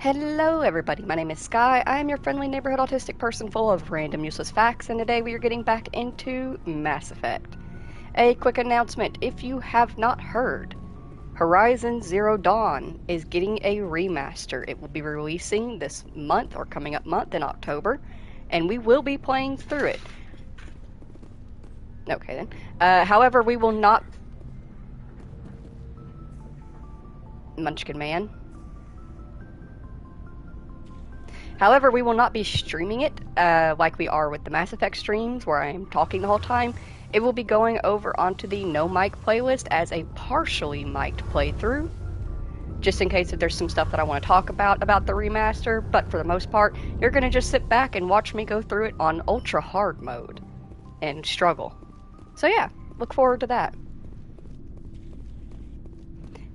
Hello everybody, my name is Sky. I am your friendly neighborhood autistic person full of random useless facts, and today we are getting back into Mass Effect. A quick announcement, if you have not heard, Horizon Zero Dawn is getting a remaster. It will be releasing this month, or coming up month in October, and we will be playing through it. Okay then. However, we will not... Munchkin Man. However, we will not be streaming it like we are with the Mass Effect streams where I am talking the whole time. It will be going over onto the no mic playlist as a partially mic'd playthrough, just in case if there's some stuff that I want to talk about the remaster, but for the most part, you're going to just sit back and watch me go through it on ultra hard mode and struggle. So yeah, look forward to that.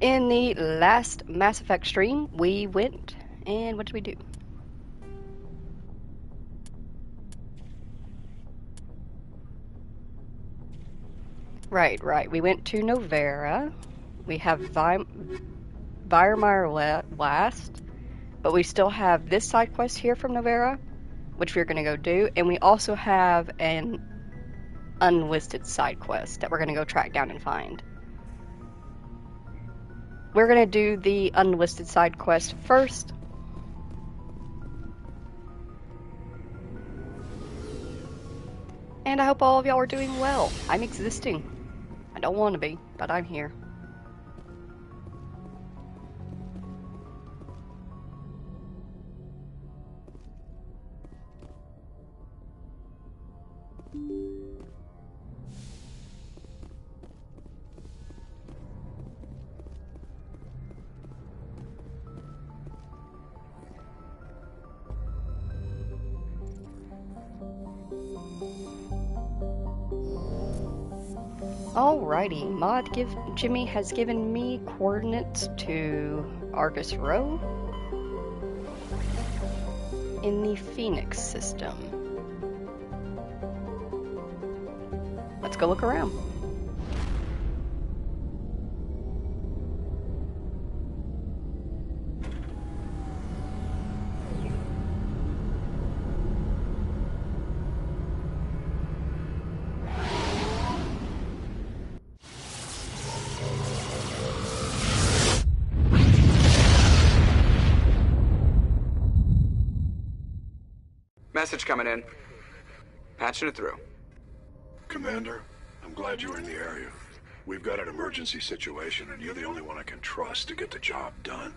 In the last Mass Effect stream, we went, and what did we do? Right. We went to Novera. We have Weirmeyer last, but we still have this side quest here from Novera, which we're going to go do, and we also have an unlisted side quest that we're going to go track down and find. We're going to do the unlisted side quest first. And I hope all of y'all are doing well. I'm existing. I don't want to be, but I'm here. Alrighty, Jimmy has given me coordinates to Argus Row in the Phoenix system. Let's go look around. Message coming in. Patching it through. Commander, I'm glad you're in the area. We've got an emergency situation, and you're the only one I can trust to get the job done.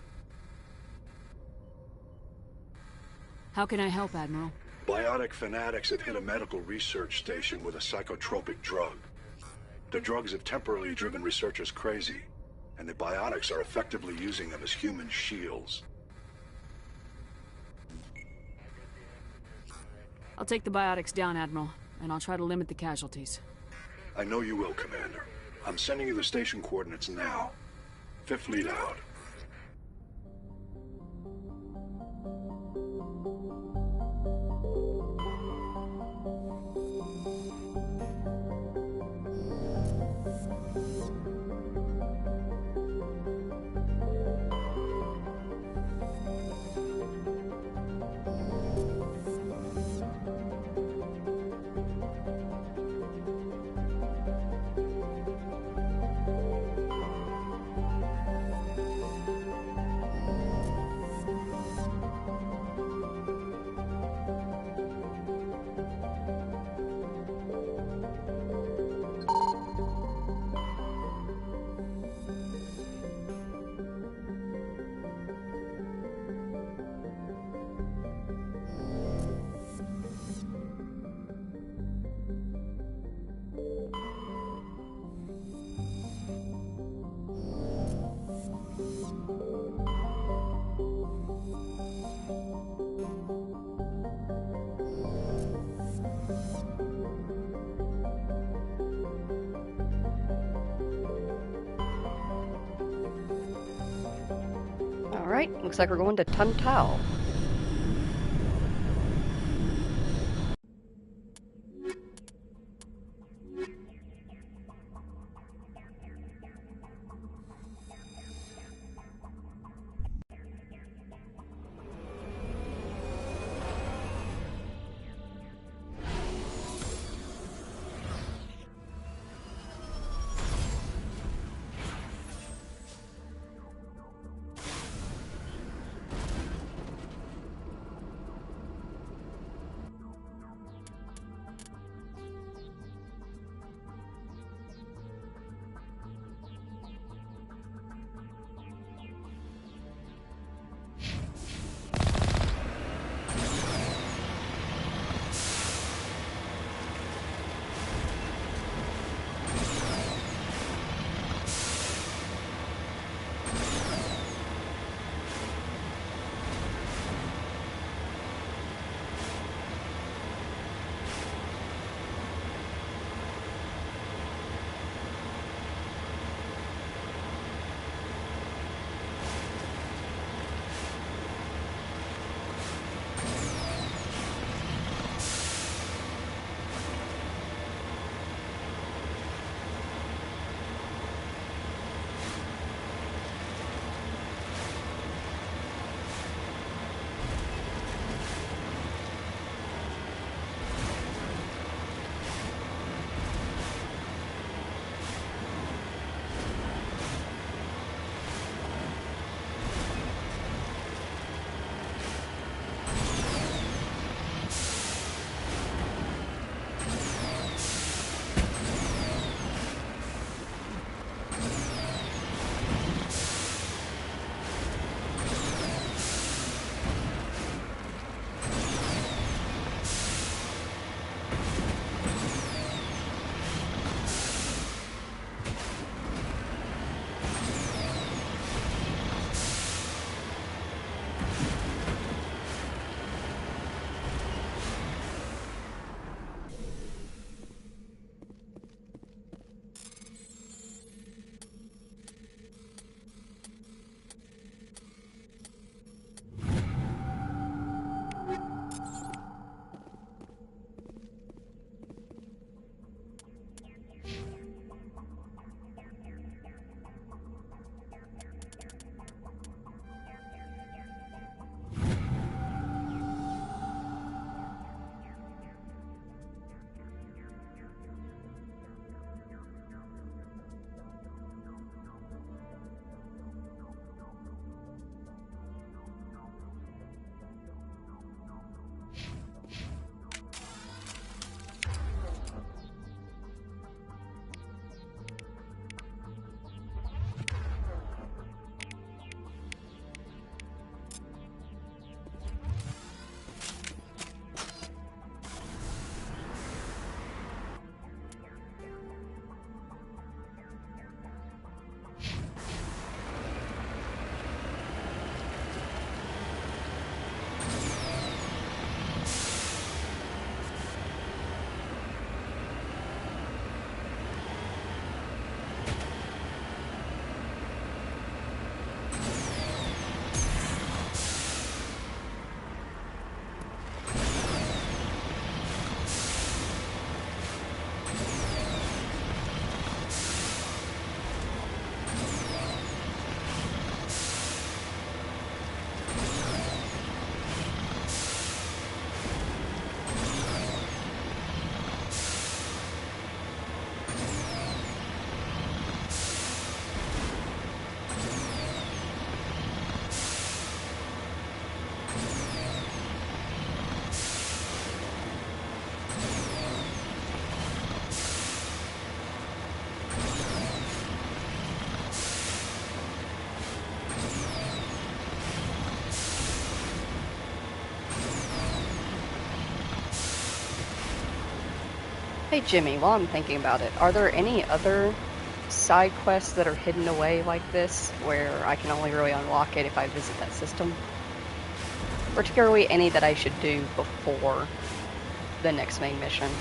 How can I help, Admiral? Biotic fanatics have hit a medical research station with a psychotropic drug. The drugs have temporarily driven researchers crazy, and the biotics are effectively using them as human shields. I'll take the biotics down, Admiral, and I'll try to limit the casualties. I know you will, Commander. I'm sending you the station coordinates now. Fifth lead out. Alright, looks like we're going to Tuntao. Hey Jimmy, while I'm thinking about it, are there any other side quests that are hidden away like this where I can only really unlock it if I visit that system? Particularly any that I should do before the next main mission.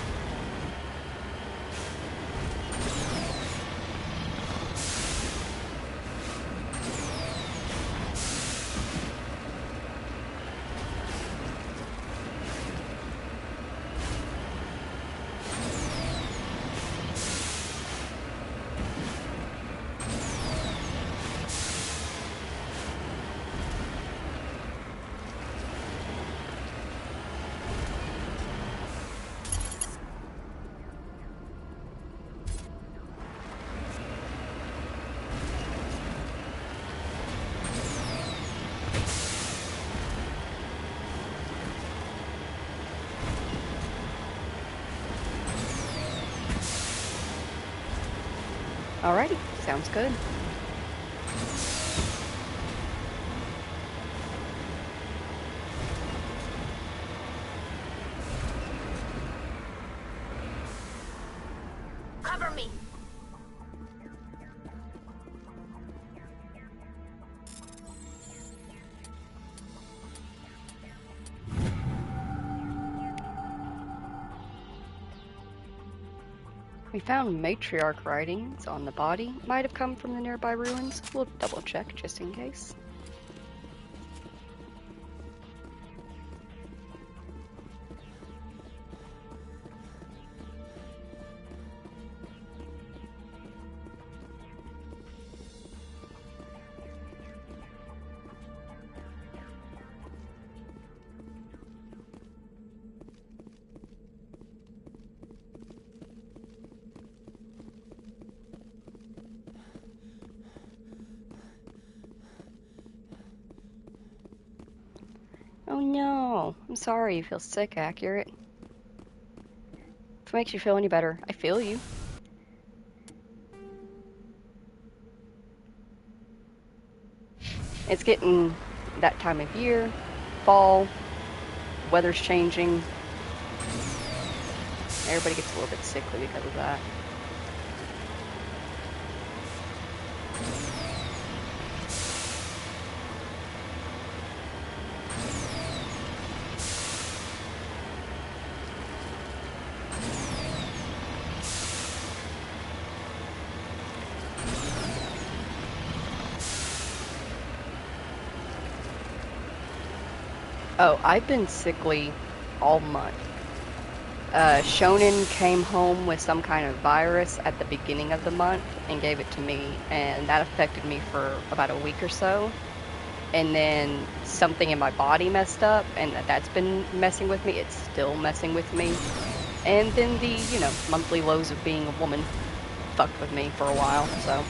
Alrighty, sounds good. Cover me. We found matriarch writings on the body. Might have come from the nearby ruins. We'll double check just in case. Oh no, I'm sorry you feel sick, Accurate. If it makes you feel any better, I feel you. It's getting that time of year, fall, weather's changing. Everybody gets a little bit sickly because of that. Oh, I've been sickly all month. Shonen came home with some kind of virus at the beginning of the month and gave it to me, and that affected me for about a week or so. And then something in my body messed up, and that's been messing with me. It's still messing with me. And then the, monthly lows of being a woman fucked with me for a while. So,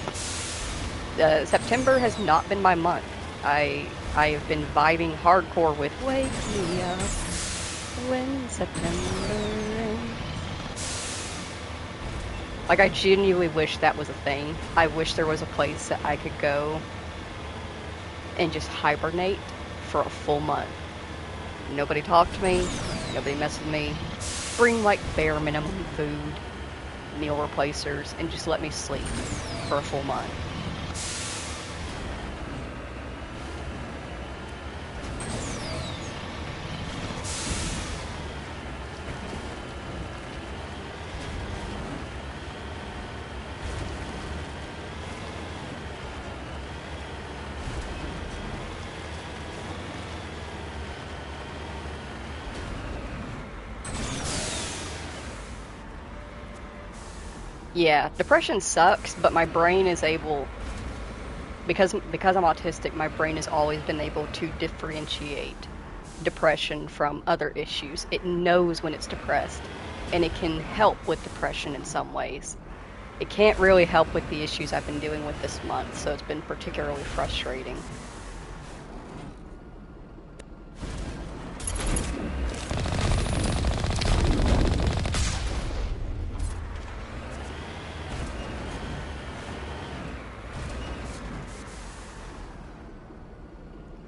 September has not been my month. I have been vibing hardcore with Wake Me Up When September Ends. Like, I genuinely wish that was a thing. I wish there was a place that I could go and just hibernate for a full month. Nobody talk to me, nobody mess with me. Bring like bare minimum food, meal replacers, and just let me sleep for a full month. Yeah, depression sucks, but my brain is able, because I'm autistic, my brain has always been able to differentiate depression from other issues. It knows when it's depressed, and it can help with depression in some ways. It can't really help with the issues I've been dealing with this month, so it's been particularly frustrating.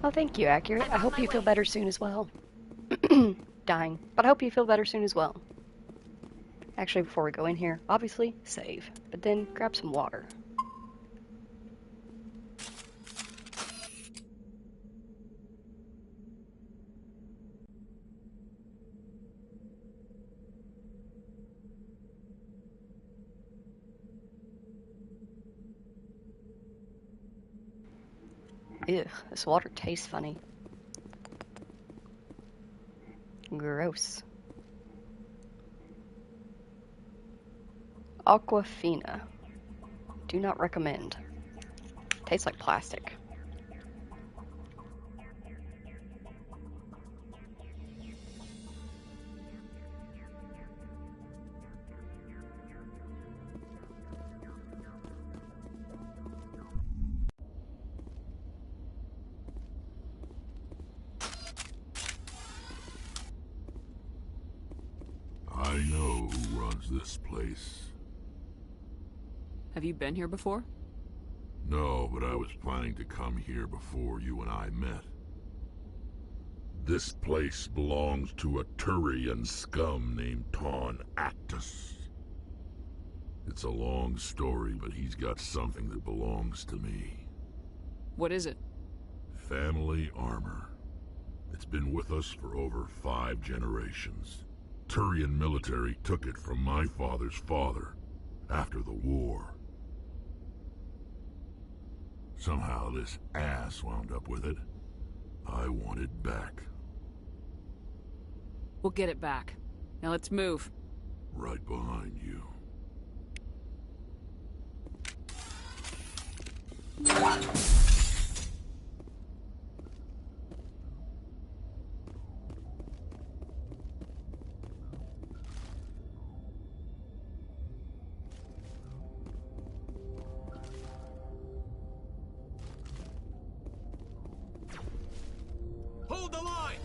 Oh, thank you, Accurate. I hope you feel better soon as well. Dying. But I hope you feel better soon as well. Actually, before we go in here, obviously, save. But then grab some water. Ugh, this water tastes funny. Gross. Aquafina. Do not recommend. Tastes like plastic. I know who runs this place. Have you been here before? No, but I was planning to come here before you and I met. This place belongs to a Turian scum named Ton Actus. It's a long story, but he's got something that belongs to me. What is it? Family armor. It's been with us for over 5 generations. Turian military took it from my father's father after the war. Somehow this ass wound up with it. I want it back. We'll get it back. Now let's move. Right behind you. Hold the line!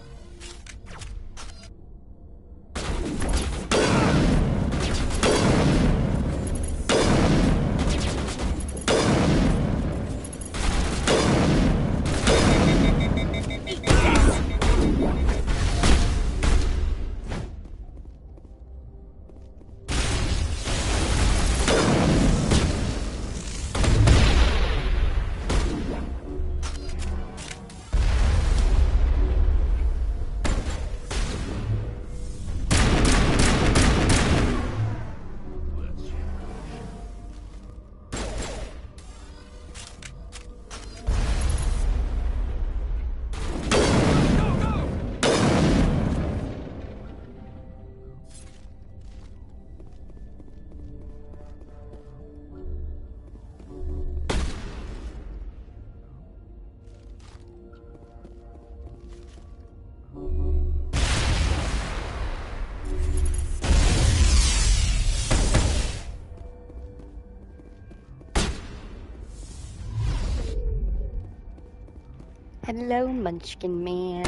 Hello, Munchkin Man.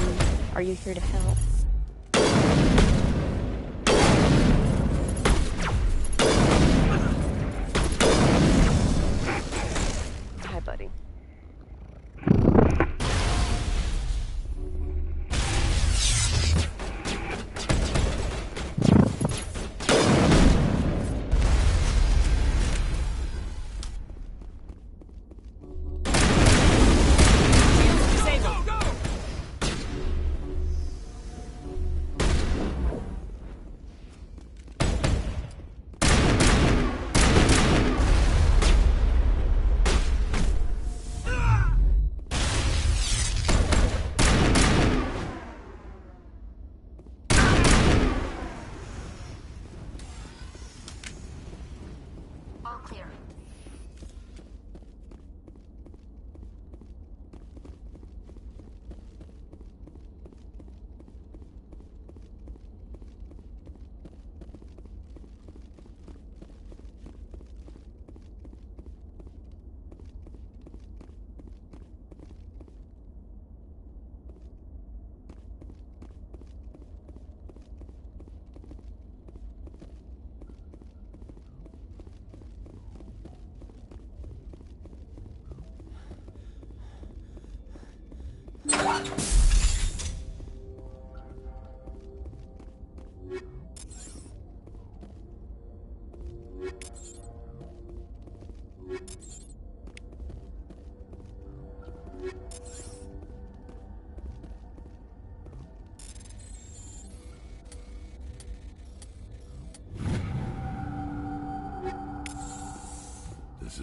Are you here to help? Hi, buddy.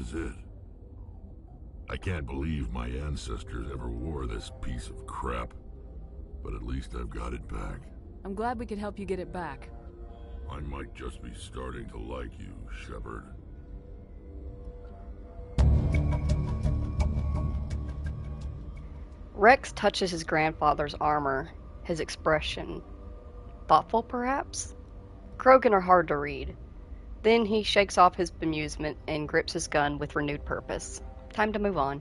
is it. I can't believe my ancestors ever wore this piece of crap, but at least I've got it back. I'm glad we could help you get it back. I might just be starting to like you, Shepard. Rex touches his grandfather's armor, his expression thoughtful, perhaps? Krogan are hard to read. Then he shakes off his bemusement and grips his gun with renewed purpose. Time to move on.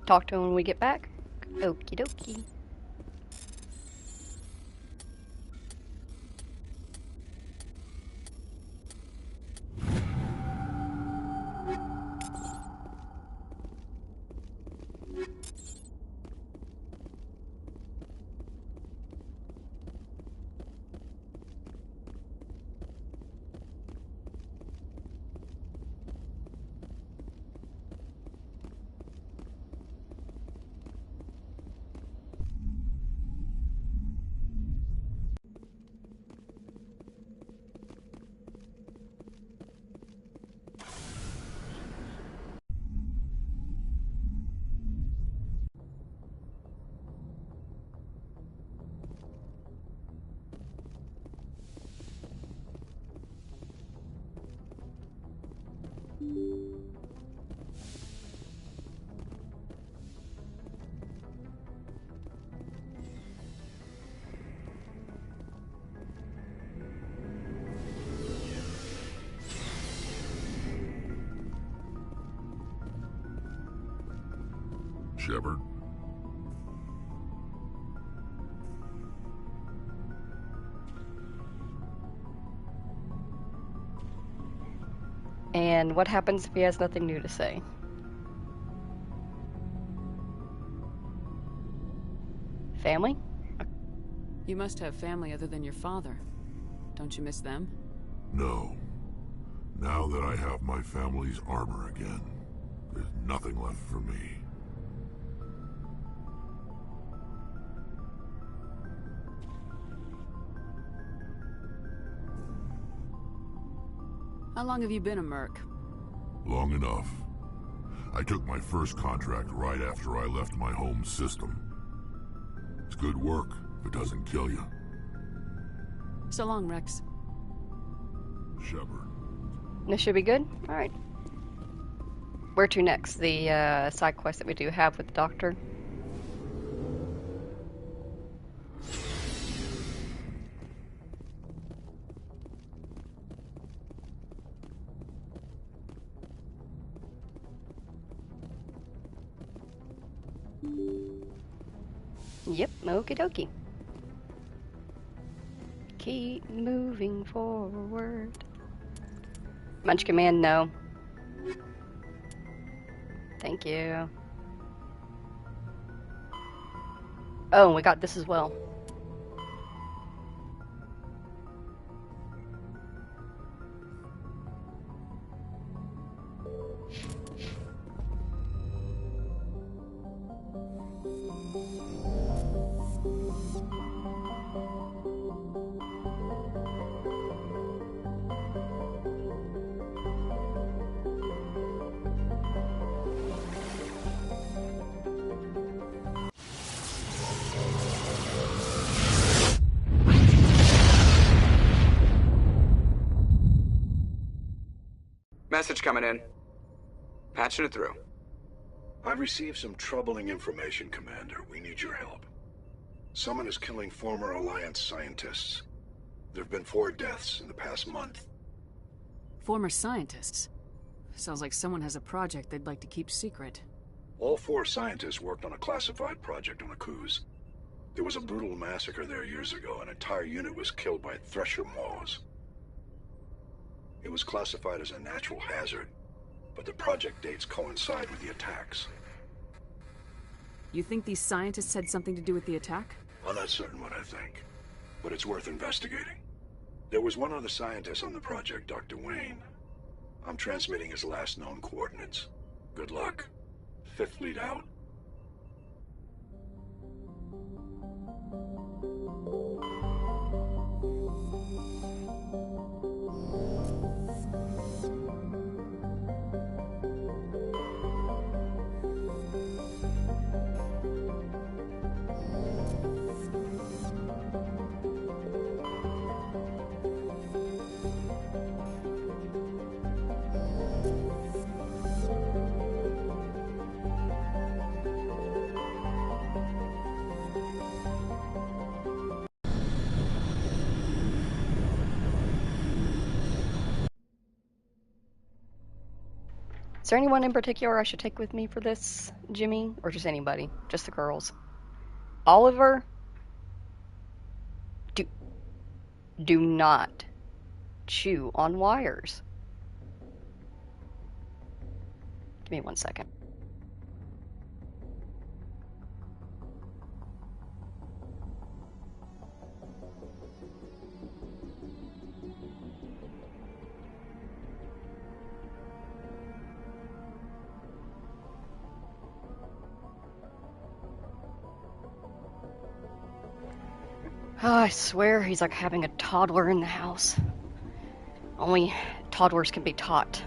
Talk to him when we get back. Okie dokie. Shepard? And what happens if he has nothing new to say? Family? You must have family other than your father. Don't you miss them? No. Now that I have my family's armor again, there's nothing left for me. How long have you been a merc? Long enough. I took my first contract right after I left my home system. It's good work if it doesn't kill you. So long, Rex. Shepard. This should be good? Alright. Where to next? The side quest that we do have with the doctor? Yep, okie dokie. Keep moving forward. Munchkin Man, no. Thank you. Oh, and we got this as well. Message coming in. Patching it through. I've received some troubling information, Commander. We need your help. Someone is killing former Alliance scientists. There have been 4 deaths in the past month. Former scientists? Sounds like someone has a project they'd like to keep secret. All 4 scientists worked on a classified project on Akuz. There was a brutal massacre there years ago. An entire unit was killed by Thresher Maws. It was classified as a natural hazard. but the project dates coincide with the attacks. You think these scientists had something to do with the attack? I'm not certain what I think, but it's worth investigating. There was one other scientist on the project, Dr. Wayne. I'm transmitting his last known coordinates. Good luck. Fifth Fleet out. Is there anyone in particular I should take with me for this, Jimmy? Or just anybody? Just the girls? Oliver? Do, do not chew on wires. Give me 1 second. Oh, I swear he's like having a toddler in the house. Only toddlers can be taught.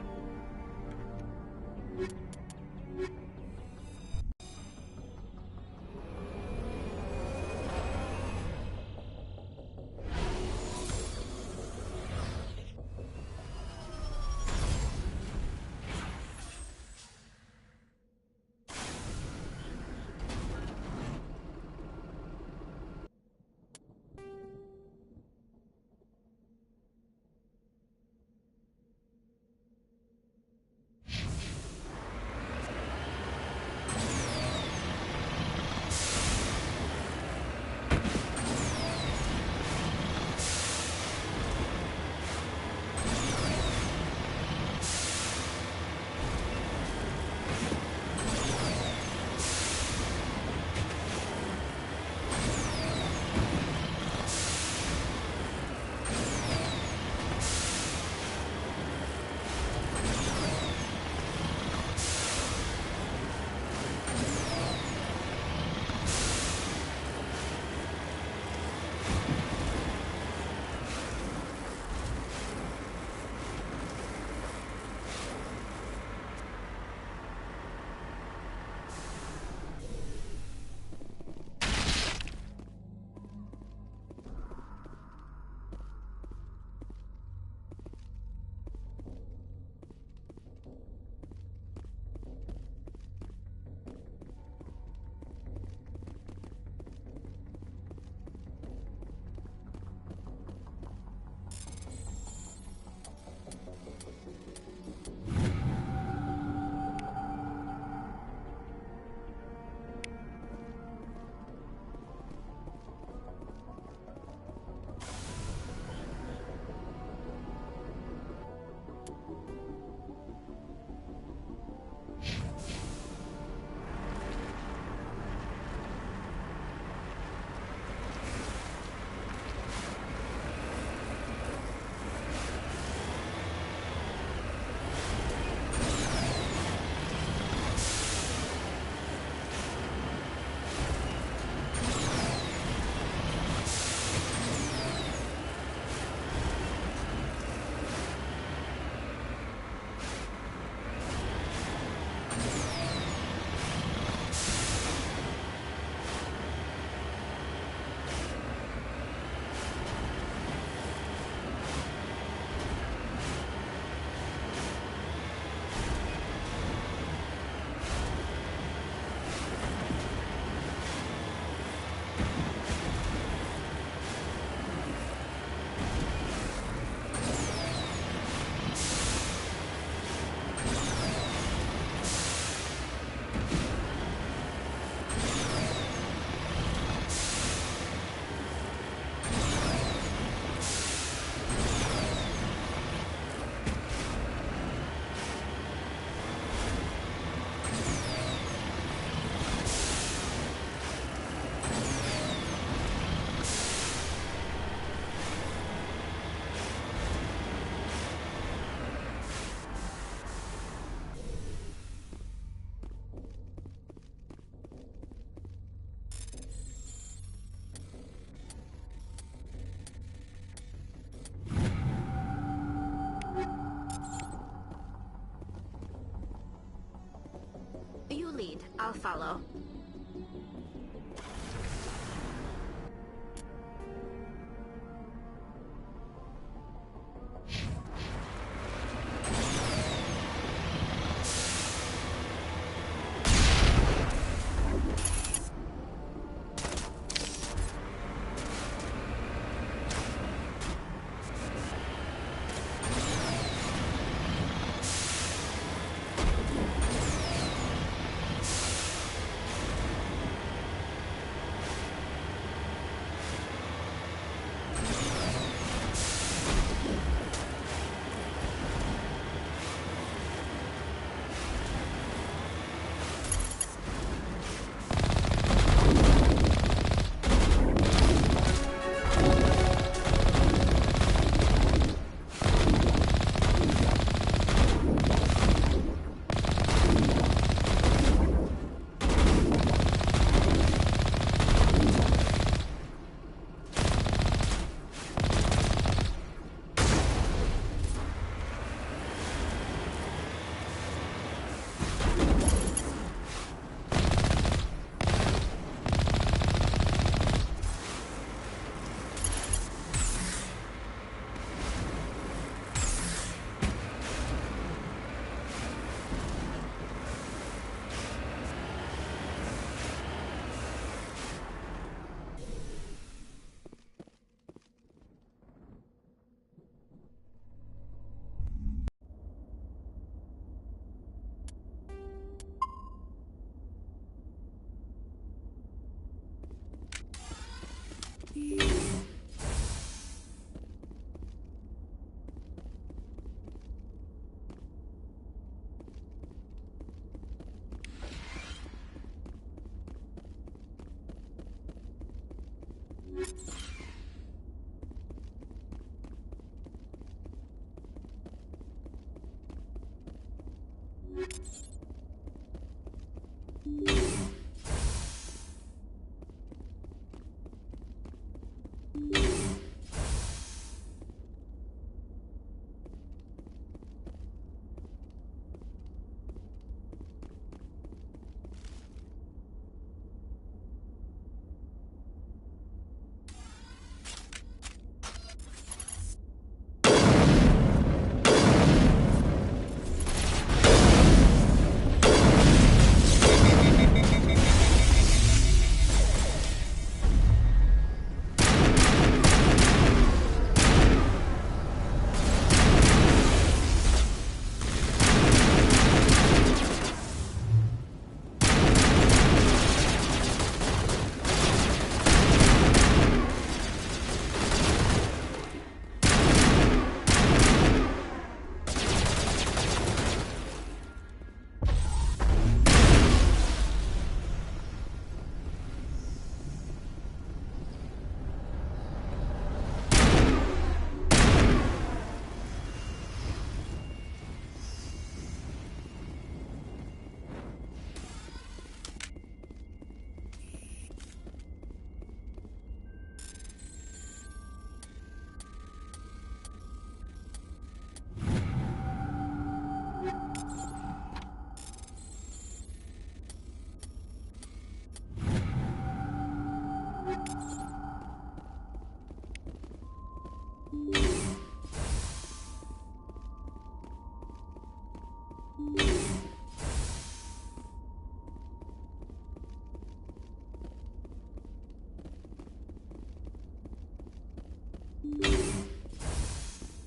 I'll follow.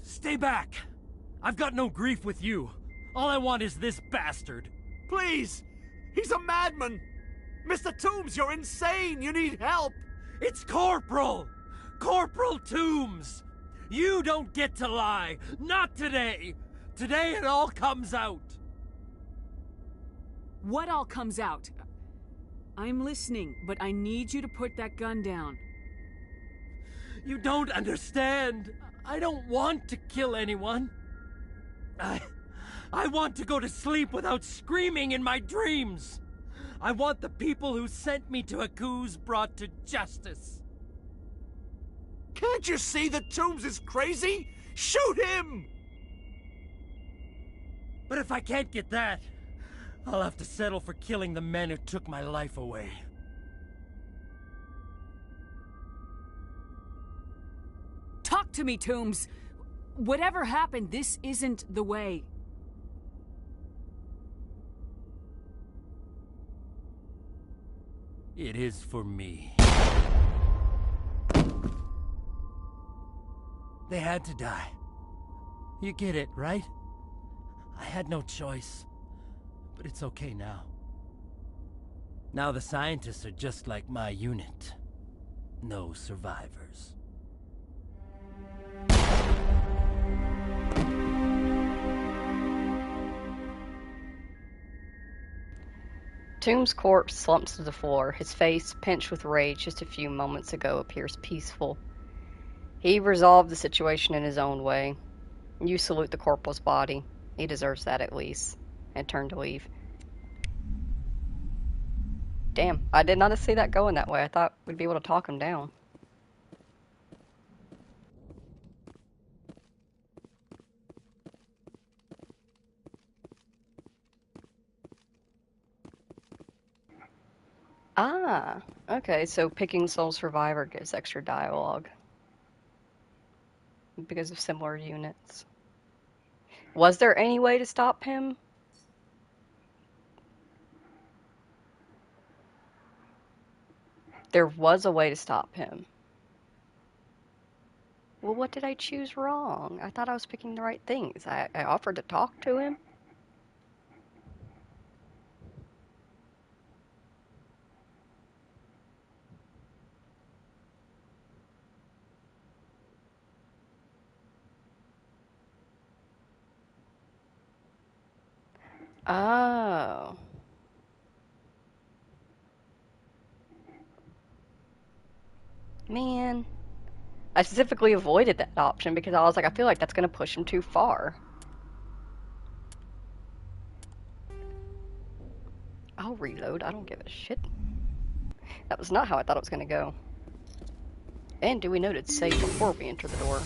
Stay back! I've got no grief with you. All I want is this bastard. Please! He's a madman! Mr. Toombs, you're insane! You need help! It's Corporal! Corporal Toombs! You don't get to lie! Not today! Today it all comes out! What all comes out? I'm listening, but I need you to put that gun down. You don't understand. I don't want to kill anyone. I want to go to sleep without screaming in my dreams. I want the people who sent me to Aku's brought to justice. Can't you see that Toombs is crazy? Shoot him! But if I can't get that, I'll have to settle for killing the men who took my life away. Talk to me, Toombs! Whatever happened, this isn't the way. It is for me. They had to die. You get it, right? I had no choice. But it's okay now. Now the scientists are just like my unit. No survivors. Tomb's corpse slumps to the floor. His face, pinched with rage just a few moments ago, appears peaceful. He resolved the situation in his own way. You salute the corporal's body. He deserves that at least. And turn to leave. Damn, I did not see that going that way. I thought we'd be able to talk him down. Ah, okay, so picking sole survivor gives extra dialogue. Because of similar units. Was there any way to stop him? There was a way to stop him. Well, what did I choose wrong? I thought I was picking the right things. I offered to talk to him. Oh. Man. I specifically avoided that option because I was like, I feel like that's going to push him too far. I'll reload. I don't give a shit. That was not how I thought it was going to go. And do we know to save before we enter the door?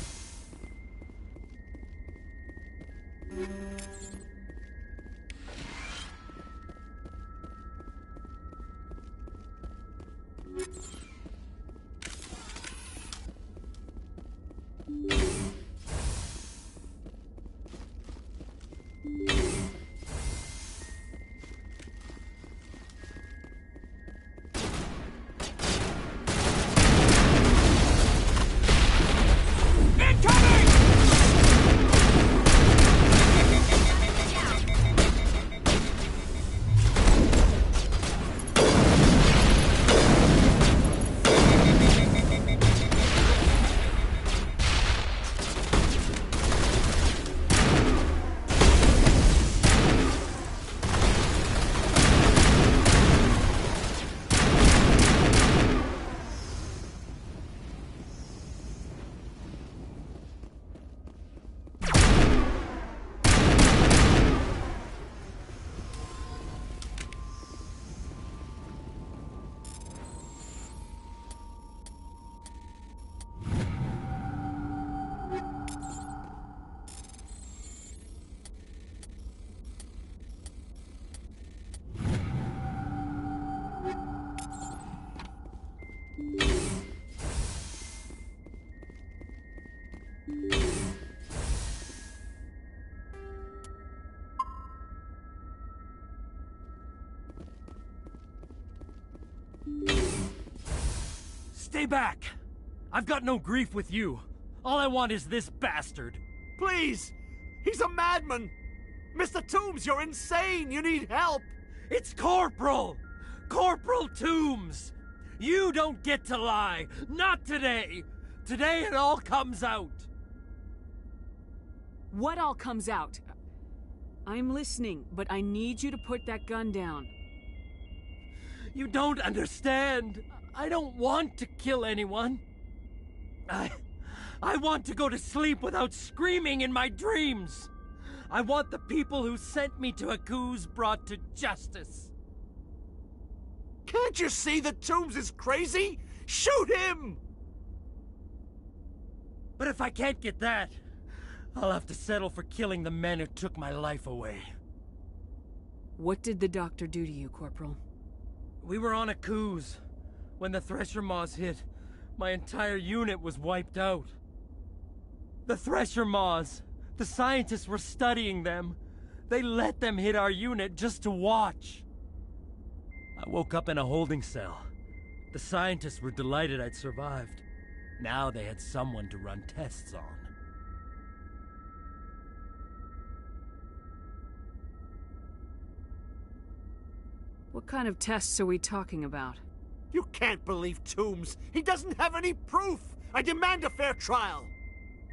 Stay back! I've got no grief with you. All I want is this bastard. Please! He's a madman! Mr. Toombs, you're insane! You need help! It's Corporal! Corporal Toombs! You don't get to lie! Not today! Today it all comes out! What all comes out? I'm listening, but I need you to put that gun down. You don't understand! I don't want to kill anyone. I want to go to sleep without screaming in my dreams. I want the people who sent me to Akuz brought to justice. Can't you see that Toombs is crazy? Shoot him! But if I can't get that, I'll have to settle for killing the men who took my life away. What did the doctor do to you, Corporal? We were on a cruise. When the Thresher Maws hit, my entire unit was wiped out. The Thresher Maws! The scientists were studying them. They let them hit our unit just to watch. I woke up in a holding cell. The scientists were delighted I'd survived. Now they had someone to run tests on. What kind of tests are we talking about? You can't believe Toombs. He doesn't have any proof. I demand a fair trial.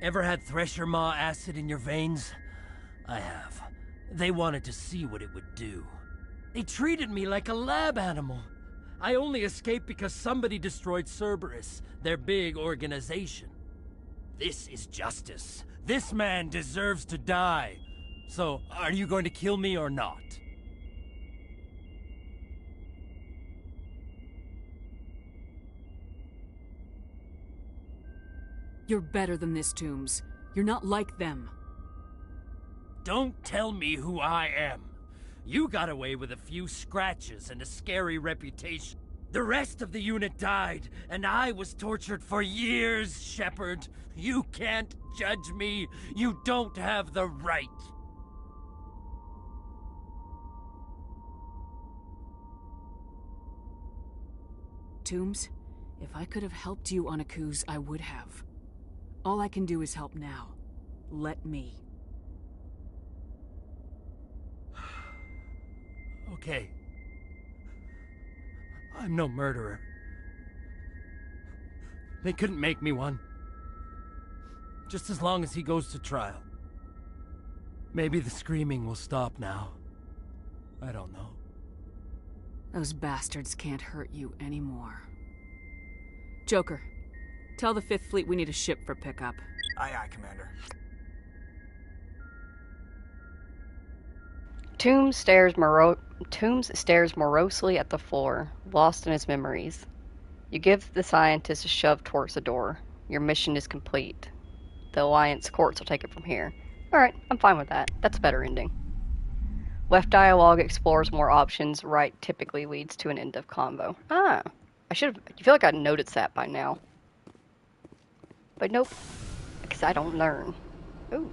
Ever had Thresher Maw acid in your veins? I have. They wanted to see what it would do. They treated me like a lab animal. I only escaped because somebody destroyed Cerberus, their big organization. This is justice. This man deserves to die. So, are you going to kill me or not? You're better than this, Toombs. You're not like them. Don't tell me who I am. You got away with a few scratches and a scary reputation. The rest of the unit died, and I was tortured for years, Shepard. You can't judge me. You don't have the right. Toombs, if I could have helped you on Akuze, I would have. All I can do is help now. Let me. Okay. I'm no murderer. They couldn't make me one. Just as long as he goes to trial. Maybe the screaming will stop now. I don't know. Those bastards can't hurt you anymore. Joker, tell the 5th Fleet we need a ship for pickup. Aye, aye, Commander. Toombs stares morosely at the floor, lost in his memories. You give the scientist a shove towards the door. Your mission is complete. The Alliance courts will take it from here. Alright, I'm fine with that. That's a better ending. Left dialogue explores more options. Right typically leads to an end of convo. Ah, I feel like I'd noticed that by now. But nope, because I don't learn. Ooh.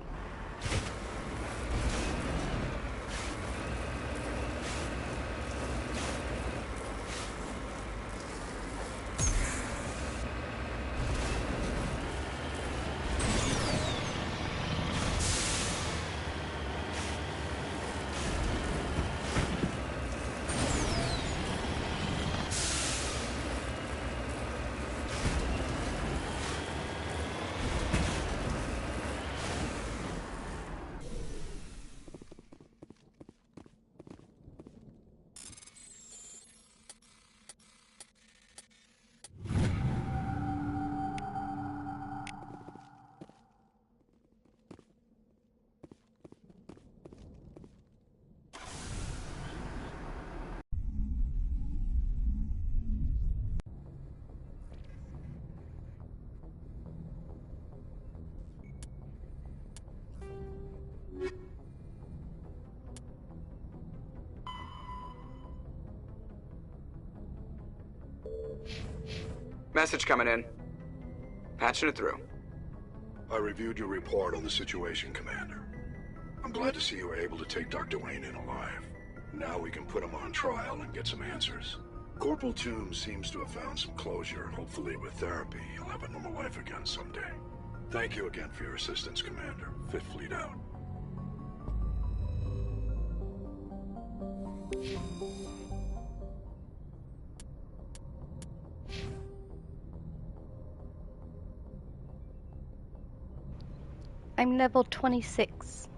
Message coming in. Patching it through. I reviewed your report on the situation, Commander. I'm glad to see you were able to take Dr. Wayne in alive. Now we can put him on trial and get some answers. Corporal Toombs seems to have found some closure, and hopefully with therapy, he'll have a normal life again someday. Thank you again for your assistance, Commander. 5th Fleet out. I'm level 26.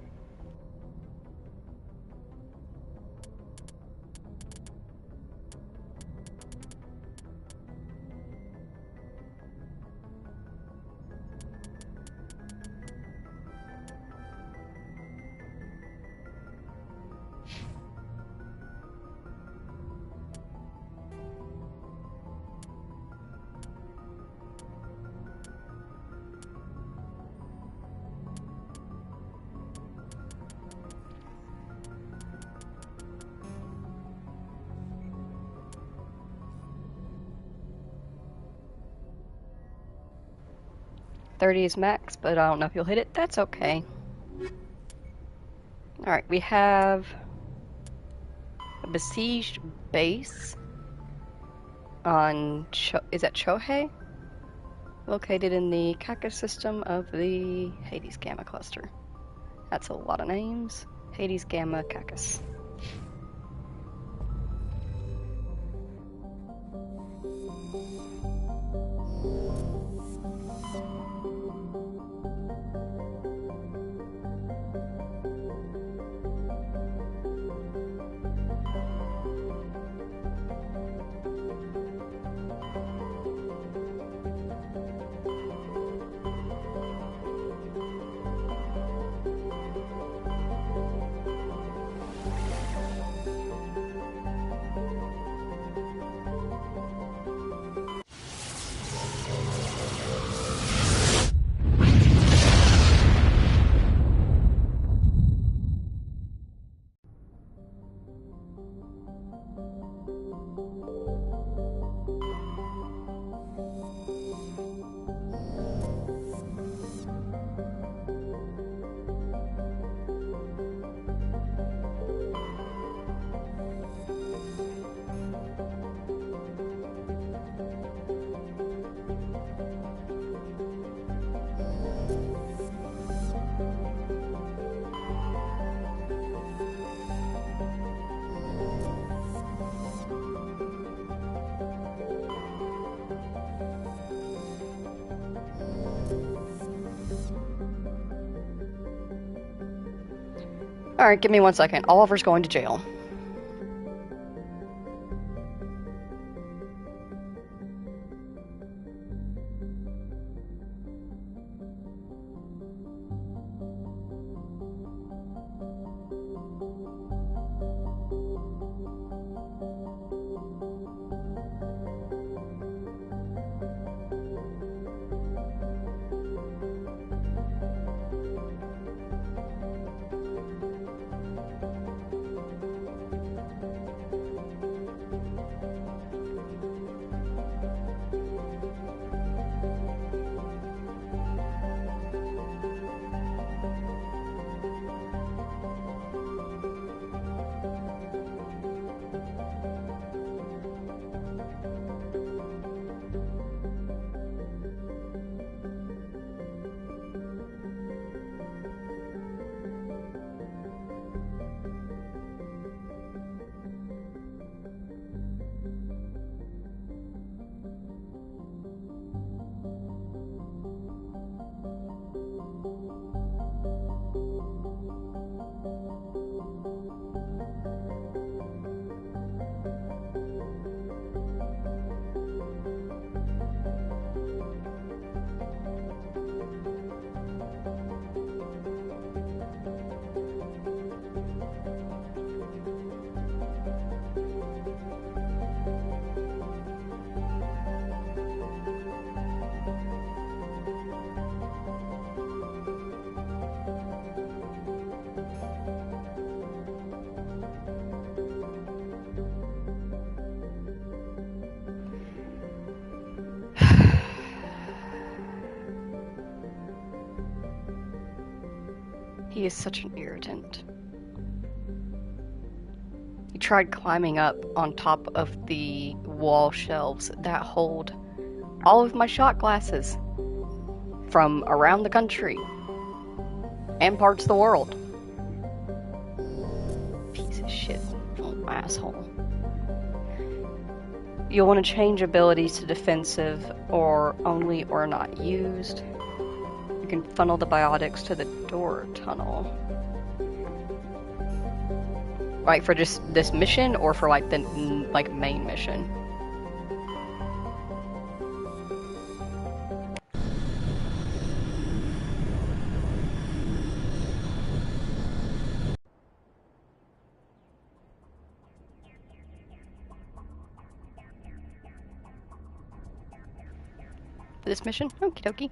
30 is max, but I don't know if you'll hit it. That's okay. Alright, we have a besieged base on is that Chohei? Located in the Cacus system of the Hades Gamma cluster. That's a lot of names. Hades Gamma Cacus. Alright, give me 1 second. Oliver's going to jail. He is such an irritant. He tried climbing up on top of the wall shelves that hold all of my shot glasses from around the country and parts of the world. Piece of shit. Oh, asshole. You'll want to change abilities to defensive or only or not used. You can funnel the biotics to the door tunnel. Right, for just this mission or for like the main mission? This mission? Okie dokie.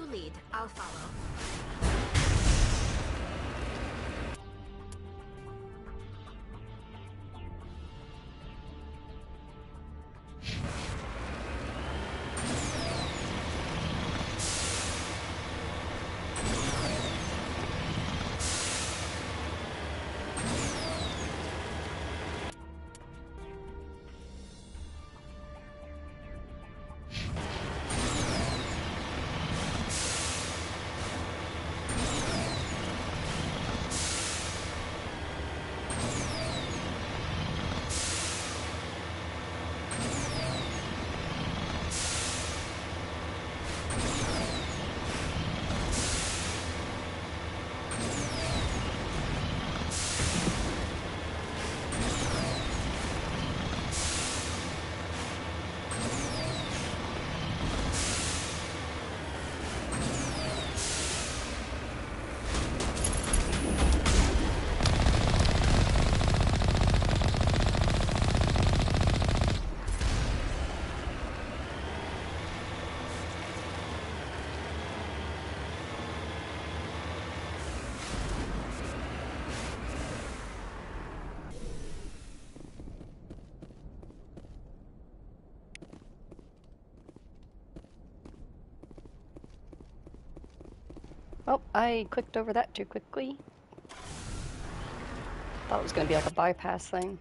lead. I'll follow. Oh, I clicked over that too quickly. Thought it was going to be like a bypass thing.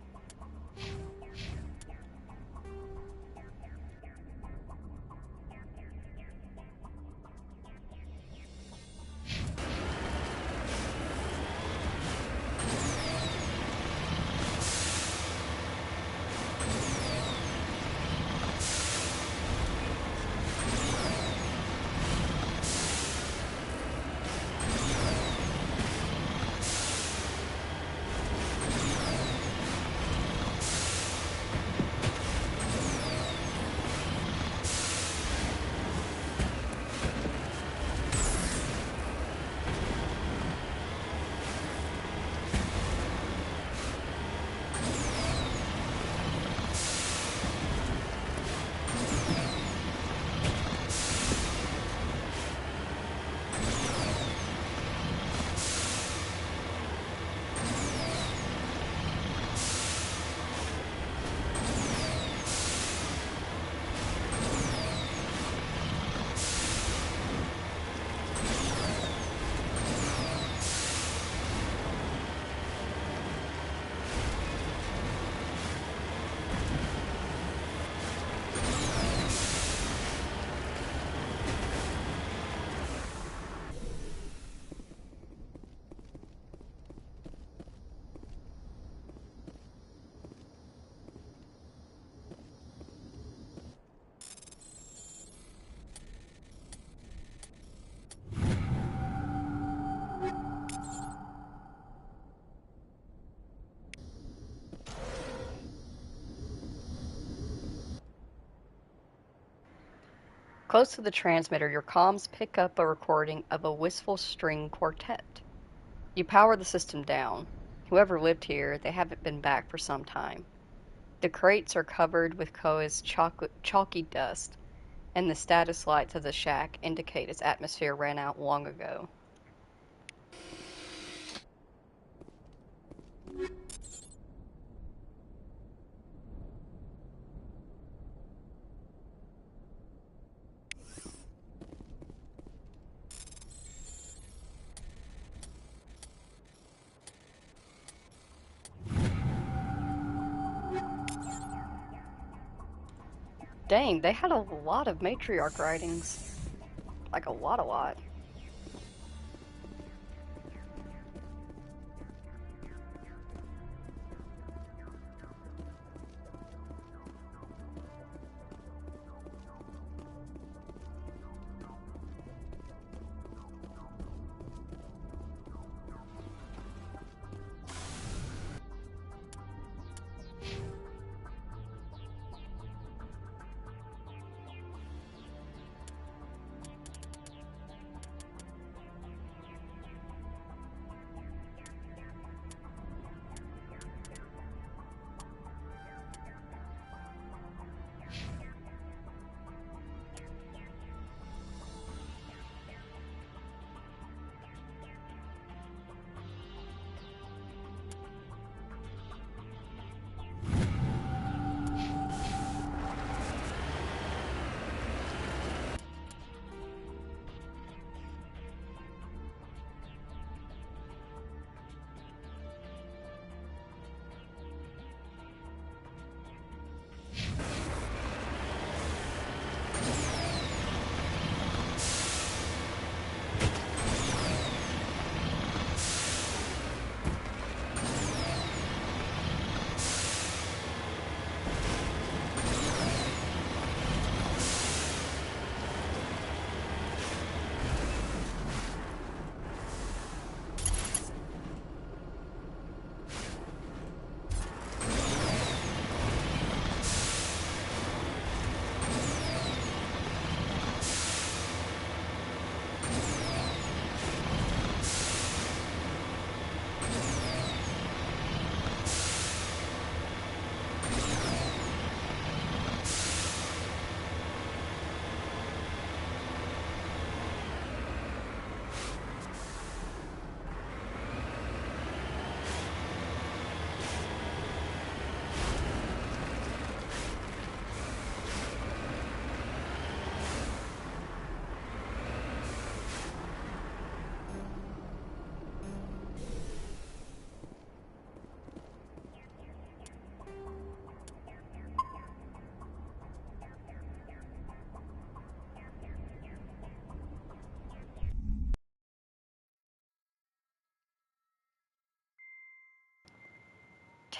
Close to the transmitter, your comms pick up a recording of a wistful string quartet. You power the system down. Whoever lived here, they haven't been back for some time. The crates are covered with Koa's chalky dust, and the status lights of the shack indicate its atmosphere ran out long ago. Dang, they had a lot of matriarch writings. Like a lot.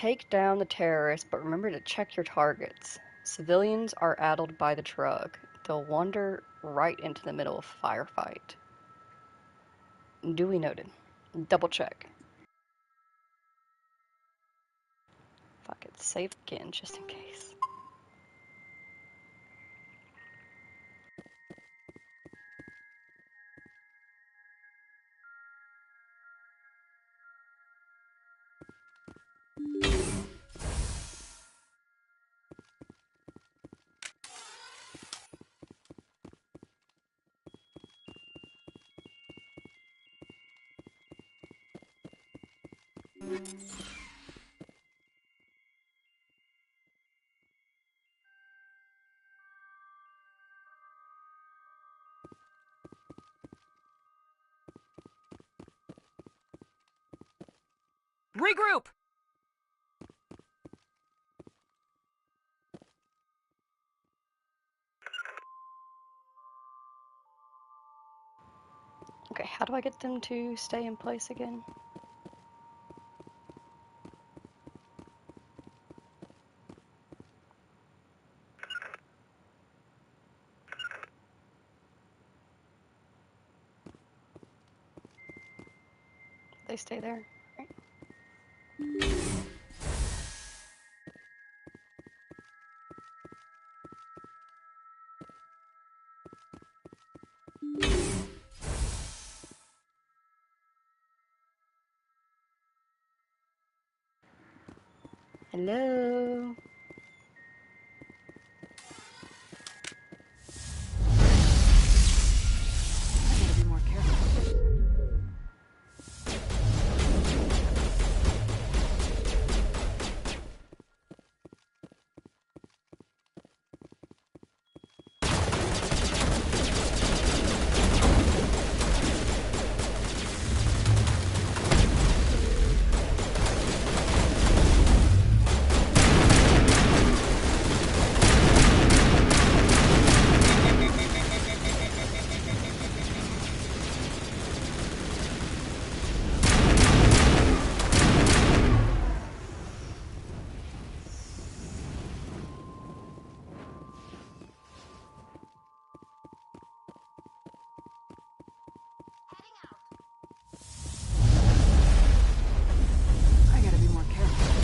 Take down the terrorists, but remember to check your targets. Civilians are addled by the drug. They'll wander right into the middle of a firefight. Duly noted. Double check. If I could save again, just in case. Regroup! Okay, how do I get them to stay in place again? They stay there. Right. Hello? I gotta be more careful. I gotta be more careful.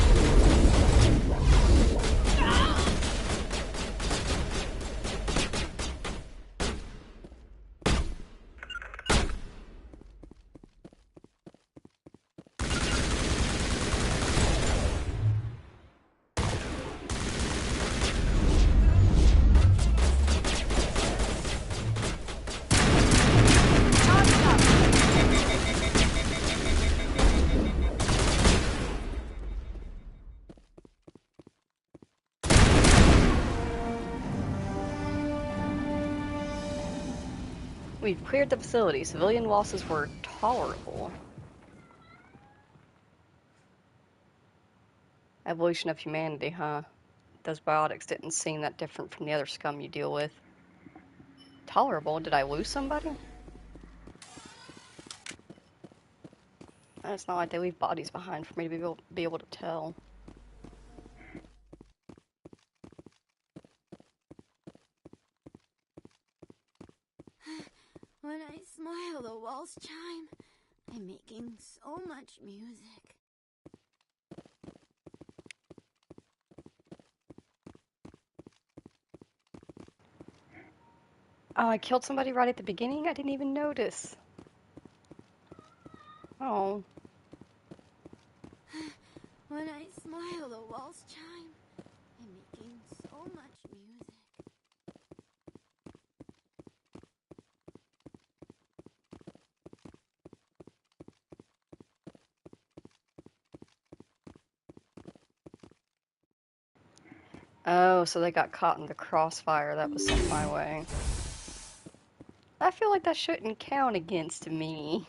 We've cleared the facility. Civilian losses were tolerable. Evolution of humanity, huh? Those biotics didn't seem that different from the other scum you deal with. Tolerable? Did I lose somebody? It's not like they leave bodies behind for me to be able to tell. When I smile, the walls chime. I'm making so much music. Oh, I killed somebody right at the beginning? I didn't even notice. Oh. When I smile, the walls chime. I'm making so much music. Oh, so they got caught in the crossfire that was sent my way. I feel like that shouldn't count against me.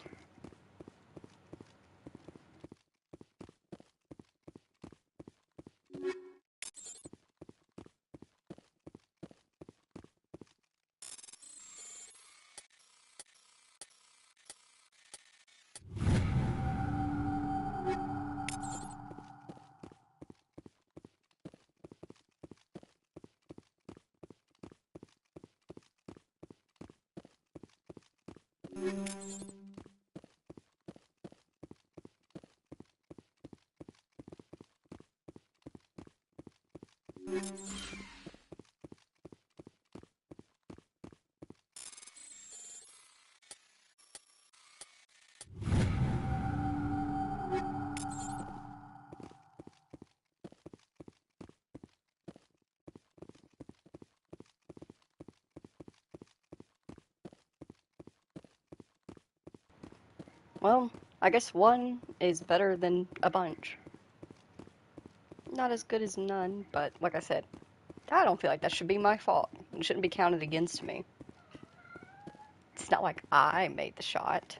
Well, I guess one is better than a bunch. Not as good as none, but like I said, I don't feel like that should be my fault. It shouldn't be counted against me. It's not like I made the shot.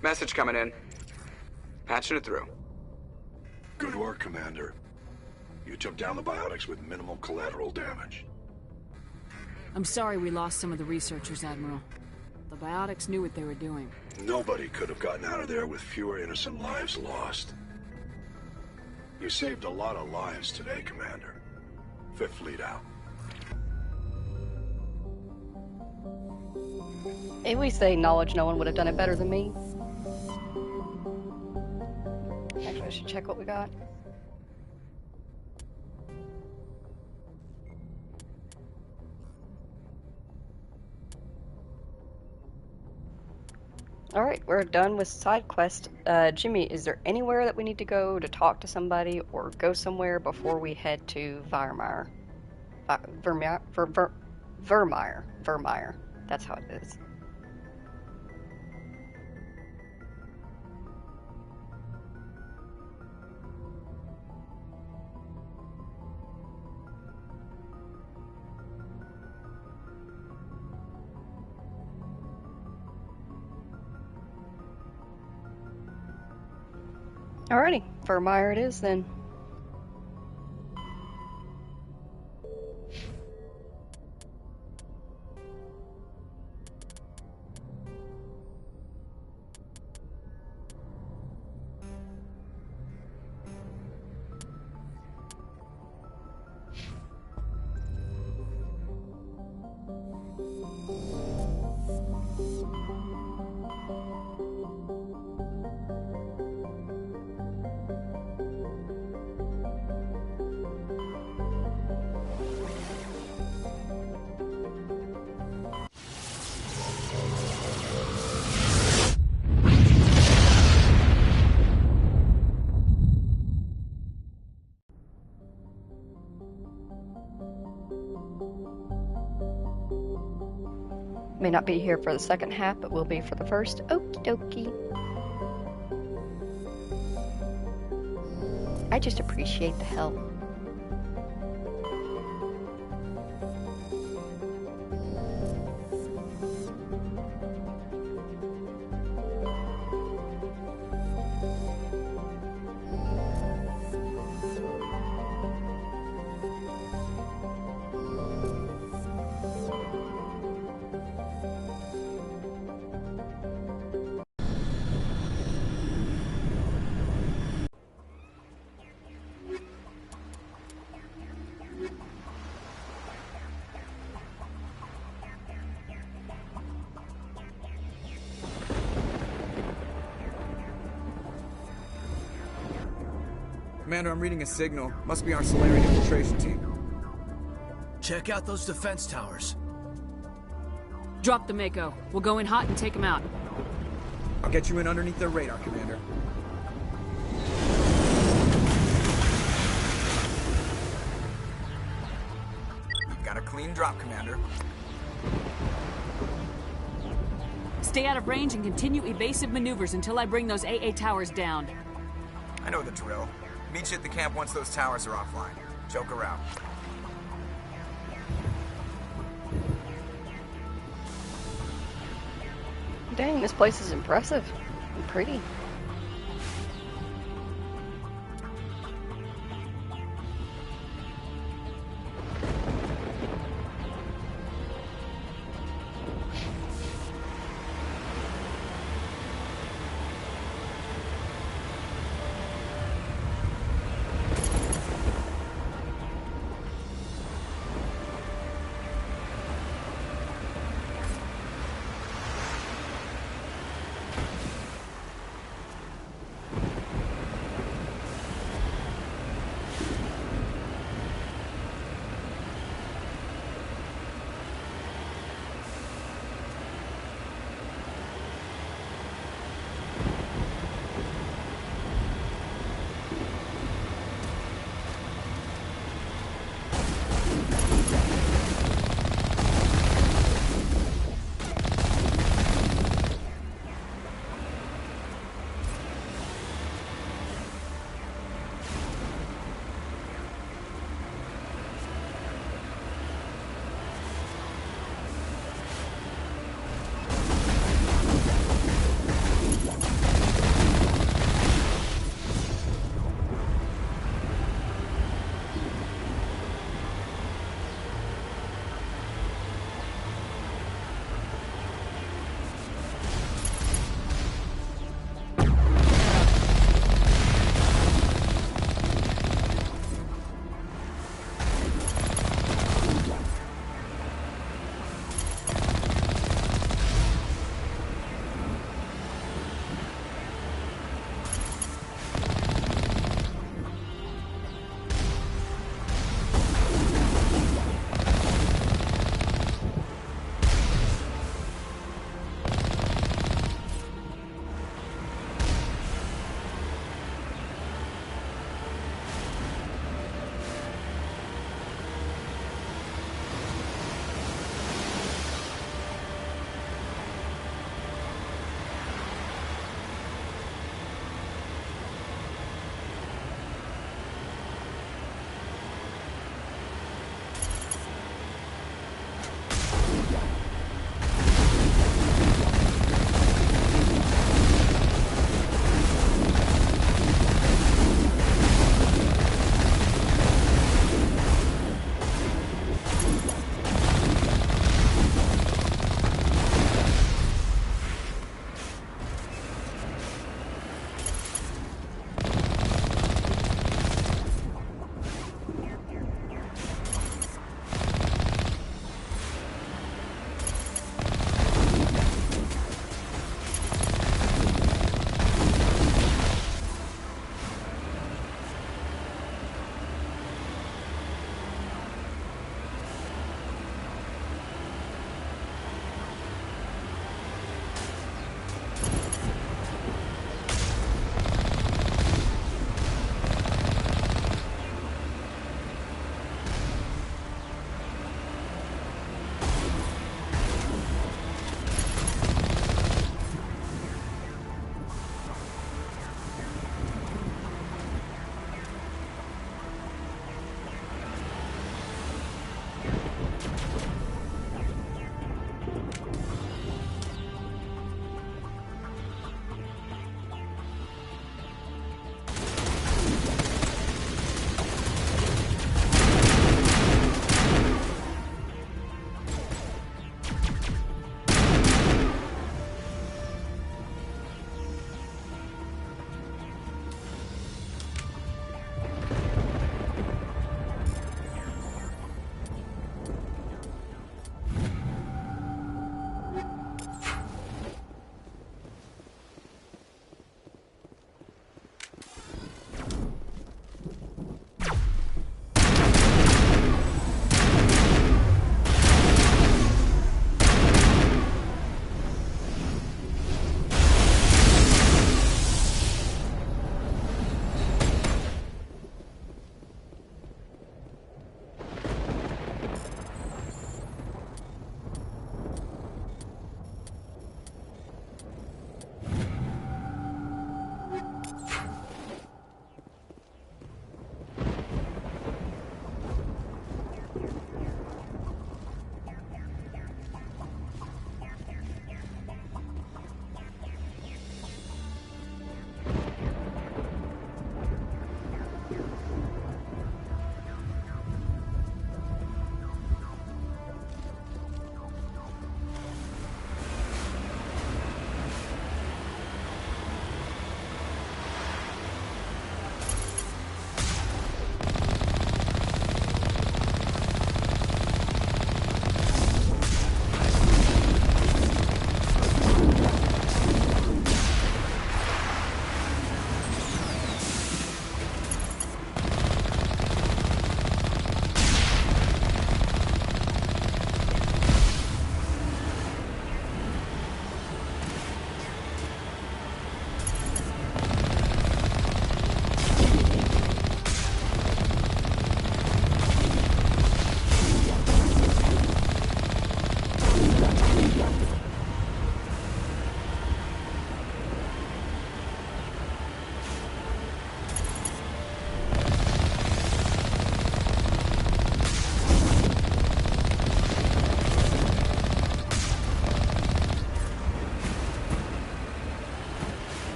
Message coming in. Patching it through. Good work, Commander. You took down the biotics with minimal collateral damage. I'm sorry we lost some of the researchers, Admiral. The biotics knew what they were doing. Nobody could have gotten out of there with fewer innocent lives lost. You saved a lot of lives today, Commander. Fifth Fleet out. At least they acknowledge no one would have done it better than me. Actually, I should check what we got. Alright, we're done with side quest. Jimmy, is there anywhere that we need to go to talk to somebody or go somewhere before we head to Vermeer? Vermeer. That's how it is. Alrighty, Vermeer it is then. May not be here for the second half, but will be for the first. Okie dokie. I just appreciate the help. Commander, I'm reading a signal. Must be our Solarian infiltration team. Check out those defense towers. Drop the Mako. We'll go in hot and take them out. I'll get you in underneath their radar, Commander. Got Clean drop, Commander. Stay out of range and continue evasive maneuvers until I bring those AA towers down. I know the drill. Meet you at the camp once those towers are offline. Joker out. Dang, this place is impressive and pretty.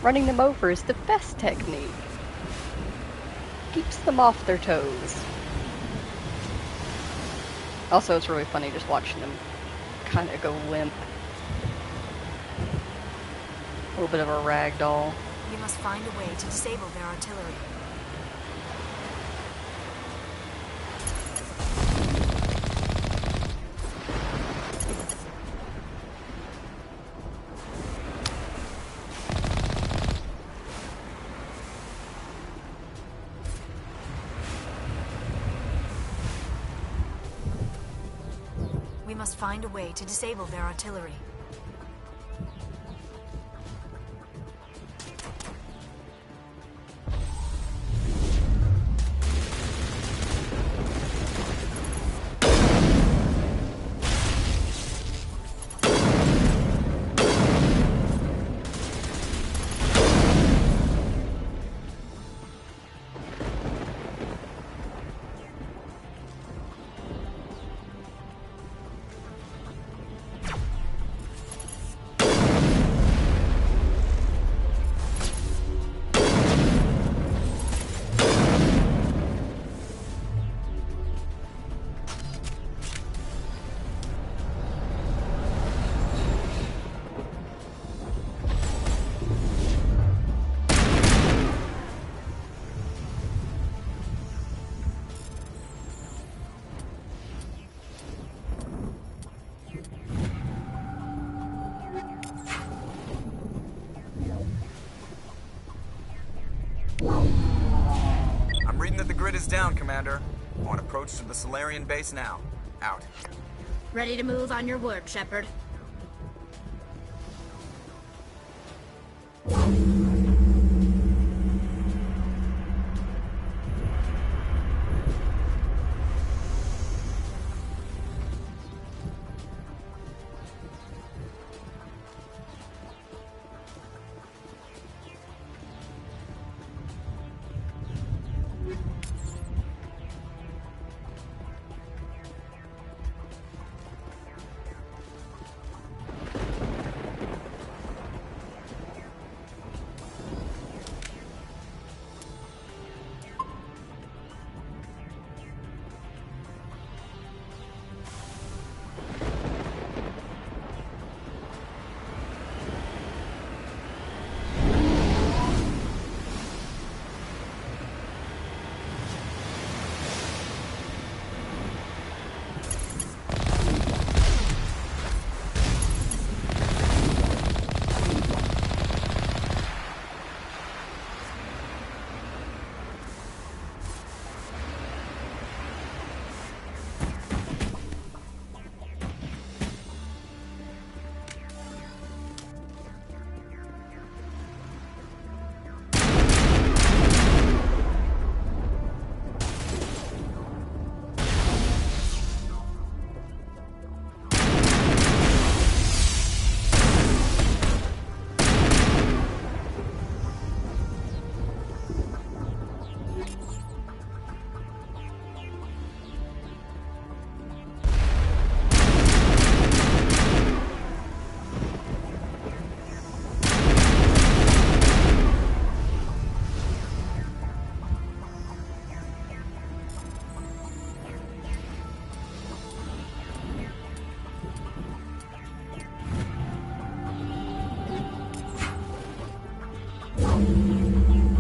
Running them over is the best technique. Keeps them off their toes. Also, it's really funny just watching them kind of go limp. A little bit of a rag doll. We must find a way to disable their artillery. We must find a way to disable their artillery. I'm reading that the grid is down, Commander. On approach to the Solarian base now. Out. Ready to move on your word, Shepard.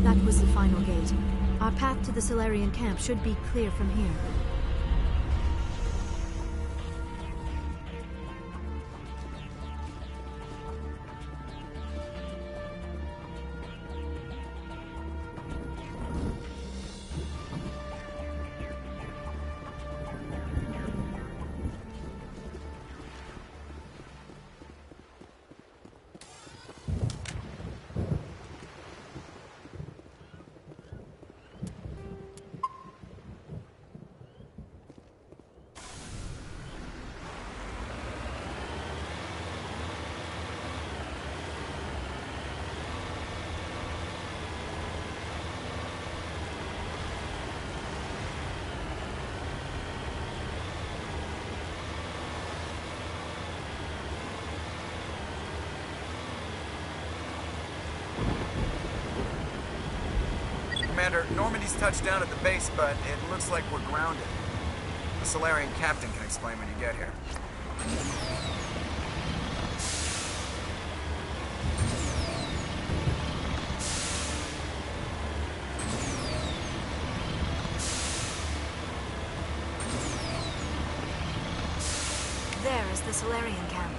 That was the final gate. Our path to the Solarian camp should be clear from here. Commander, Normandy's touched down at the base, but it looks like we're grounded. The Solarian captain can explain when you get here. There is the Solarian camp.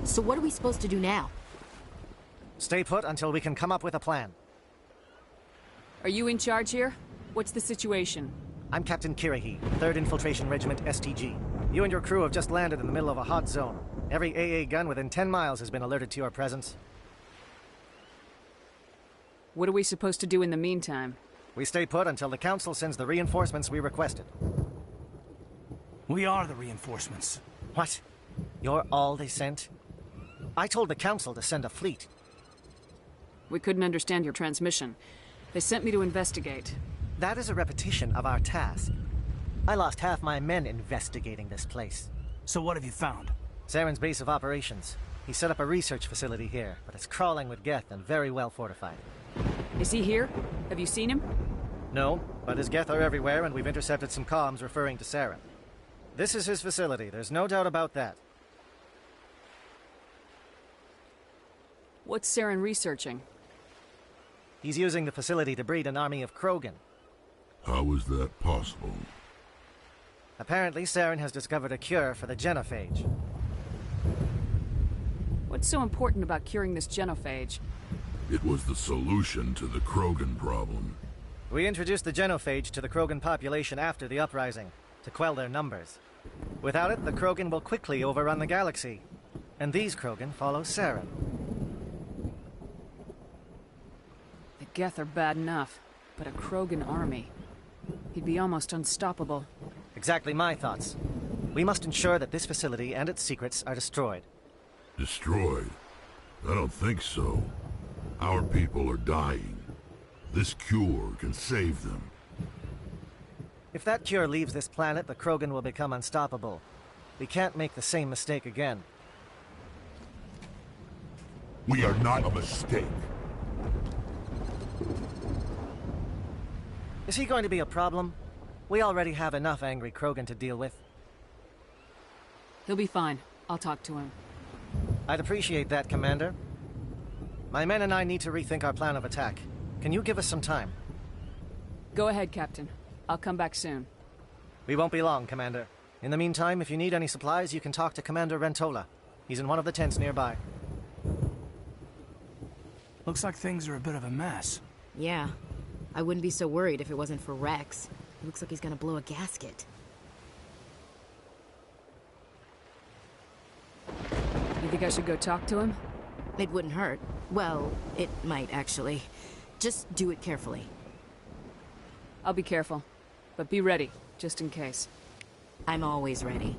So what are we supposed to do now? Stay put until we can come up with a plan. Are you in charge here? What's the situation? I'm Captain Kirahi, 3rd Infiltration Regiment STG. You and your crew have just landed in the middle of a hot zone. Every AA gun within 10 miles has been alerted to your presence. What are we supposed to do in the meantime? We stay put until the Council sends the reinforcements we requested. We are the reinforcements. What? You're all they sent? I told the Council to send a fleet. We couldn't understand your transmission. They sent me to investigate. That is a repetition of our task. I lost half my men investigating this place. So what have you found? Saren's base of operations. He set up a research facility here, but it's crawling with Geth and very well fortified. Is he here? Have you seen him? No, but his Geth are everywhere, and we've intercepted some comms referring to Saren. This is his facility, there's no doubt about that. What's Saren researching? He's using the facility to breed an army of Krogan. How is that possible? Apparently, Saren has discovered a cure for the genophage. What's so important about curing this genophage? It was the solution to the Krogan problem. We introduced the genophage to the Krogan population after the uprising, to quell their numbers. Without it, the Krogan will quickly overrun the galaxy. And these Krogan follow Saren. The Geth are bad enough, but a Krogan army. He'd be almost unstoppable. Exactly my thoughts. We must ensure that this facility and its secrets are destroyed. Destroyed? I don't think so. Our people are dying. This cure can save them. If that cure leaves this planet, the Krogan will become unstoppable. We can't make the same mistake again. We are not a mistake. Is he going to be a problem? We already have enough angry Krogan to deal with. He'll be fine. I'll talk to him. I'd appreciate that, Commander. My men and I need to rethink our plan of attack. Can you give us some time? Go ahead, Captain. I'll come back soon. We won't be long, Commander. In the meantime, if you need any supplies, you can talk to Commander Rentola. He's in one of the tents nearby. Looks like things are a bit of a mess. Yeah. I wouldn't be so worried if it wasn't for Rex. He looks like he's gonna blow a gasket. You think I should go talk to him? It wouldn't hurt. Well, it might, actually. Just do it carefully. I'll be careful. But be ready, just in case. I'm always ready.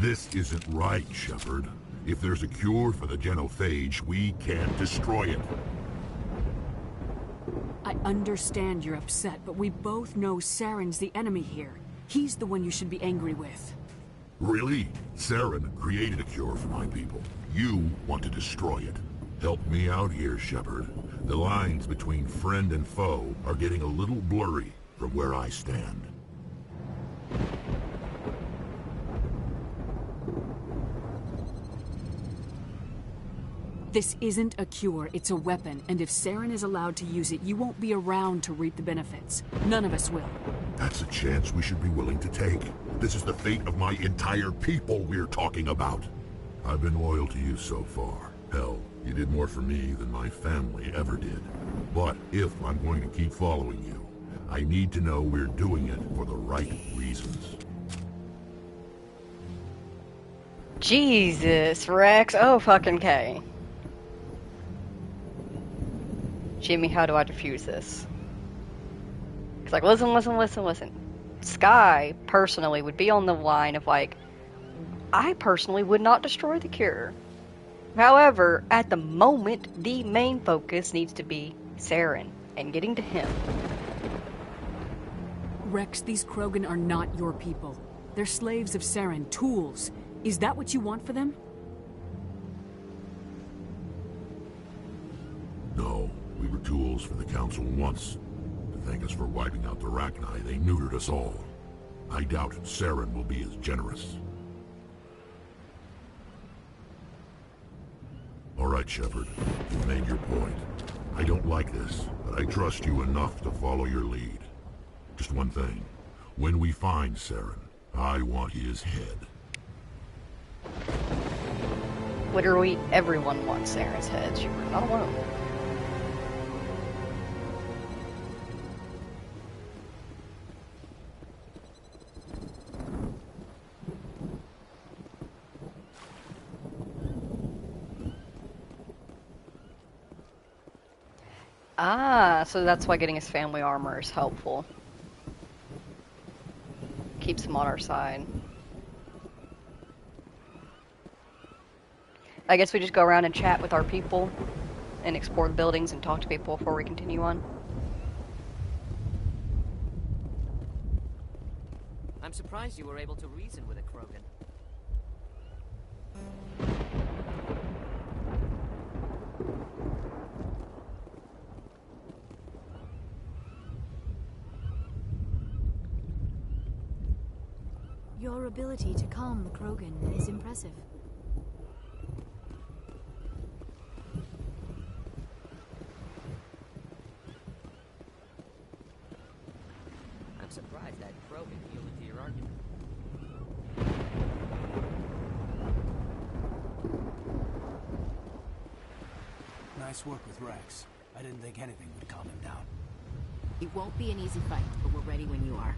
This isn't right, Shepard. If there's a cure for the genophage, we can't destroy it. I understand you're upset, but we both know Saren's the enemy here. He's the one you should be angry with. Really? Saren created a cure for my people. You want to destroy it. Help me out here, Shepard. The lines between friend and foe are getting a little blurry from where I stand. This isn't a cure, it's a weapon, and if Saren is allowed to use it, you won't be around to reap the benefits. None of us will. That's a chance we should be willing to take. This is the fate of my entire people we're talking about. I've been loyal to you so far. Hell, you did more for me than my family ever did. But if I'm going to keep following you, I need to know we're doing it for the right reasons. Jesus, Rex. Oh, fucking K. Jimmy, how do I defuse this? It's like, listen. Sky, personally, would be on the line of like, I personally would not destroy the cure. However, at the moment, the main focus needs to be Saren and getting to him. Rex, these Krogan are not your people. They're slaves of Saren, tools. Is that what you want for them? No, we were tools for the Council once. To thank us for wiping out the Rachni, they neutered us all. I doubt Saren will be as generous. All right, Shepard. You've made your point. I don't like this, but I trust you enough to follow your lead. Just one thing. When we find Saren, I want his head. Literally everyone wants Saren's head. You're not alone. Ah, so that's why getting his family armor is helpful. Keeps him on our side. I guess we just go around and chat with our people and explore the buildings and talk to people before we continue on. I'm surprised you were able to reason with a Krogan. Your ability to calm the Krogan is impressive. I'm surprised that Krogan yielded to your argument. Nice work with Rex. I didn't think anything would calm him down. It won't be an easy fight, but we're ready when you are.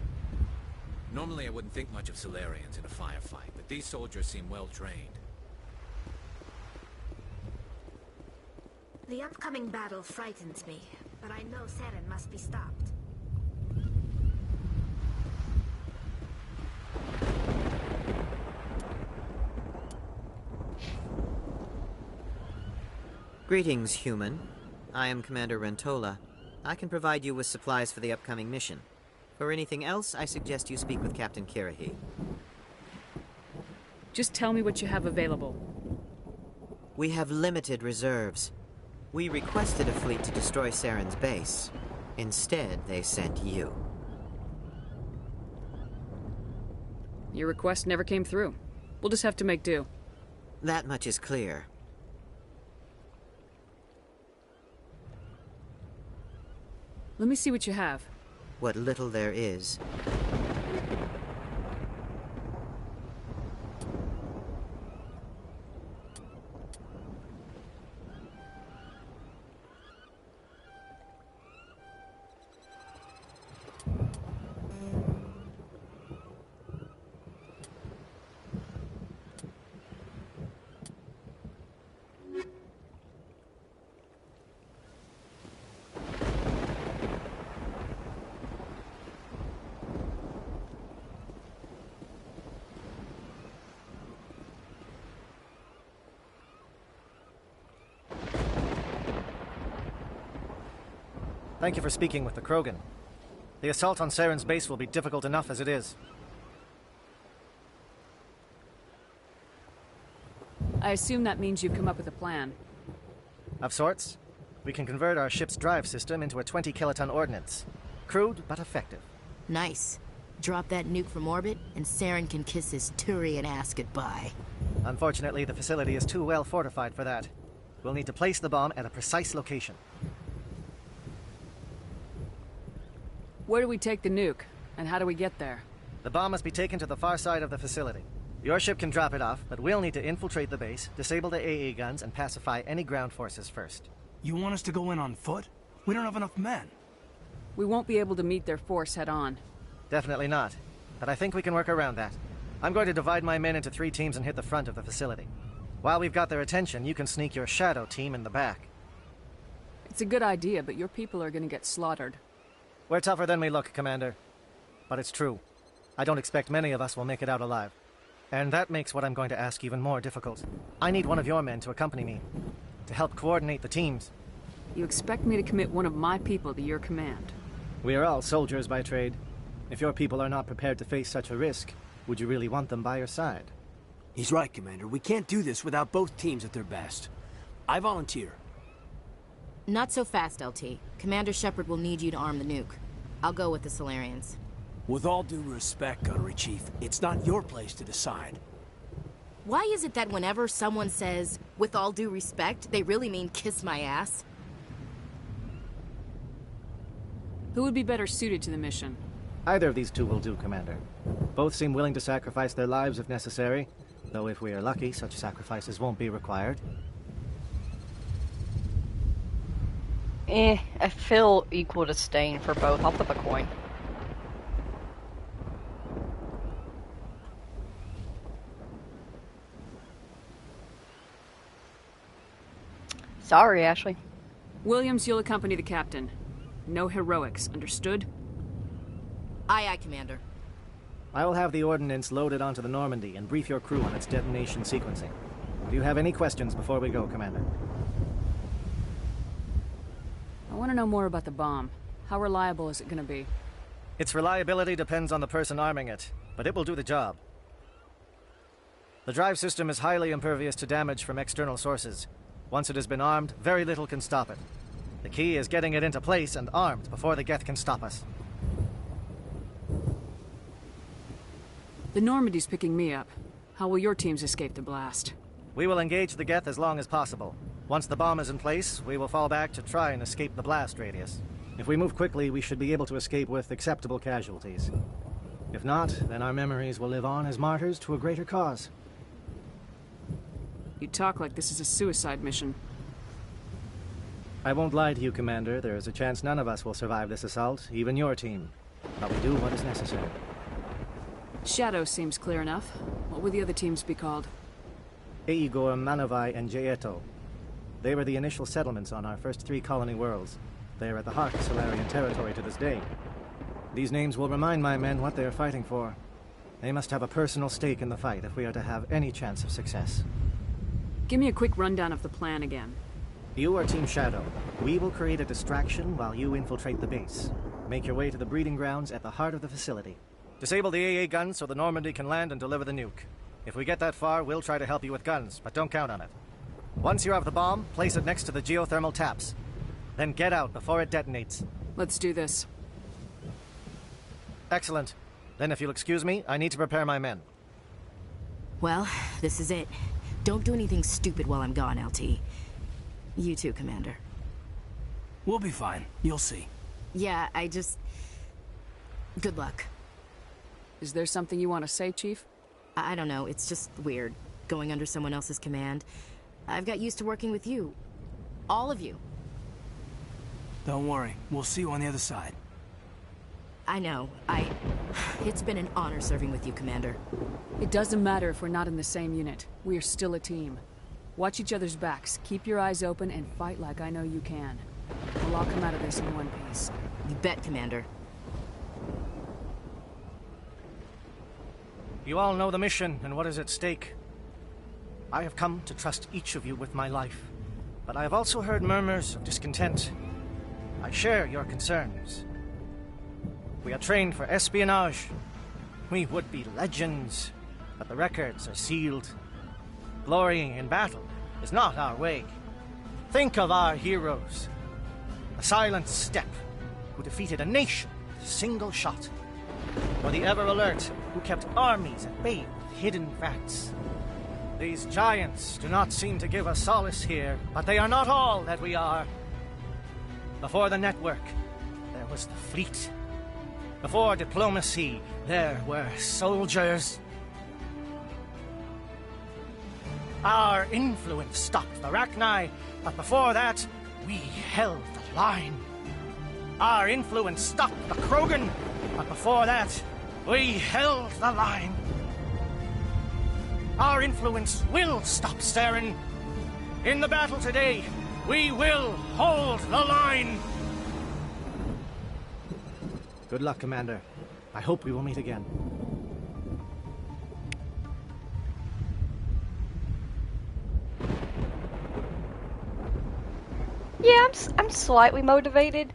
Normally I wouldn't think much of Solarians in a firefight, but these soldiers seem well trained. The upcoming battle frightens me, but I know Saren must be stopped. Greetings, human. I am Commander Rentola. I can provide you with supplies for the upcoming mission. For anything else, I suggest you speak with Captain Kirahi. Just tell me what you have available. We have limited reserves. We requested a fleet to destroy Saren's base. Instead, they sent you. Your request never came through. We'll just have to make do. That much is clear. Let me see what you have. What little there is. Thank you for speaking with the Krogan. The assault on Saren's base will be difficult enough as it is. I assume that means you've come up with a plan. Of sorts. We can convert our ship's drive system into a 20-kiloton ordnance. Crude, but effective. Nice. Drop that nuke from orbit, and Saren can kiss his Turian ass goodbye. Unfortunately, the facility is too well fortified for that. We'll need to place the bomb at a precise location. Where do we take the nuke? And how do we get there? The bomb must be taken to the far side of the facility. Your ship can drop it off, but we'll need to infiltrate the base, disable the AA guns, and pacify any ground forces first. You want us to go in on foot? We don't have enough men. We won't be able to meet their force head-on. Definitely not. But I think we can work around that. I'm going to divide my men into 3 teams and hit the front of the facility. While we've got their attention, you can sneak your shadow team in the back. It's a good idea, but your people are gonna get slaughtered. We're tougher than we look, Commander. But it's true. I don't expect many of us will make it out alive. And that makes what I'm going to ask even more difficult. I need one of your men to accompany me, to help coordinate the teams. You expect me to commit one of my people to your command? We are all soldiers by trade. If your people are not prepared to face such a risk, would you really want them by your side? He's right, Commander. We can't do this without both teams at their best. I volunteer. Not so fast, LT. Commander Shepard will need you to arm the nuke. I'll go with the Solarians. With all due respect, Gunnery Chief, it's not your place to decide. Why is it that whenever someone says, with all due respect, they really mean kiss my ass? Who would be better suited to the mission? Either of these two will do, Commander. Both seem willing to sacrifice their lives if necessary, though if we are lucky, such sacrifices won't be required. I feel equal to staying for both. I'll flip a coin. Sorry, Ashley. Williams, you'll accompany the captain. No heroics, understood? Aye, aye, Commander. I will have the ordnance loaded onto the Normandy and brief your crew on its detonation sequencing. Do you have any questions before we go, Commander? I want to know more about the bomb. How reliable is it going to be? Its reliability depends on the person arming it, but it will do the job. The drive system is highly impervious to damage from external sources. Once it has been armed, very little can stop it. The key is getting it into place and armed before the Geth can stop us. The Normandy's picking me up. How will your teams escape the blast? We will engage the Geth as long as possible. Once the bomb is in place, we will fall back to try and escape the blast radius. If we move quickly, we should be able to escape with acceptable casualties. If not, then our memories will live on as martyrs to a greater cause. You talk like this is a suicide mission. I won't lie to you, Commander. There is a chance none of us will survive this assault, even your team. But we do what is necessary. Shadow seems clear enough. What would the other teams be called? Igor, Manovai, and Jaeto. They were the initial settlements on our first 3 colony worlds. They are at the heart of Solarian territory to this day. These names will remind my men what they are fighting for. They must have a personal stake in the fight if we are to have any chance of success. Give me a quick rundown of the plan again. You are Team Shadow. We will create a distraction while you infiltrate the base. Make your way to the breeding grounds at the heart of the facility. Disable the AA guns so the Normandy can land and deliver the nuke. If we get that far, we'll try to help you with guns, but don't count on it. Once you have the bomb, place it next to the geothermal taps. Then get out before it detonates. Let's do this. Excellent. Then if you'll excuse me, I need to prepare my men. Well, this is it. Don't do anything stupid while I'm gone, LT. You too, Commander. We'll be fine. You'll see. Yeah, good luck. Is there something you want to say, Chief? I don't know. It's just weird, going under someone else's command. I've got used to working with you. All of you. Don't worry. We'll see you on the other side. I know. It's been an honor serving with you, Commander. It doesn't matter if we're not in the same unit. We are still a team. Watch each other's backs, keep your eyes open, and fight like I know you can. We'll all come out of this in one piece. You bet, Commander. You all know the mission and what is at stake. I have come to trust each of you with my life, but I have also heard murmurs of discontent. I share your concerns. We are trained for espionage. We would be legends, but the records are sealed. Glorying in battle is not our way. Think of our heroes. A silent step who defeated a nation with a single shot. Or the ever alert who kept armies at bay with hidden facts. These giants do not seem to give us solace here, but they are not all that we are. Before the network, there was the fleet. Before diplomacy, there were soldiers. Our influence stopped the Rachni, but before that, we held the line. Our influence stopped the Krogan, but before that, we held the line. Our influence will stop Saren. In the battle today, we will hold the line. Good luck, Commander. I hope we will meet again. Yeah, I'm slightly motivated.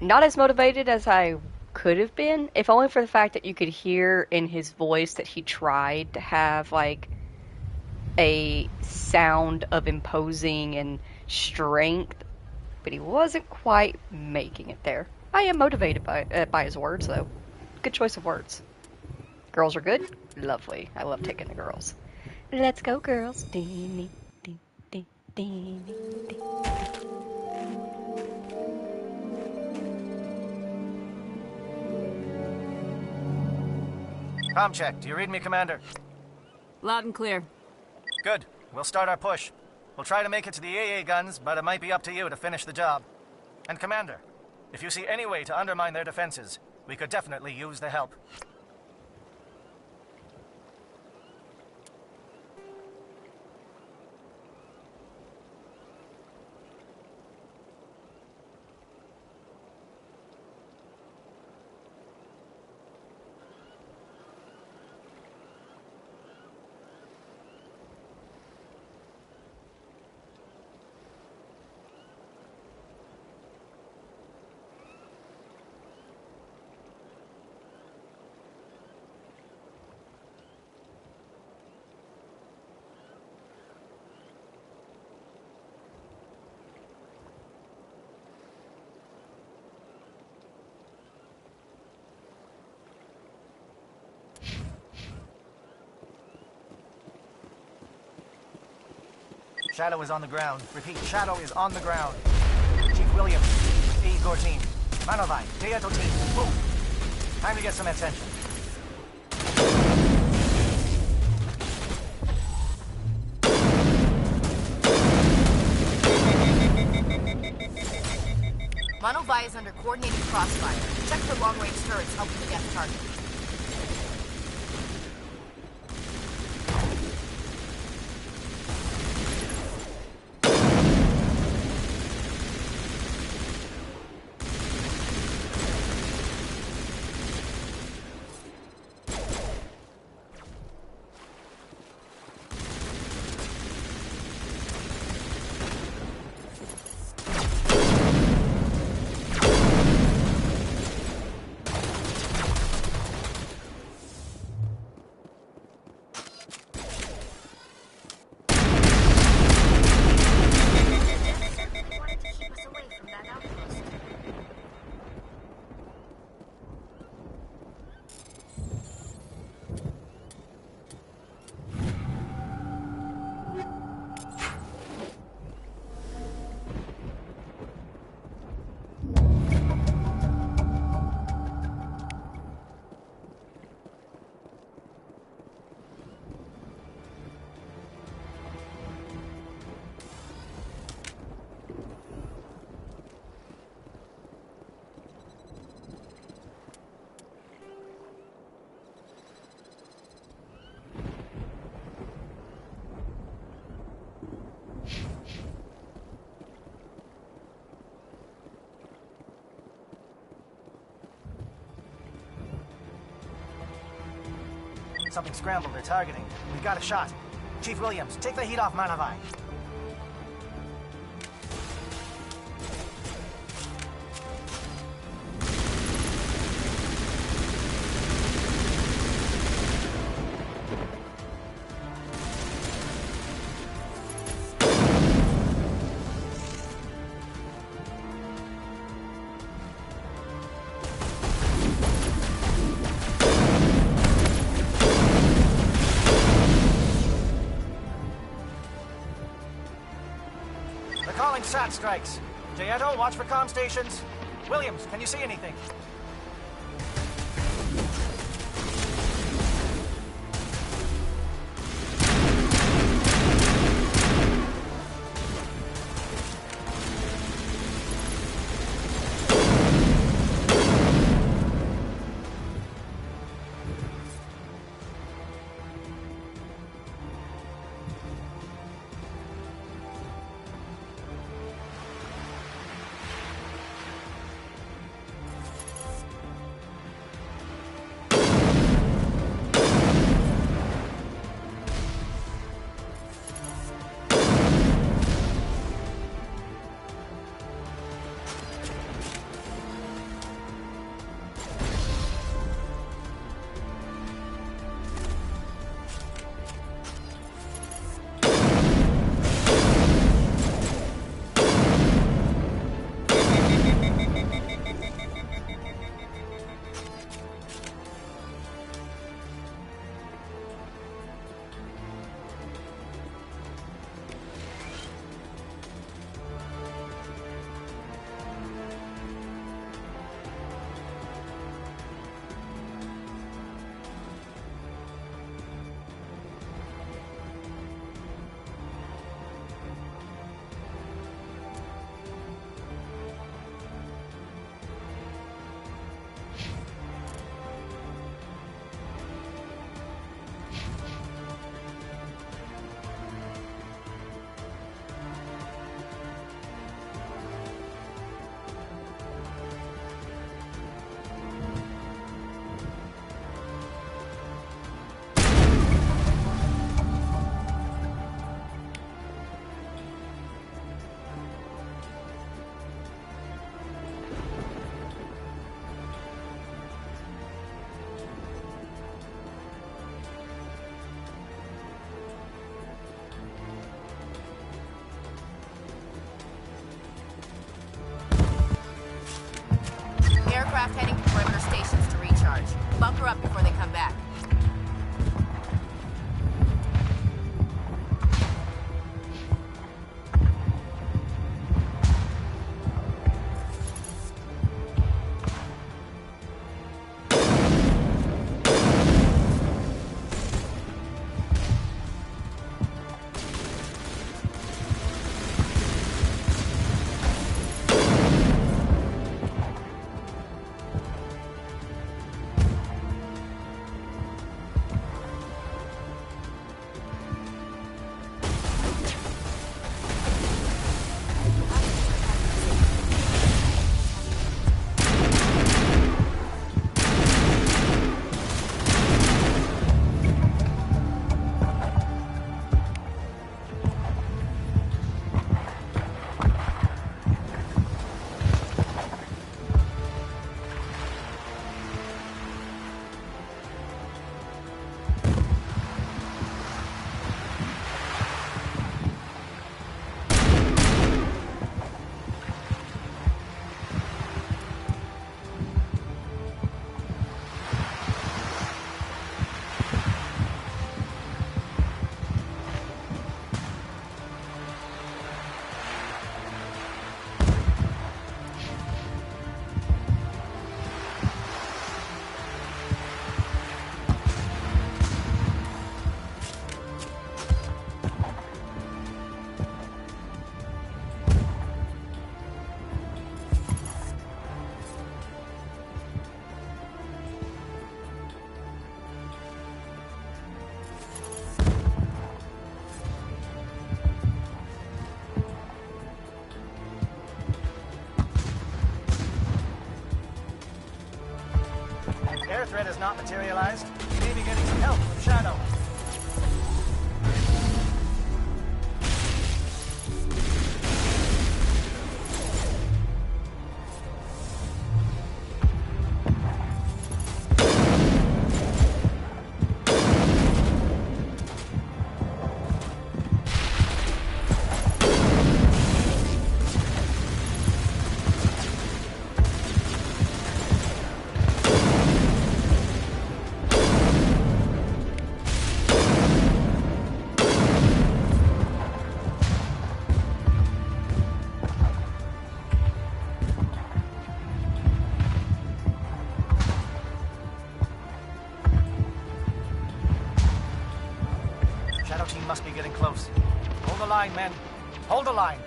Not as motivated as I could have been, if only for the fact that you could hear in his voice that he tried to have like a sound of imposing and strength, but he wasn't quite making it there. I am motivated by his words, though. Good choice of words. Girls are good? Lovely. I love taking the girls. Let's go, girls. Comm check. Do you read me, Commander? Loud and clear. Good. We'll start our push. We'll try to make it to the AA guns, but it might be up to you to finish the job. And Commander, if you see any way to undermine their defenses, we could definitely use the help. Shadow is on the ground. Repeat, Shadow is on the ground. Chief Williams, Igor team, Manovai, Deato team, move. Time to get some attention. Manovai is under coordinated crossfire. Check for long-range turrets helping to get the target. Something scrambled they're targeting. We got a shot. Chief Williams, take the heat off Manovai. They're calling SAT strikes. Jayeto, watch for comm stations. Williams, can you see anything? Aircraft heading to perimeter stations to recharge. Bunker up before they come back. Air threat has not materialized. You may be getting some help from Shadow. line, men. Hold the line.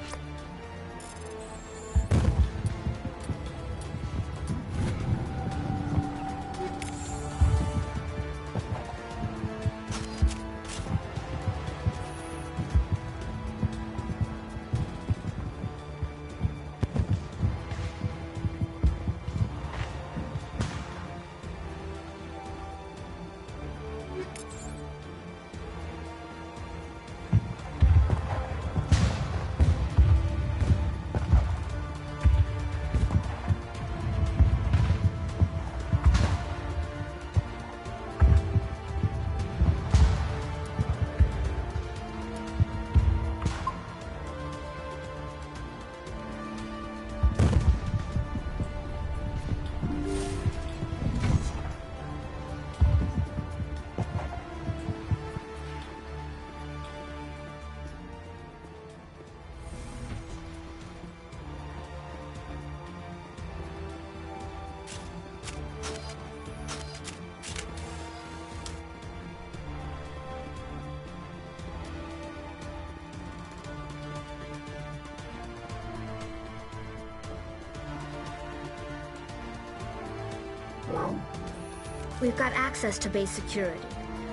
We've got access to base security.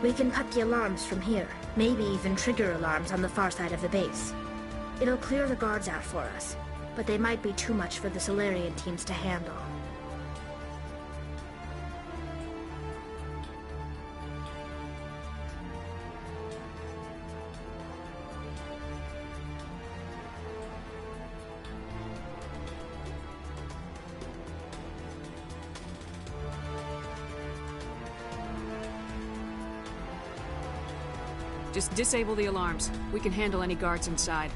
We can cut the alarms from here, maybe even trigger alarms on the far side of the base. It'll clear the guards out for us, but they might be too much for the Solarian teams to handle. Just disable the alarms. We can handle any guards inside.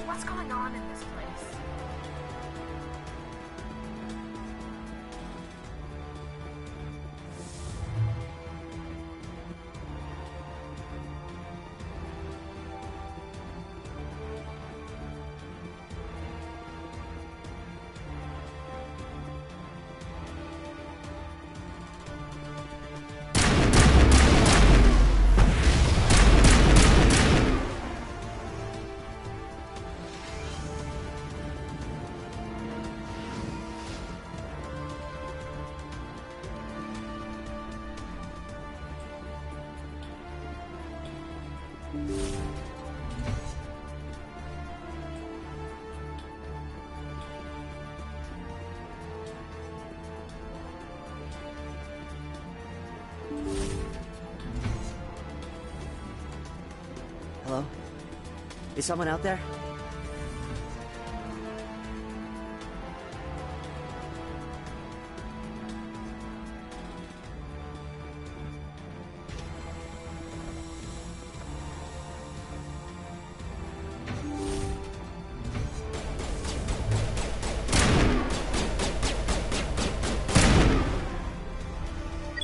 What's going on in this place? Hello? Is someone out there?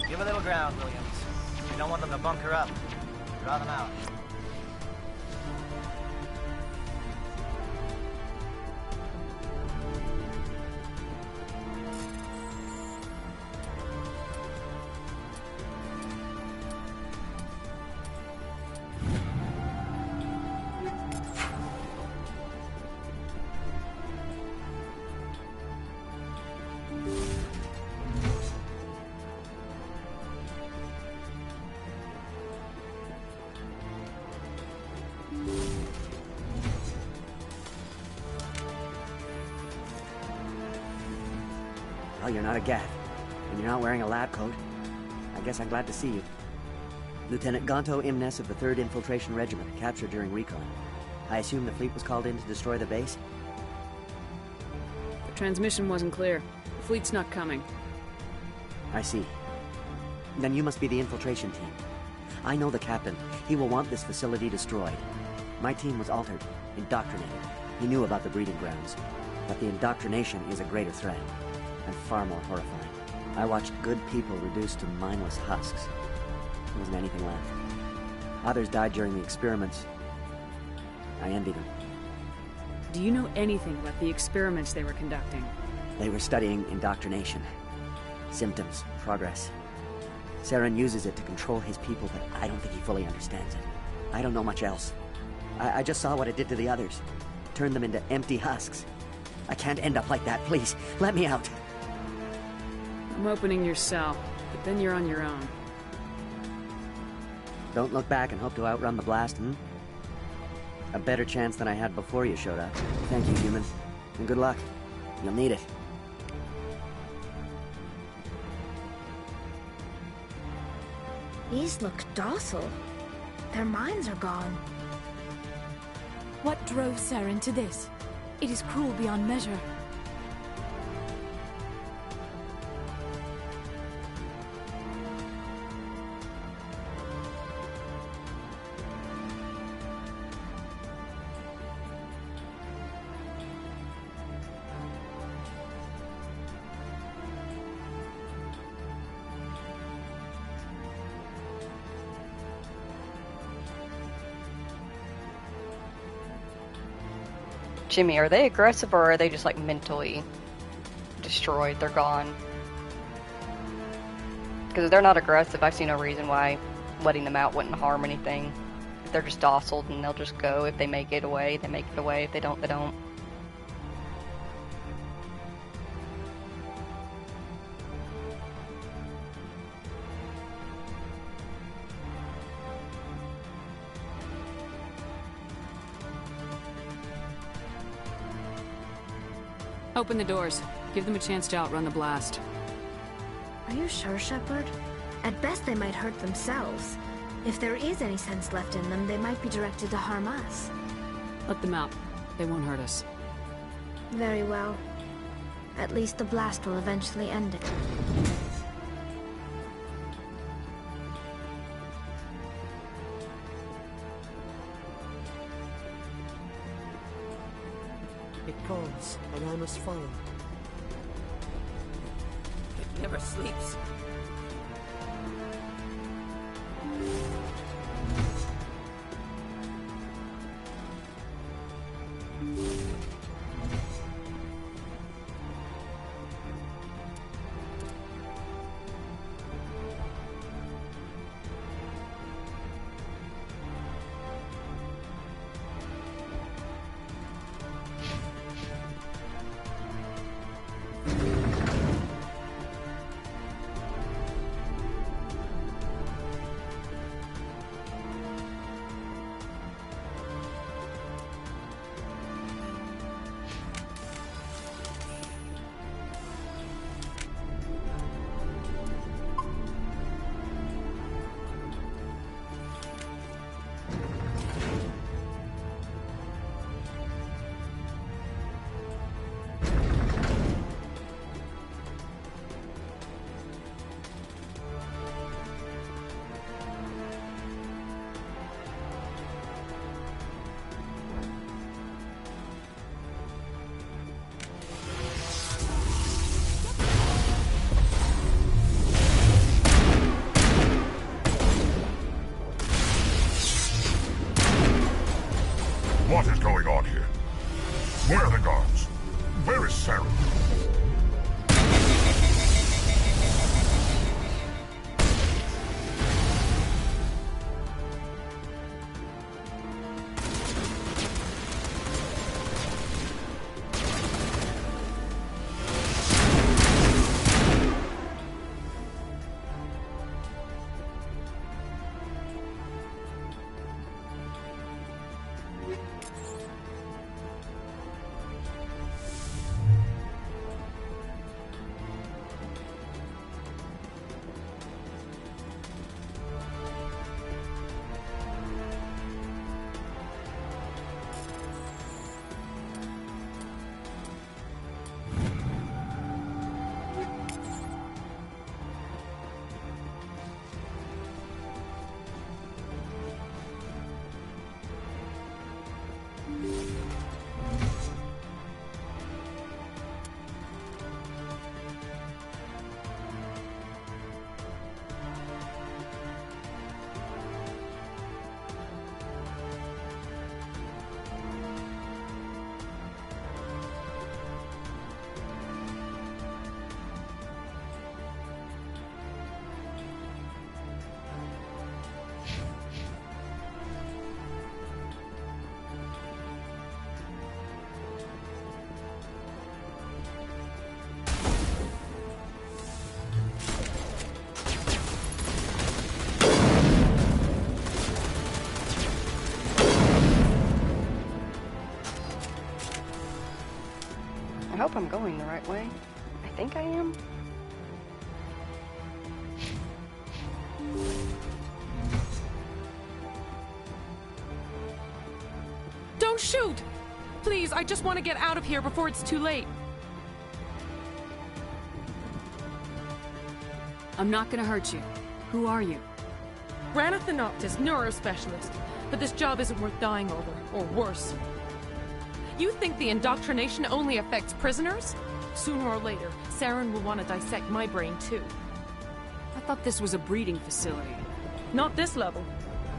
Give a little ground, Williams. You don't want them to bunker up. Draw them out. Well, you're not a Gath, and you're not wearing a lab coat. I guess I'm glad to see you. Lieutenant Gonto Imnes of the 3rd Infiltration Regiment, captured during recon. I assume the fleet was called in to destroy the base? The transmission wasn't clear. The fleet's not coming. I see. Then you must be the infiltration team. I know the captain. He will want this facility destroyed. My team was altered, indoctrinated. He knew about the breeding grounds. But the indoctrination is a greater threat, and far more horrifying. I watched good people reduced to mindless husks. There wasn't anything left. Others died during the experiments. I envied them. Do you know anything about the experiments they were conducting? They were studying indoctrination. Symptoms, progress. Saren uses it to control his people, but I don't think he fully understands it. I don't know much else. I just saw what it did to the others. Turned them into empty husks. I can't end up like that, please. Let me out. I'm opening your cell, but then you're on your own. Don't look back and hope to outrun the blast, A better chance than I had before you showed up. Thank you, human. And good luck. You'll need it. These look docile. Their minds are gone. What drove Saren to this? It is cruel beyond measure. Jimmy, are they aggressive or are they just like mentally destroyed? They're gone. Because if they're not aggressive, I see no reason why letting them out wouldn't harm anything. If they're just docile, then they'll just go. If they make it away, they make it away. If they don't, they don't. Open the doors. Give them a chance to outrun the blast. Are you sure, Shepard? At best, they might hurt themselves. If there is any sense left in them, they might be directed to harm us. Let them out. They won't hurt us. Very well. At least the blast will eventually end it. It calls, and I must follow. It never sleeps. I'm going the right way. I think I am. Don't shoot! Please, I just want to get out of here before it's too late. I'm not gonna hurt you. Who are you? Ranathan Noctis, neurospecialist. But this job isn't worth dying over, or worse. You think the indoctrination only affects prisoners? Sooner or later, Saren will want to dissect my brain too. I thought this was a breeding facility. Not this level.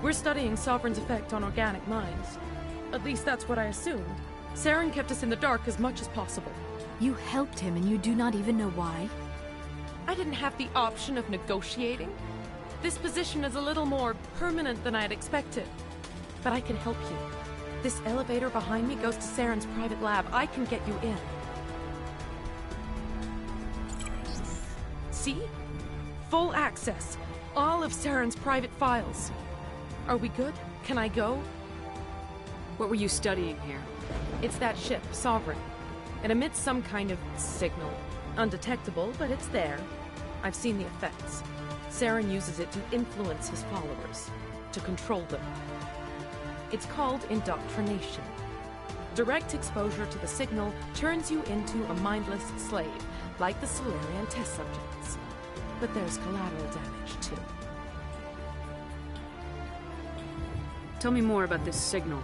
We're studying Sovereign's effect on organic minds. At least that's what I assumed. Saren kept us in the dark as much as possible. You helped him and you do not even know why? I didn't have the option of negotiating. This position is a little more permanent than I had expected. But I can help you. This elevator behind me goes to Saren's private lab. I can get you in. See? Full access. All of Saren's private files. Are we good? Can I go? What were you studying here? It's that ship, Sovereign. It emits some kind of signal. Undetectable, but it's there. I've seen the effects. Saren uses it to influence his followers, to control them. It's called indoctrination. Direct exposure to the signal turns you into a mindless slave, like the Solarian test subjects. But there's collateral damage, too. Tell me more about this signal.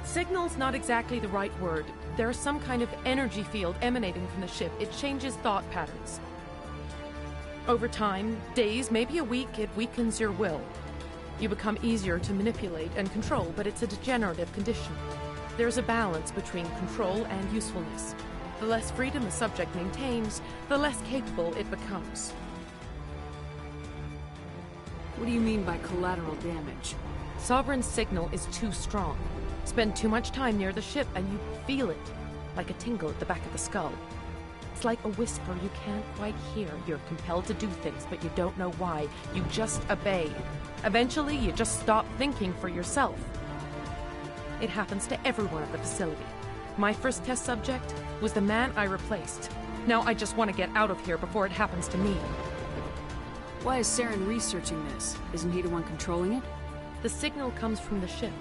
Signal's not exactly the right word. There's some kind of energy field emanating from the ship. It changes thought patterns. Over time, days, maybe a week, it weakens your will. You become easier to manipulate and control, but it's a degenerative condition. There's a balance between control and usefulness. The less freedom the subject maintains, the less capable it becomes. What do you mean by collateral damage? Sovereign's signal is too strong. Spend too much time near the ship and you feel it, like a tingle at the back of the skull. It's like a whisper you can't quite hear. You're compelled to do things, but you don't know why. You just obey. Eventually, you just stop thinking for yourself. It happens to everyone at the facility. My first test subject was the man I replaced. Now I just want to get out of here before it happens to me. Why is Saren researching this? Isn't he the one controlling it? The signal comes from the ship.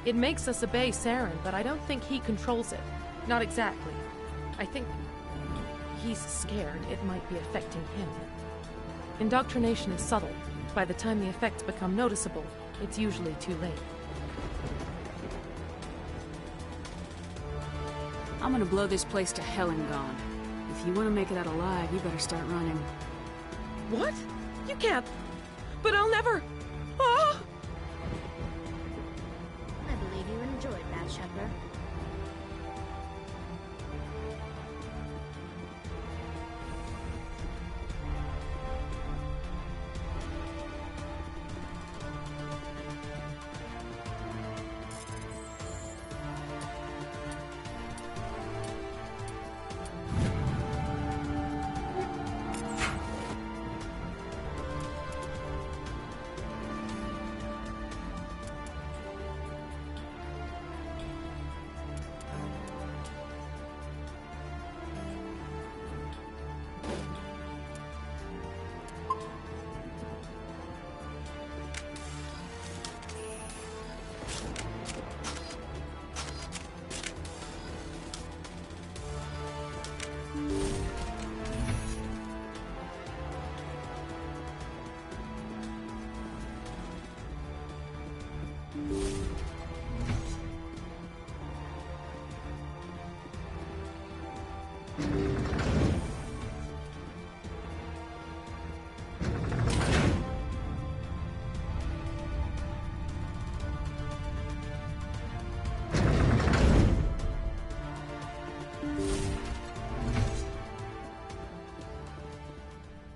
It makes us obey Saren, but I don't think he controls it. Not exactly. I think he's scared it might be affecting him. Indoctrination is subtle. By the time the effects become noticeable, it's usually too late. I'm gonna blow this place to hell and gone. If you want to make it out alive, you better start running. What? You can't. But I'll never. Ah! I believe you enjoyed that, Shepard.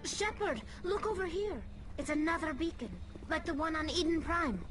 Shepard, look over here. It's another beacon, like the one on Eden Prime.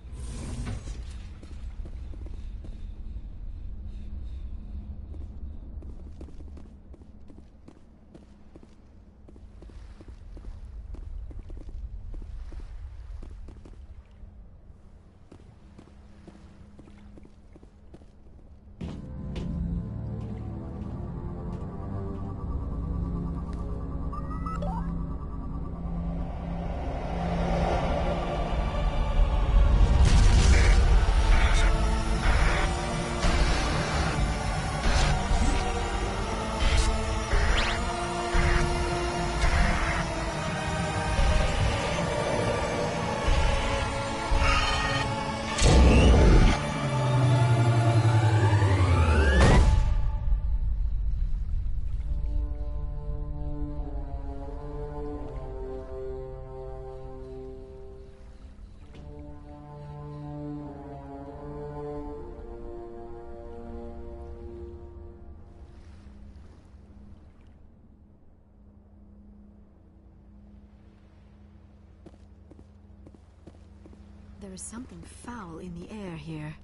There is something foul in the air here.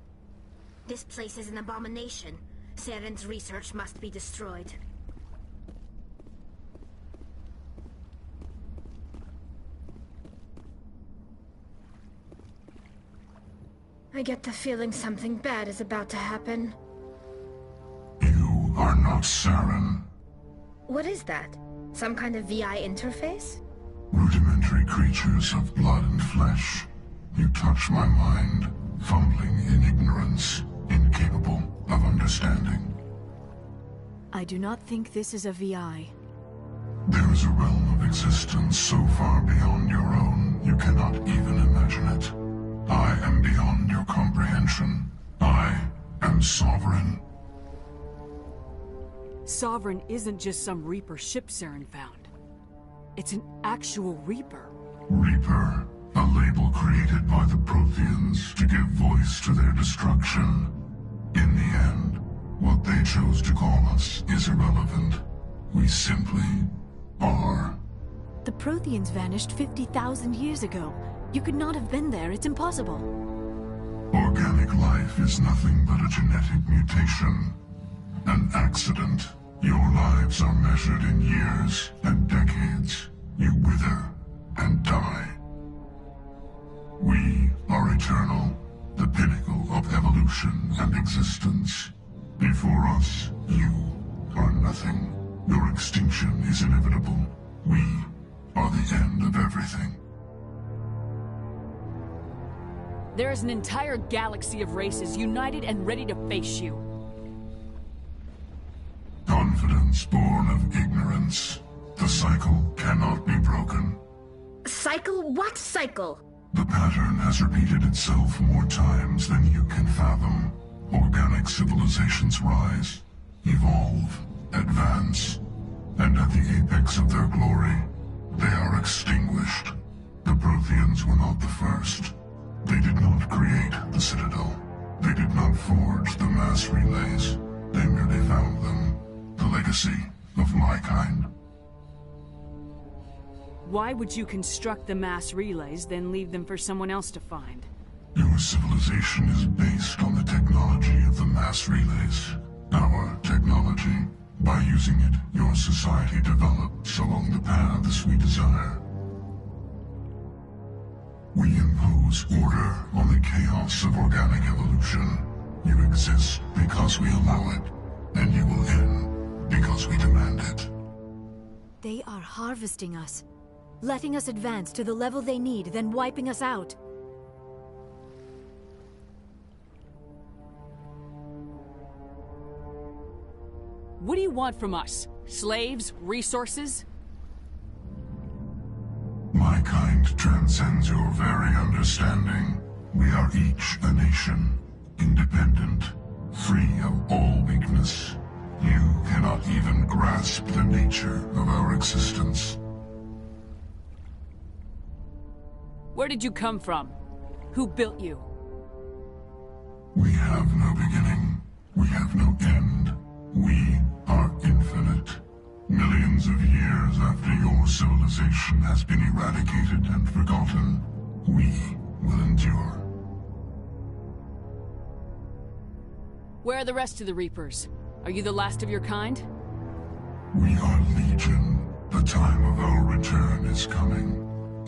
This place is an abomination. Saren's research must be destroyed. I get the feeling something bad is about to happen. You are not Saren. What is that? Some kind of VI interface? Rudimentary creatures of blood and flesh. You touch my mind, fumbling in ignorance, incapable of understanding. I do not think this is a VI. There is a realm of existence so far beyond your own, you cannot even imagine it. I am beyond your comprehension. I am sovereign. Sovereign isn't just some Reaper ship Saren found. It's an actual Reaper. Reaper, a label created by the Protheans to give voice to their destruction. In the end, what they chose to call us is irrelevant. We simply are. The Protheans vanished 50,000 years ago. You could not have been there. It's impossible. Organic life is nothing but a genetic mutation. An accident. Your lives are measured in years and decades. You wither and die. We are eternal, the pinnacle of evolution and existence. Before us, you are nothing. Your extinction is inevitable. We are the end of everything. There is an entire galaxy of races united and ready to face you. Confidence born of ignorance. The cycle cannot be broken. Cycle? What cycle? The pattern has repeated itself more times than you can fathom. Organic civilizations rise, evolve, advance, and at the apex of their glory, they are extinguished. The Protheans were not the first. They did not create the Citadel. They did not forge the mass relays. They merely found them. The legacy of my kind. Why would you construct the mass relays, then leave them for someone else to find? Your civilization is based on the technology of the mass relays. Our technology. By using it, your society develops along the paths we desire. We impose order on the chaos of organic evolution. You exist because we allow it, and you will end because we demand it. They are harvesting us, letting us advance to the level they need, then wiping us out. What do you want from us? Slaves? Resources? My kind transcends your very understanding. We are each a nation, independent, free of all weakness. You cannot even grasp the nature of our existence. Where did you come from? Who built you? We have no beginning. We have no end. We are infinite. Millions of years after your civilization has been eradicated and forgotten, we will endure. Where are the rest of the Reapers? Are you the last of your kind? We are Legion. The time of our return is coming.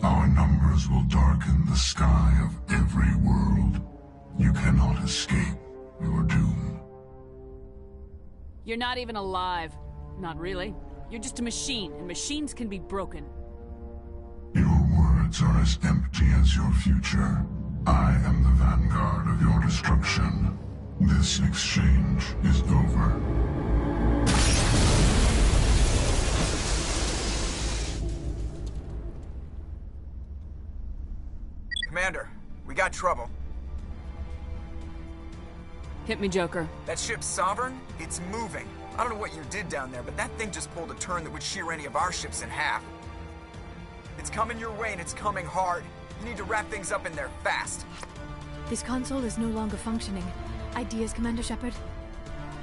Our numbers will darken the sky of every world. You cannot escape your doom. You're not even alive. Not really. You're just a machine, and machines can be broken. Your words are as empty as your future. I am the vanguard of your destruction. This exchange is over. Commander, we got trouble. Hit me, Joker. That ship's Sovereign? It's moving. I don't know what you did down there, but that thing just pulled a turn that would shear any of our ships in half. It's coming your way, and it's coming hard. You need to wrap things up in there fast. This console is no longer functioning. Ideas, Commander Shepard?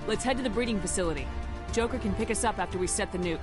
Let's head to the breeding facility. Joker can pick us up after we set the nuke.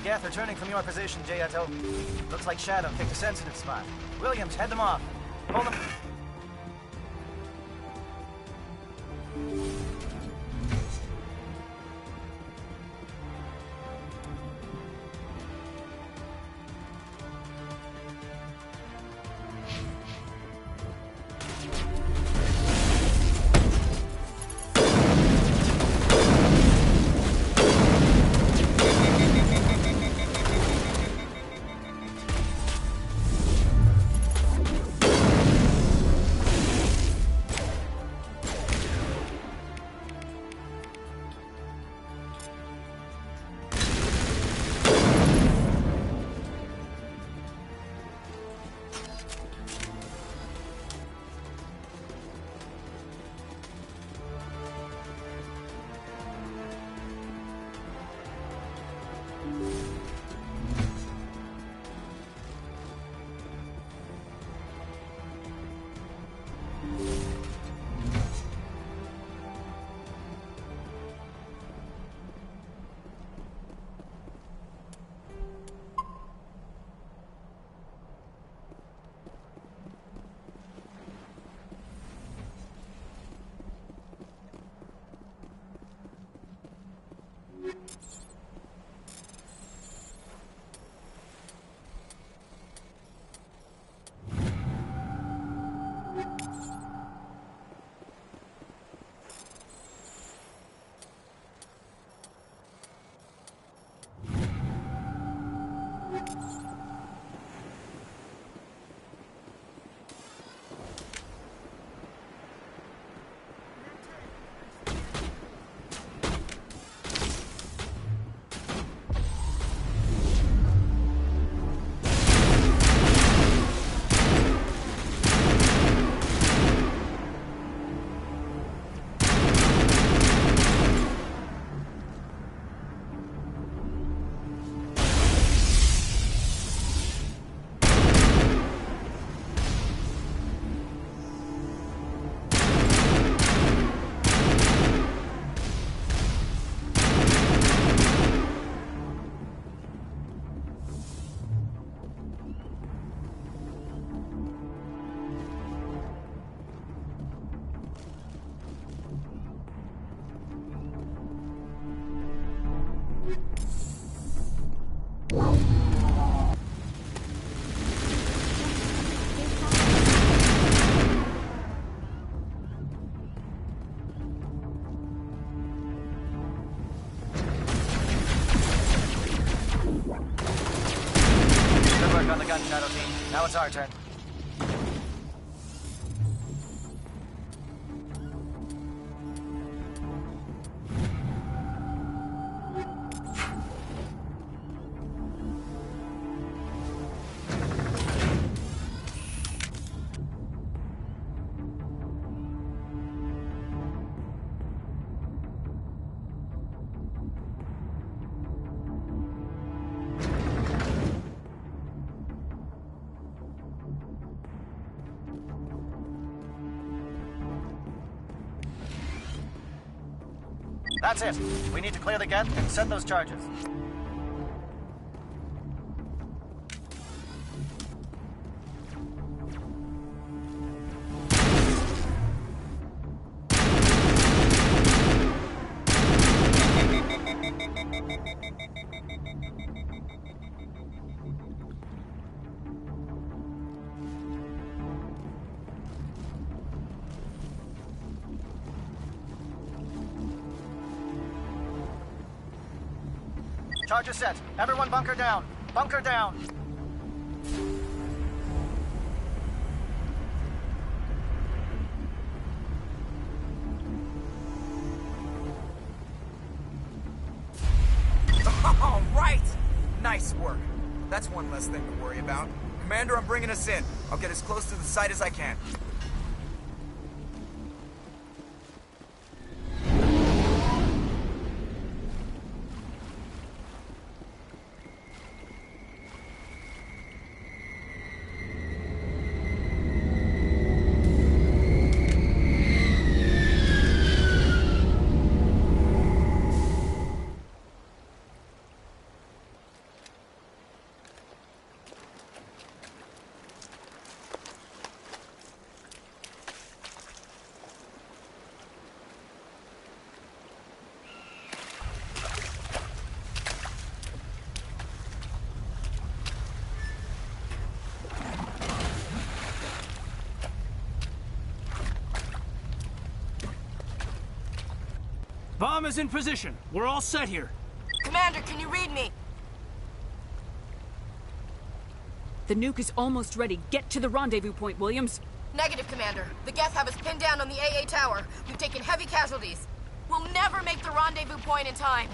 Geth returning from your position, Jayato. Looks like Shadow picked a sensitive spot. Williams, head them off. Pull them... On the gun, Shadow Team. Now it's our turn. That's it. We need to clear the gate and send those charges. Charges set. Everyone bunker down. Bunker down. All right! Nice work. That's one less thing to worry about. Commander, I'm bringing us in. I'll get as close to the site as I can. Bomb is in position. We're all set here. Commander, can you read me? The nuke is almost ready. Get to the rendezvous point, Williams. Negative, Commander. The Geth have us pinned down on the AA tower. We've taken heavy casualties. We'll never make the rendezvous point in time.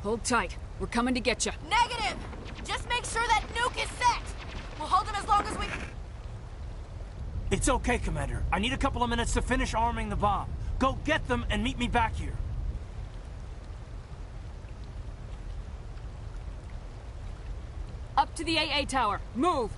Hold tight. We're coming to get you. Negative! Just make sure that nuke is set! We'll hold them as long as we... It's okay, Commander. I need a couple of minutes to finish arming the bomb. Go get them and meet me back here. Up to the AA tower. Move!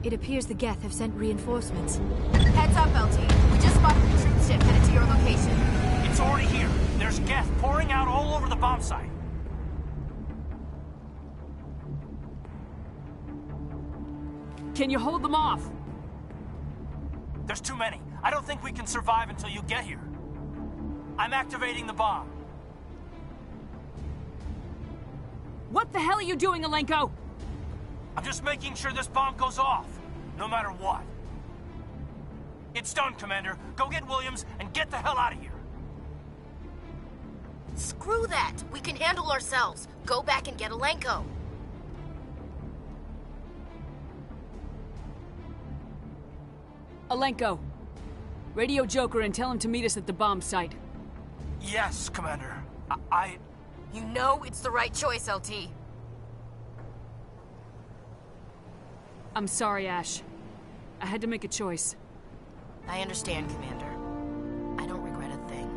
It appears the Geth have sent reinforcements. Heads up, LT. We just spotted the troop ship headed to your location. It's already here. There's Geth pouring out all over the bomb site. Can you hold them off? There's too many. I don't think we can survive until you get here. I'm activating the bomb. What the hell are you doing, Alenko? I'm just making sure this bomb goes off, no matter what. It's done, Commander. Go get Williams and get the hell out of here. Screw that. We can handle ourselves. Go back and get Alenko. Alenko, radio Joker and tell him to meet us at the bomb site. Yes, Commander. You know it's the right choice, LT. I'm sorry, Ash. I had to make a choice. I understand, Commander. I don't regret a thing.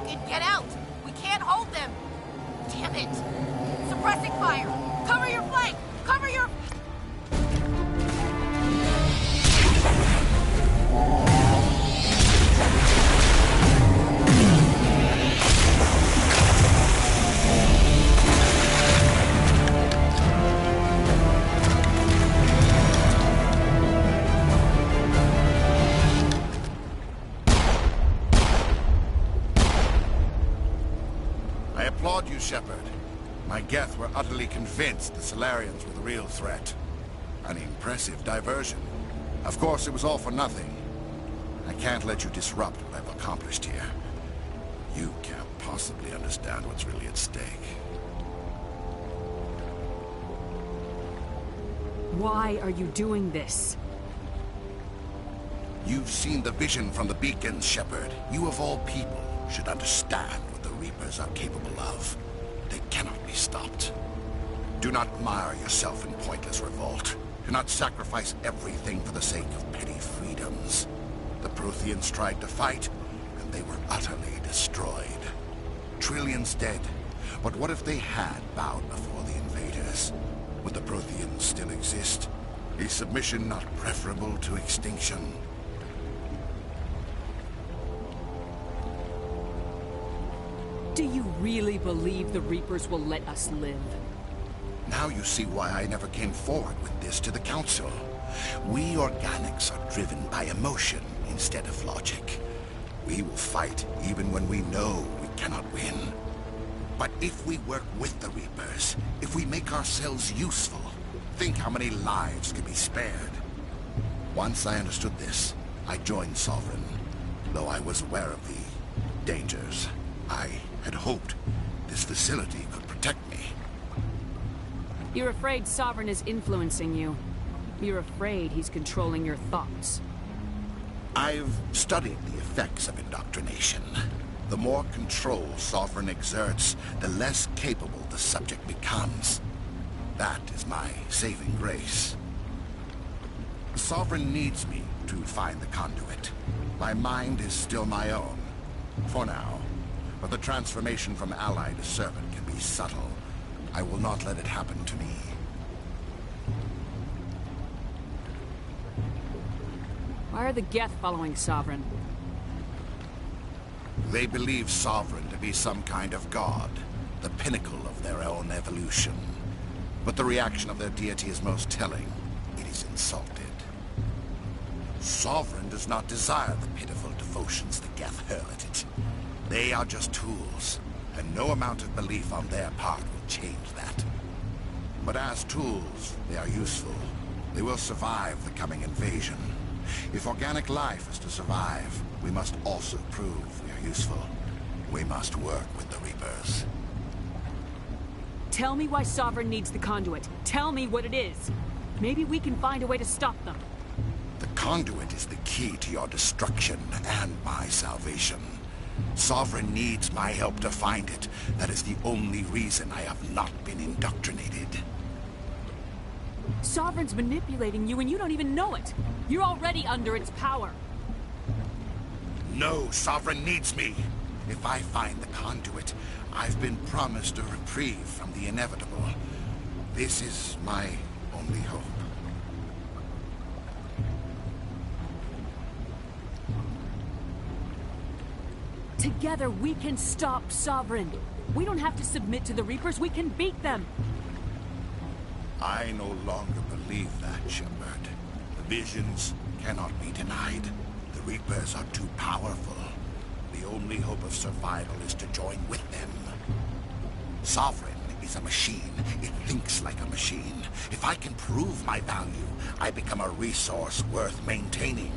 and get out! We can't hold them! Damn it! Suppressing fire! Cover your flank! Cover your... I applaud you, Shepard. My Geth were utterly convinced the Solarians were the real threat. An impressive diversion. Of course, it was all for nothing. I can't let you disrupt what I've accomplished here. You can't possibly understand what's really at stake. Why are you doing this? You've seen the vision from the beacons, Shepard. You of all people should understand what the Reapers are capable of. They cannot be stopped. Do not mire yourself in pointless revolt. Do not sacrifice everything for the sake of petty freedoms. The Protheans tried to fight, and they were utterly destroyed. Trillions dead. But what if they had bowed before the invaders? Would the Protheans still exist? Is submission not preferable to extinction? Do you really believe the Reapers will let us live? Now you see why I never came forward with this to the Council. We organics are driven by emotion instead of logic. We will fight even when we know we cannot win. But if we work with the Reapers, if we make ourselves useful, think how many lives could be spared. Once I understood this, I joined Sovereign, though I was aware of the dangers. I had hoped this facility could protect me. You're afraid Sovereign is influencing you. You're afraid he's controlling your thoughts. I've studied the effects of indoctrination. The more control Sovereign exerts, the less capable the subject becomes. That is my saving grace. Sovereign needs me to find the conduit. My mind is still my own, for now. But the transformation from ally to servant can be subtle. I will not let it happen to me. Why are the Geth following Sovereign? They believe Sovereign to be some kind of god, the pinnacle of their own evolution. But the reaction of their deity is most telling. It is insulted. Sovereign does not desire the pitiful devotions the Geth hurl at it. They are just tools, and no amount of belief on their part will change that. But as tools, they are useful. They will survive the coming invasion. If organic life is to survive, we must also prove we are useful. We must work with the Reapers. Tell me why Sovereign needs the conduit. Tell me what it is. Maybe we can find a way to stop them. The conduit is the key to your destruction and my salvation. Sovereign needs my help to find it. That is the only reason I have not been indoctrinated. Sovereign's manipulating you and you don't even know it. You're already under its power. No, Sovereign needs me. If I find the conduit, I've been promised a reprieve from the inevitable. This is my only hope. Together we can stop Sovereign. We don't have to submit to the Reapers, we can beat them. I no longer believe that, Shepard. The visions cannot be denied. The Reapers are too powerful. The only hope of survival is to join with them. Sovereign is a machine. It thinks like a machine. If I can prove my value, I become a resource worth maintaining.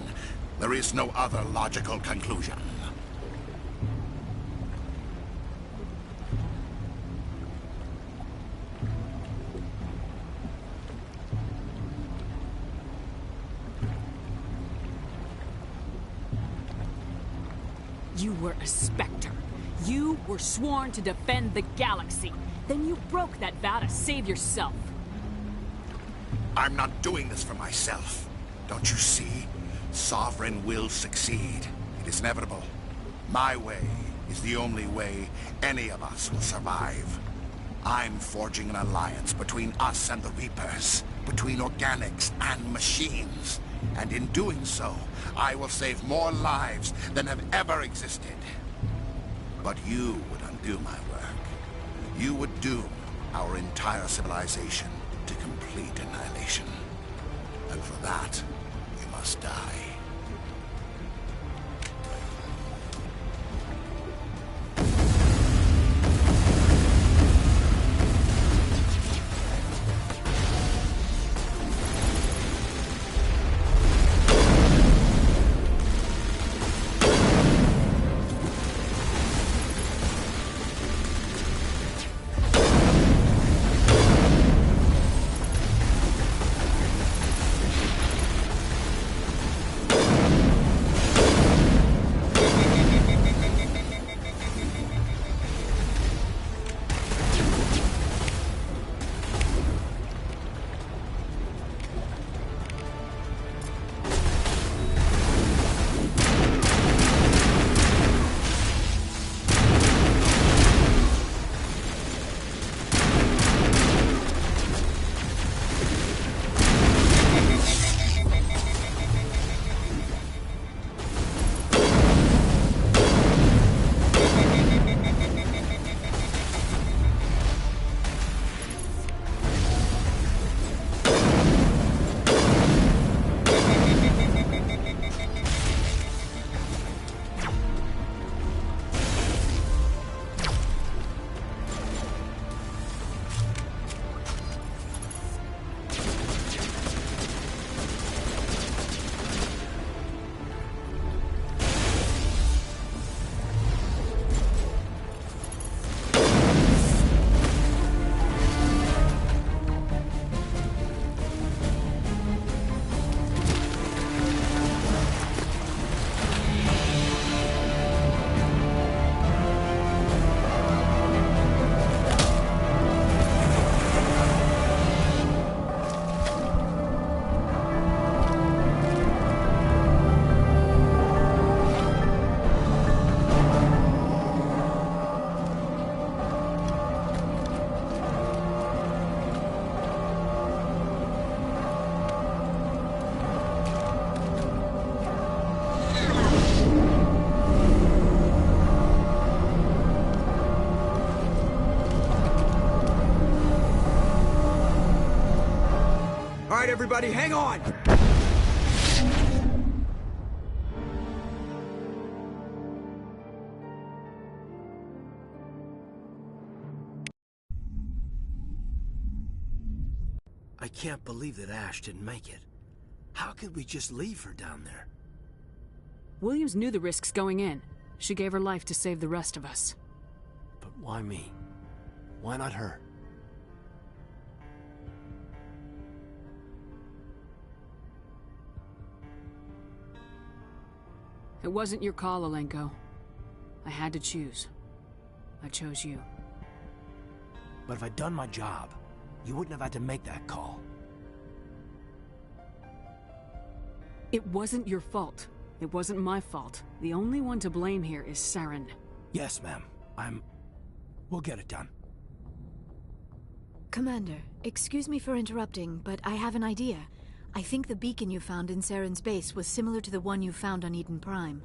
There is no other logical conclusion. You were a Spectre. You were sworn to defend the galaxy. Then you broke that vow to save yourself. I'm not doing this for myself. Don't you see? Sovereign will succeed. It is inevitable. My way is the only way any of us will survive. I'm forging an alliance between us and the Reapers, between organics and machines. And in doing so, I will save more lives than have ever existed. But you would undo my work. You would doom our entire civilization to complete annihilation. And for that, you must die. All right, everybody, hang on! I can't believe that Ash didn't make it. How could we just leave her down there? Williams knew the risks going in. She gave her life to save the rest of us. But why me? Why not her? It wasn't your call, Alenko. I had to choose. I chose you. But if I'd done my job, you wouldn't have had to make that call. It wasn't your fault. It wasn't my fault. The only one to blame here is Saren. Yes, ma'am. We'll get it done. Commander, excuse me for interrupting, but I have an idea. I think the beacon you found in Saren's base was similar to the one you found on Eden Prime.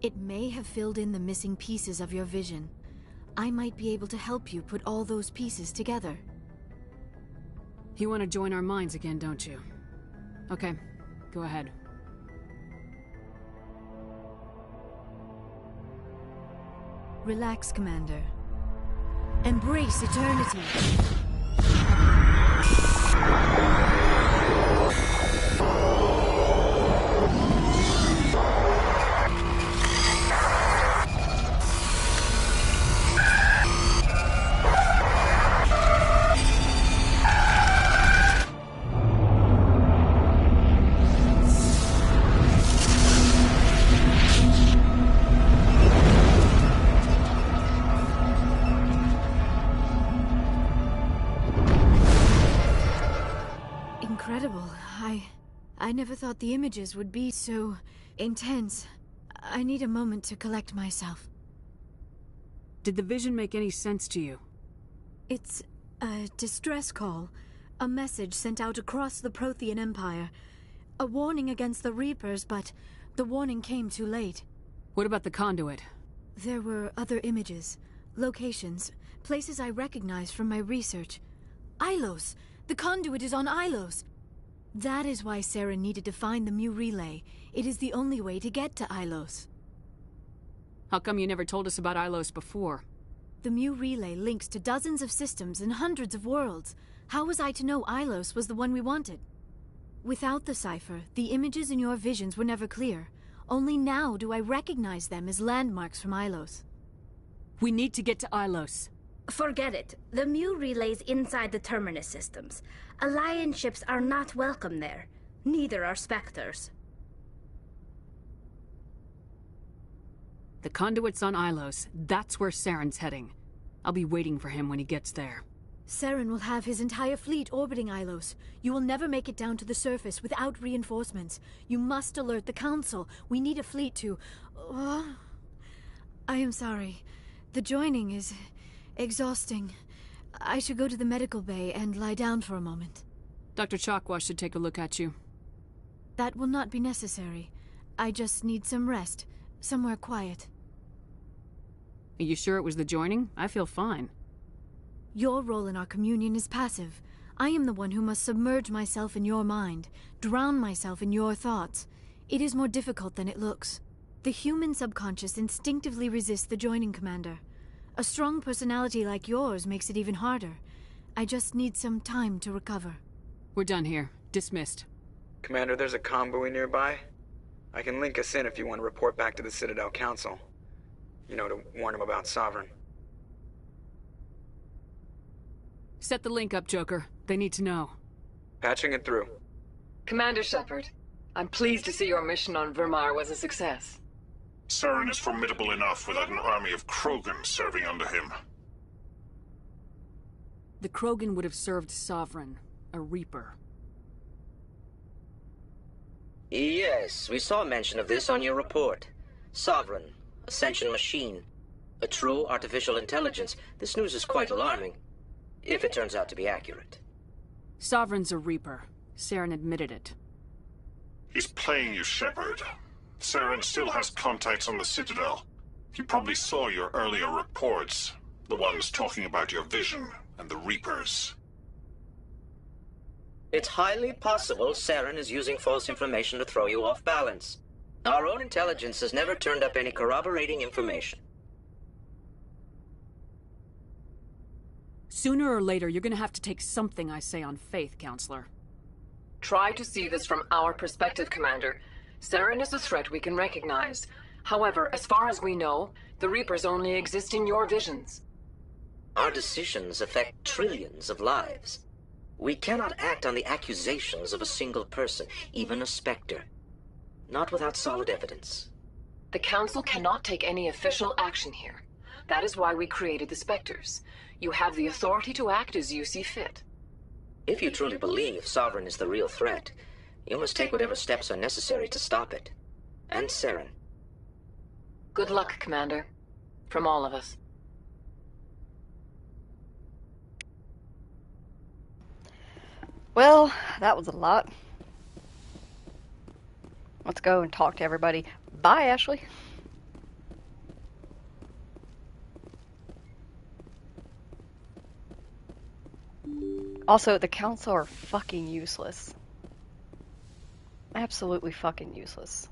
It may have filled in the missing pieces of your vision. I might be able to help you put all those pieces together. You want to join our minds again, don't you? Okay, go ahead. Relax, Commander. Embrace eternity. Incredible. I never thought the images would be so intense. I need a moment to collect myself. Did the vision make any sense to you? It's a distress call. A message sent out across the Prothean Empire. A warning against the Reapers, but the warning came too late. What about the conduit? There were other images, locations, places I recognized from my research. Ilos! The conduit is on Ilos! That is why Saren needed to find the Mu relay. It is the only way to get to Ilos. How come you never told us about Ilos before? The Mu relay links to dozens of systems and hundreds of worlds. How was I to know Ilos was the one we wanted? Without the cipher, the images in your visions were never clear. Only now do I recognize them as landmarks from Ilos. We need to get to Ilos. Forget it. The Mu relay's inside the Terminus systems. Alliance ships are not welcome there. Neither are Spectres. The conduit's on Ilos. That's where Saren's heading. I'll be waiting for him when he gets there. Saren will have his entire fleet orbiting Ilos. You will never make it down to the surface without reinforcements. You must alert the Council. We need a fleet to... I am sorry. The joining is exhausting. I should go to the medical bay and lie down for a moment. Dr. Chakwas should take a look at you. That will not be necessary. I just need some rest. Somewhere quiet. Are you sure it was the joining? I feel fine. Your role in our communion is passive. I am the one who must submerge myself in your mind, drown myself in your thoughts. It is more difficult than it looks. The human subconscious instinctively resists the joining, Commander. A strong personality like yours makes it even harder. I just need some time to recover. We're done here. Dismissed. Commander, there's a convoy nearby. I can link us in if you want to report back to the Citadel Council. You know, to warn them about Sovereign. Set the link up, Joker. They need to know. Patching it through. Commander Shepard, I'm pleased to see your mission on Vermar was a success. Saren is formidable enough without an army of Krogan serving under him. The Krogan would have served Sovereign, a Reaper. Yes, we saw mention of this on your report. Sovereign, Ascension machine, a true artificial intelligence. This news is quite alarming, if it turns out to be accurate. Sovereign's a Reaper. Saren admitted it. He's playing you, Shepard. Saren still has contacts on the Citadel. He probably saw your earlier reports, the ones talking about your vision and the Reapers. It's highly possible Saren is using false information to throw you off balance. Our own intelligence has never turned up any corroborating information. Sooner or later, you're gonna have to take something I say on faith, Counselor. Try to see this from our perspective, Commander. Saren is a threat we can recognize. However, as far as we know, the Reapers only exist in your visions. Our decisions affect trillions of lives. We cannot act on the accusations of a single person, even a Spectre. Not without solid evidence. The Council cannot take any official action here. That is why we created the Spectres. You have the authority to act as you see fit. If you truly believe Sovereign is the real threat, you must take whatever steps are necessary to stop it. And Saren. Good luck, Commander. From all of us. Well, that was a lot. Let's go and talk to everybody. Bye, Ashley. Also, the Council are fucking useless. Absolutely fucking useless.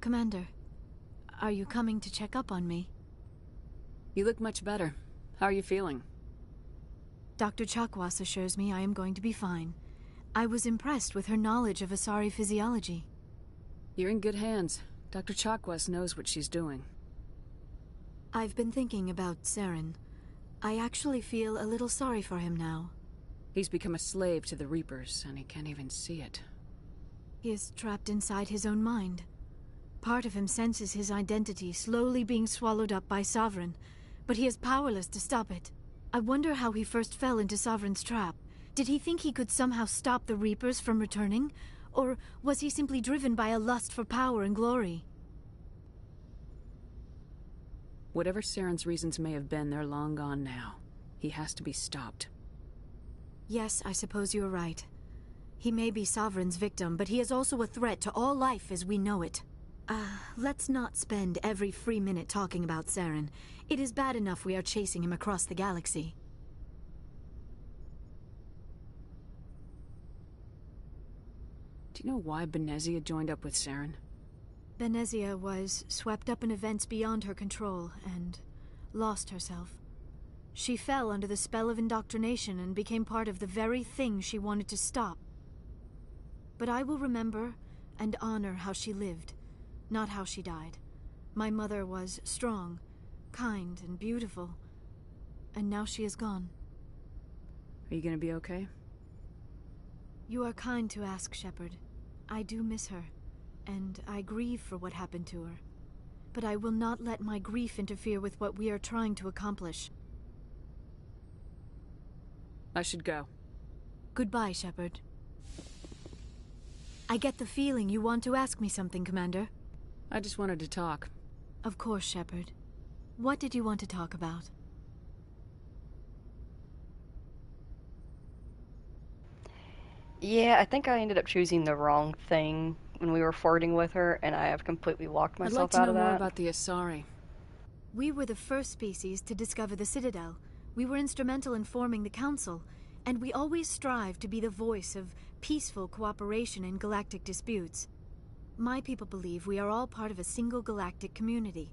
Commander, are you coming to check up on me? You look much better. How are you feeling? Dr. Chakwas assures me I am going to be fine. I was impressed with her knowledge of Asari physiology. You're in good hands. Dr. Chakwas knows what she's doing. I've been thinking about Saren. I actually feel a little sorry for him now. He's become a slave to the Reapers, and he can't even see it. He is trapped inside his own mind. Part of him senses his identity slowly being swallowed up by Sovereign, but he is powerless to stop it. I wonder how he first fell into Sovereign's trap. Did he think he could somehow stop the Reapers from returning? Or was he simply driven by a lust for power and glory? Whatever Saren's reasons may have been, they're long gone now. He has to be stopped. Yes, I suppose you're right. He may be Sovereign's victim, but he is also a threat to all life as we know it. Let's not spend every free minute talking about Saren. It is bad enough we are chasing him across the galaxy. Do you know why Benezia joined up with Saren? Benezia was swept up in events beyond her control and lost herself. She fell under the spell of indoctrination and became part of the very thing she wanted to stop. But I will remember and honor how she lived, not how she died. My mother was strong, kind, and beautiful, and now she is gone. Are you gonna be okay? You are kind to ask, Shepard. I do miss her, and I grieve for what happened to her. But I will not let my grief interfere with what we are trying to accomplish. I should go. Goodbye, Shepard. I get the feeling you want to ask me something, Commander. I just wanted to talk. Of course, Shepard. What did you want to talk about? Yeah, I think I ended up choosing the wrong thing when we were flirting with her, and I have completely locked I'd like myself to out know of more that. about the Asari. We were the first species to discover the Citadel. We were instrumental in forming the Council, and we always strive to be the voice of peaceful cooperation in galactic disputes. My people believe we are all part of a single galactic community.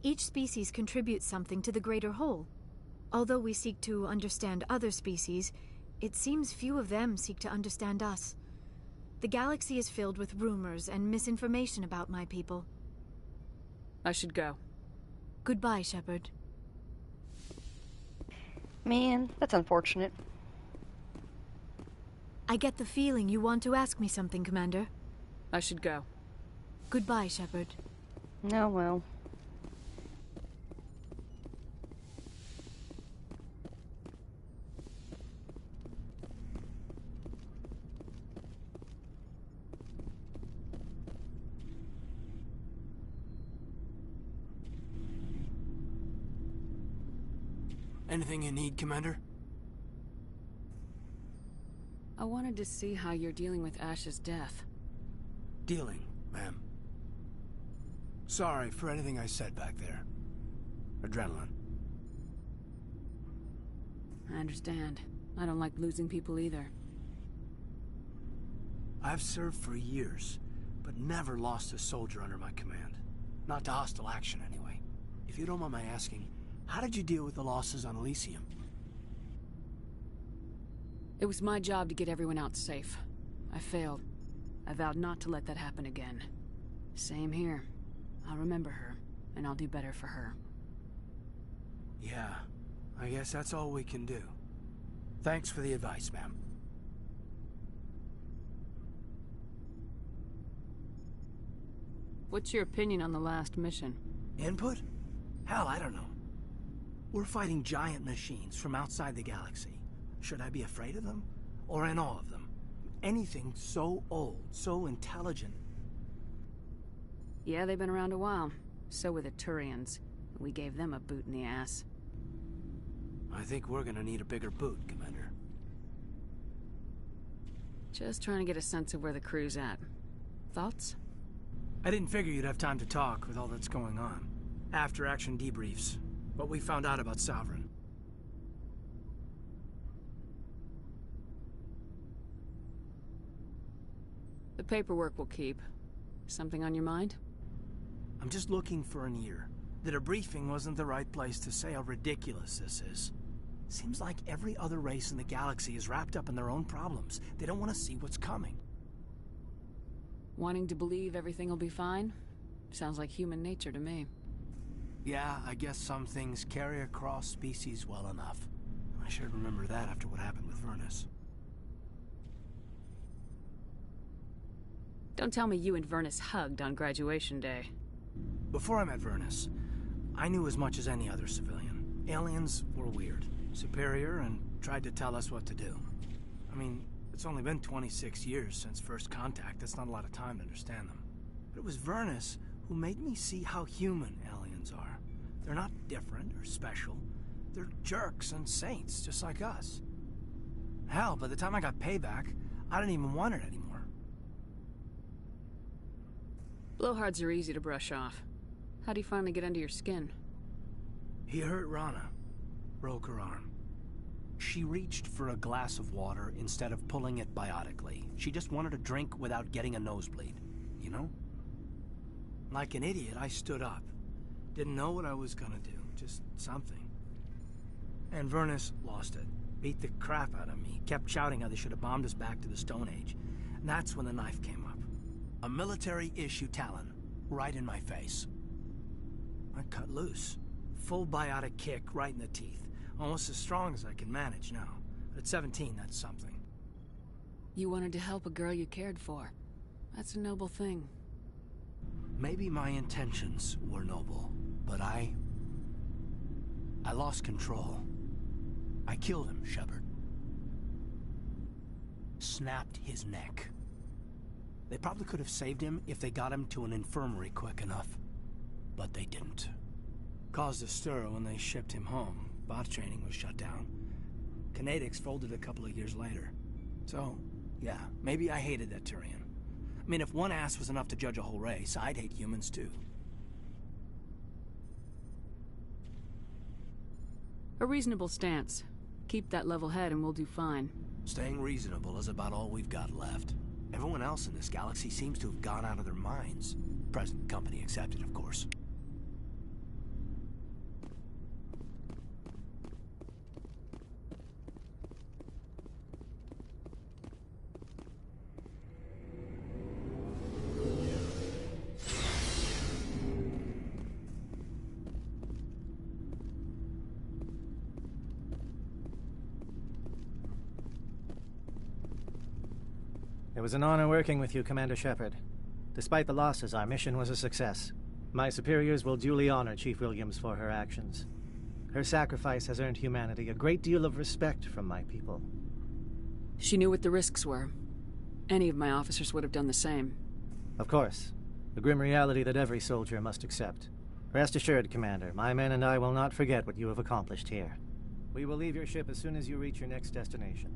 Each species contributes something to the greater whole. Although we seek to understand other species, it seems few of them seek to understand us. The galaxy is filled with rumors and misinformation about my people. I should go. Goodbye, Shepard. Man, that's unfortunate. I get the feeling you want to ask me something, Commander. I should go. Goodbye, Shepard. Oh, well. Anything you need, Commander? I wanted to see how you're dealing with Ash's death. Dealing, ma'am. Sorry for anything I said back there. Adrenaline. I understand. I don't like losing people either. I've served for years, but never lost a soldier under my command. Not to hostile action, anyway. If you don't mind my asking, how did you deal with the losses on Elysium? It was my job to get everyone out safe. I failed. I vowed not to let that happen again. Same here. I'll remember her, and I'll do better for her. Yeah, I guess that's all we can do. Thanks for the advice, ma'am. What's your opinion on the last mission? Input? Hell, I don't know. We're fighting giant machines from outside the galaxy. Should I be afraid of them? Or in awe of them? Anything so old, so intelligent. Yeah, they've been around a while. So were the Turians. We gave them a boot in the ass. I think we're gonna need a bigger boot, Commander. Just trying to get a sense of where the crew's at. Thoughts? I didn't figure you'd have time to talk with all that's going on. After-action debriefs. What we found out about Sovereign. The paperwork will keep. Something on your mind? I'm just looking for an ear. The debriefing wasn't the right place to say how ridiculous this is. Seems like every other race in the galaxy is wrapped up in their own problems. They don't want to see what's coming. Wanting to believe everything will be fine? Sounds like human nature to me. Yeah, I guess some things carry across species well enough. I should remember that after what happened with Vernus. Don't tell me you and Vernus hugged on graduation day. Before I met Vernus, I knew as much as any other civilian. Aliens were weird, superior, and tried to tell us what to do. I mean, it's only been 26 years since first contact. That's not a lot of time to understand them. But it was Vernus who made me see how human aliens are. They're not different or special. They're jerks and saints, just like us. Hell, by the time I got payback, I didn't even want it anymore. Blowhards are easy to brush off. How'd he finally get under your skin? He hurt Rana. Broke her arm. She reached for a glass of water instead of pulling it biotically. She just wanted a drink without getting a nosebleed, you know? Like an idiot, I stood up. Didn't know what I was gonna do, just something. And Vernus lost it. Beat the crap out of me. Kept shouting how they should have bombed us back to the Stone Age. And that's when the knife came up. A military-issue talon, right in my face. I cut loose. Full biotic kick right in the teeth. Almost as strong as I can manage now. But at 17, that's something. You wanted to help a girl you cared for. That's a noble thing. Maybe my intentions were noble, but I lost control. I killed him, Shepard. Snapped his neck. They probably could have saved him if they got him to an infirmary quick enough. But they didn't. Caused a stir when they shipped him home. Bot training was shut down. Kinetics folded a couple of years later. So, yeah, maybe I hated that Turian. I mean, if one ass was enough to judge a whole race, I'd hate humans too. A reasonable stance. Keep that level head and we'll do fine. Staying reasonable is about all we've got left. Everyone else in this galaxy seems to have gone out of their minds. Present company accepted, of course. It was an honor working with you, Commander Shepard. Despite the losses, our mission was a success. My superiors will duly honor Chief Williams for her actions. Her sacrifice has earned humanity a great deal of respect from my people. She knew what the risks were. Any of my officers would have done the same. Of course. The grim reality that every soldier must accept. Rest assured, Commander, my men and I will not forget what you have accomplished here. We will leave your ship as soon as you reach your next destination.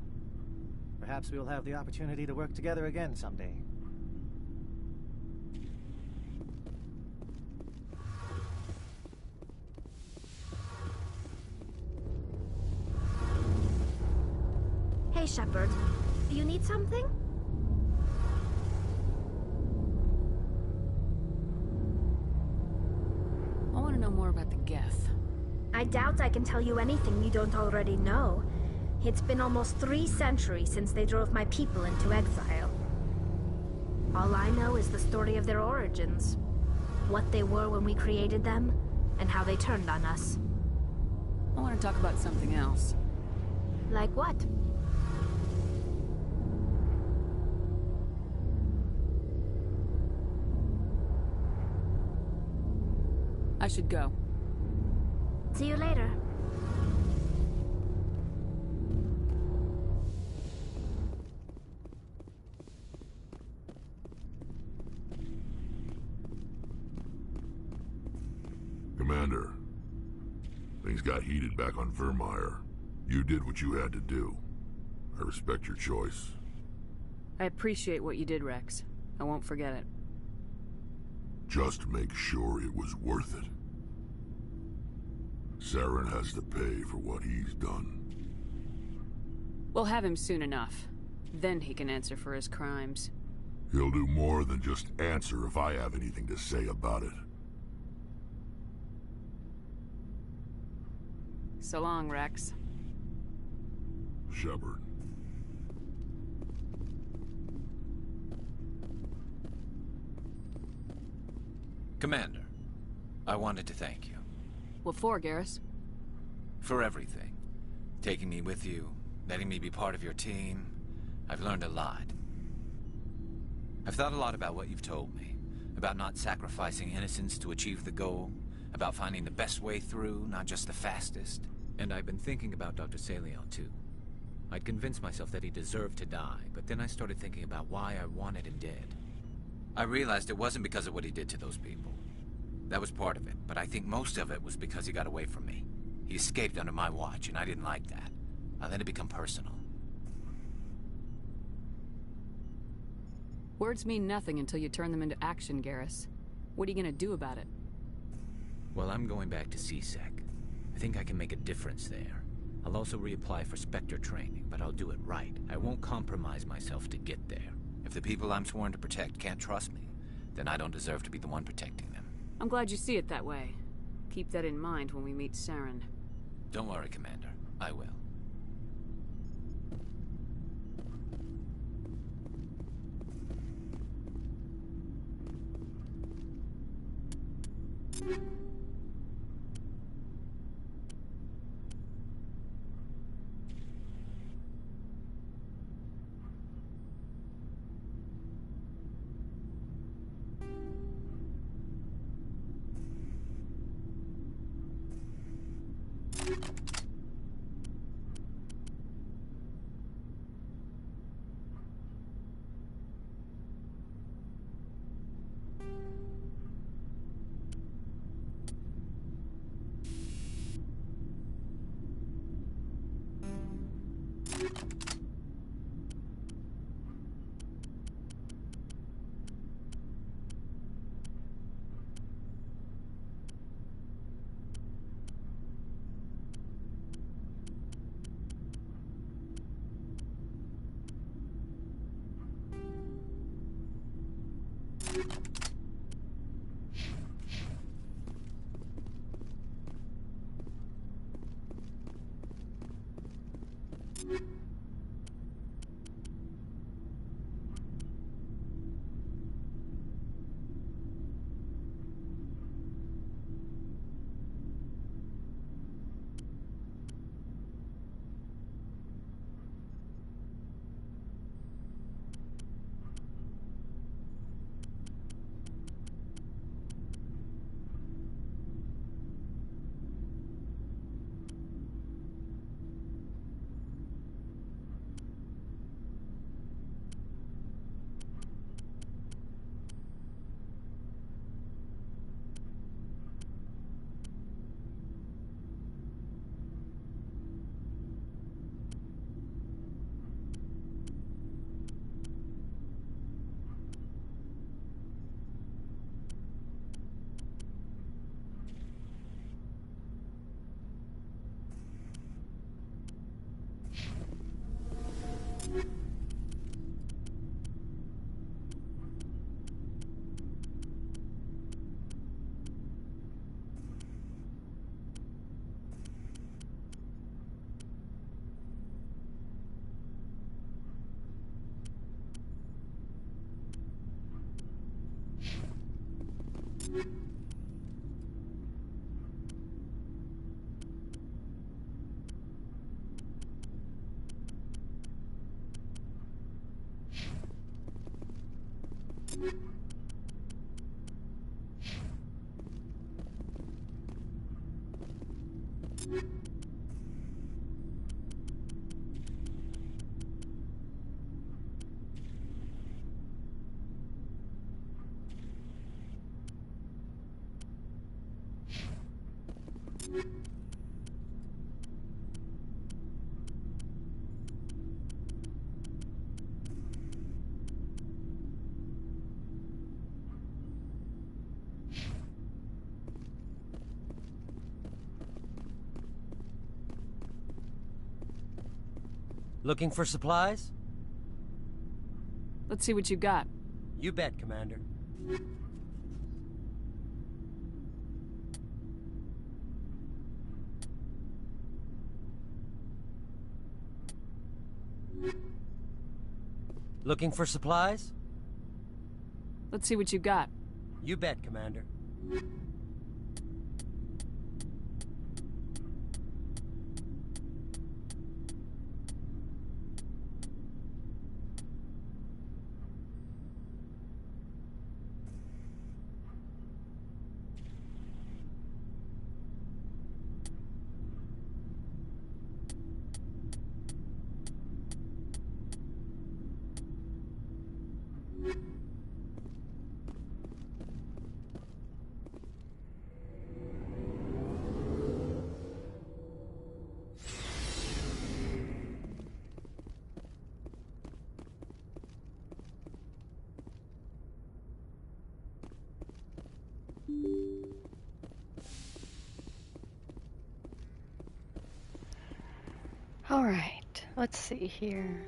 Perhaps we will have the opportunity to work together again someday. Hey, Shepard. You need something? I want to know more about the Geth. I doubt I can tell you anything you don't already know. It's been almost 3 centuries since they drove my people into exile. All I know is the story of their origins. What they were when we created them, and how they turned on us. I want to talk about something else. Like what? I should go. See you later. Commander, things got heated back on Vermeer. You did what you had to do. I respect your choice. I appreciate what you did, Rex. I won't forget it. Just make sure it was worth it. Saren has to pay for what he's done. We'll have him soon enough. Then he can answer for his crimes. He'll do more than just answer if I have anything to say about it. So long, Rex. Shepard. Commander, I wanted to thank you. What for, Garrus? For everything. Taking me with you, letting me be part of your team. I've learned a lot. I've thought a lot about what you've told me. About not sacrificing innocence to achieve the goal. About finding the best way through, not just the fastest. And I've been thinking about Dr. Saleon, too. I'd convinced myself that he deserved to die, but then I started thinking about why I wanted him dead. I realized it wasn't because of what he did to those people. That was part of it, but I think most of it was because he got away from me. He escaped under my watch, and I didn't like that. I let it become personal. Words mean nothing until you turn them into action, Garrus. What are you gonna do about it? Well, I'm going back to C-Sec. I think I can make a difference there. I'll also reapply for Spectre training, but I'll do it right. I won't compromise myself to get there. If the people I'm sworn to protect can't trust me, then I don't deserve to be the one protecting them. I'm glad you see it that way. Keep that in mind when we meet Saren. Don't worry, Commander. I will. Looking for supplies? Let's see what you got. You bet, Commander. Looking for supplies? Let's see what you got. You bet, Commander. Alright, let's see here.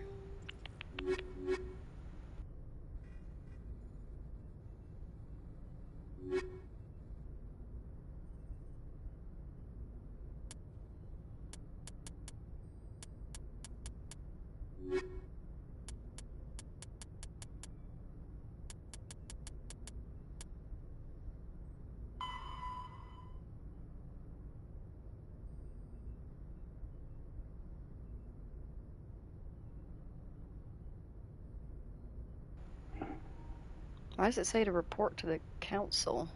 Why does it say to report to the council?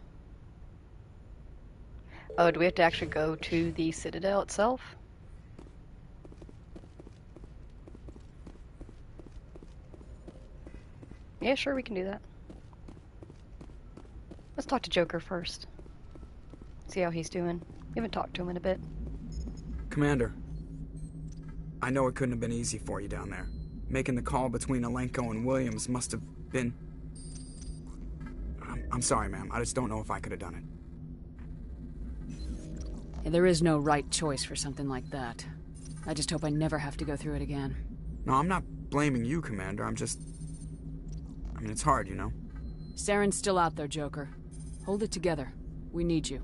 Oh, do we have to actually go to the Citadel itself? Yeah, sure, we can do that. Let's talk to Joker first. See how he's doing. We haven't talked to him in a bit. Commander, I know it couldn't have been easy for you down there. Making the call between Alenko and Williams must have been... I'm sorry, ma'am. I just don't know if I could have done it. Yeah, there is no right choice for something like that. I just hope I never have to go through it again. No, I'm not blaming you, Commander. I mean, it's hard, you know? Saren's still out there, Joker. Hold it together. We need you.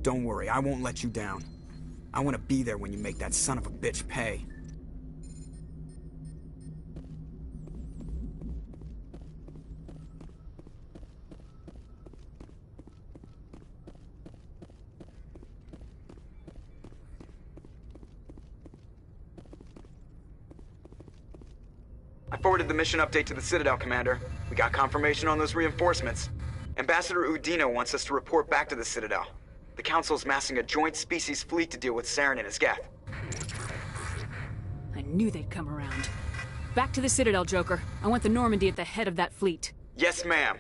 Don't worry, I won't let you down. I want to be there when you make that son of a bitch pay. I forwarded the mission update to the Citadel, Commander. We got confirmation on those reinforcements. Ambassador Udina wants us to report back to the Citadel. The Council's massing a joint species fleet to deal with Saren and his geth. I knew they'd come around. Back to the Citadel, Joker. I want the Normandy at the head of that fleet. Yes, ma'am.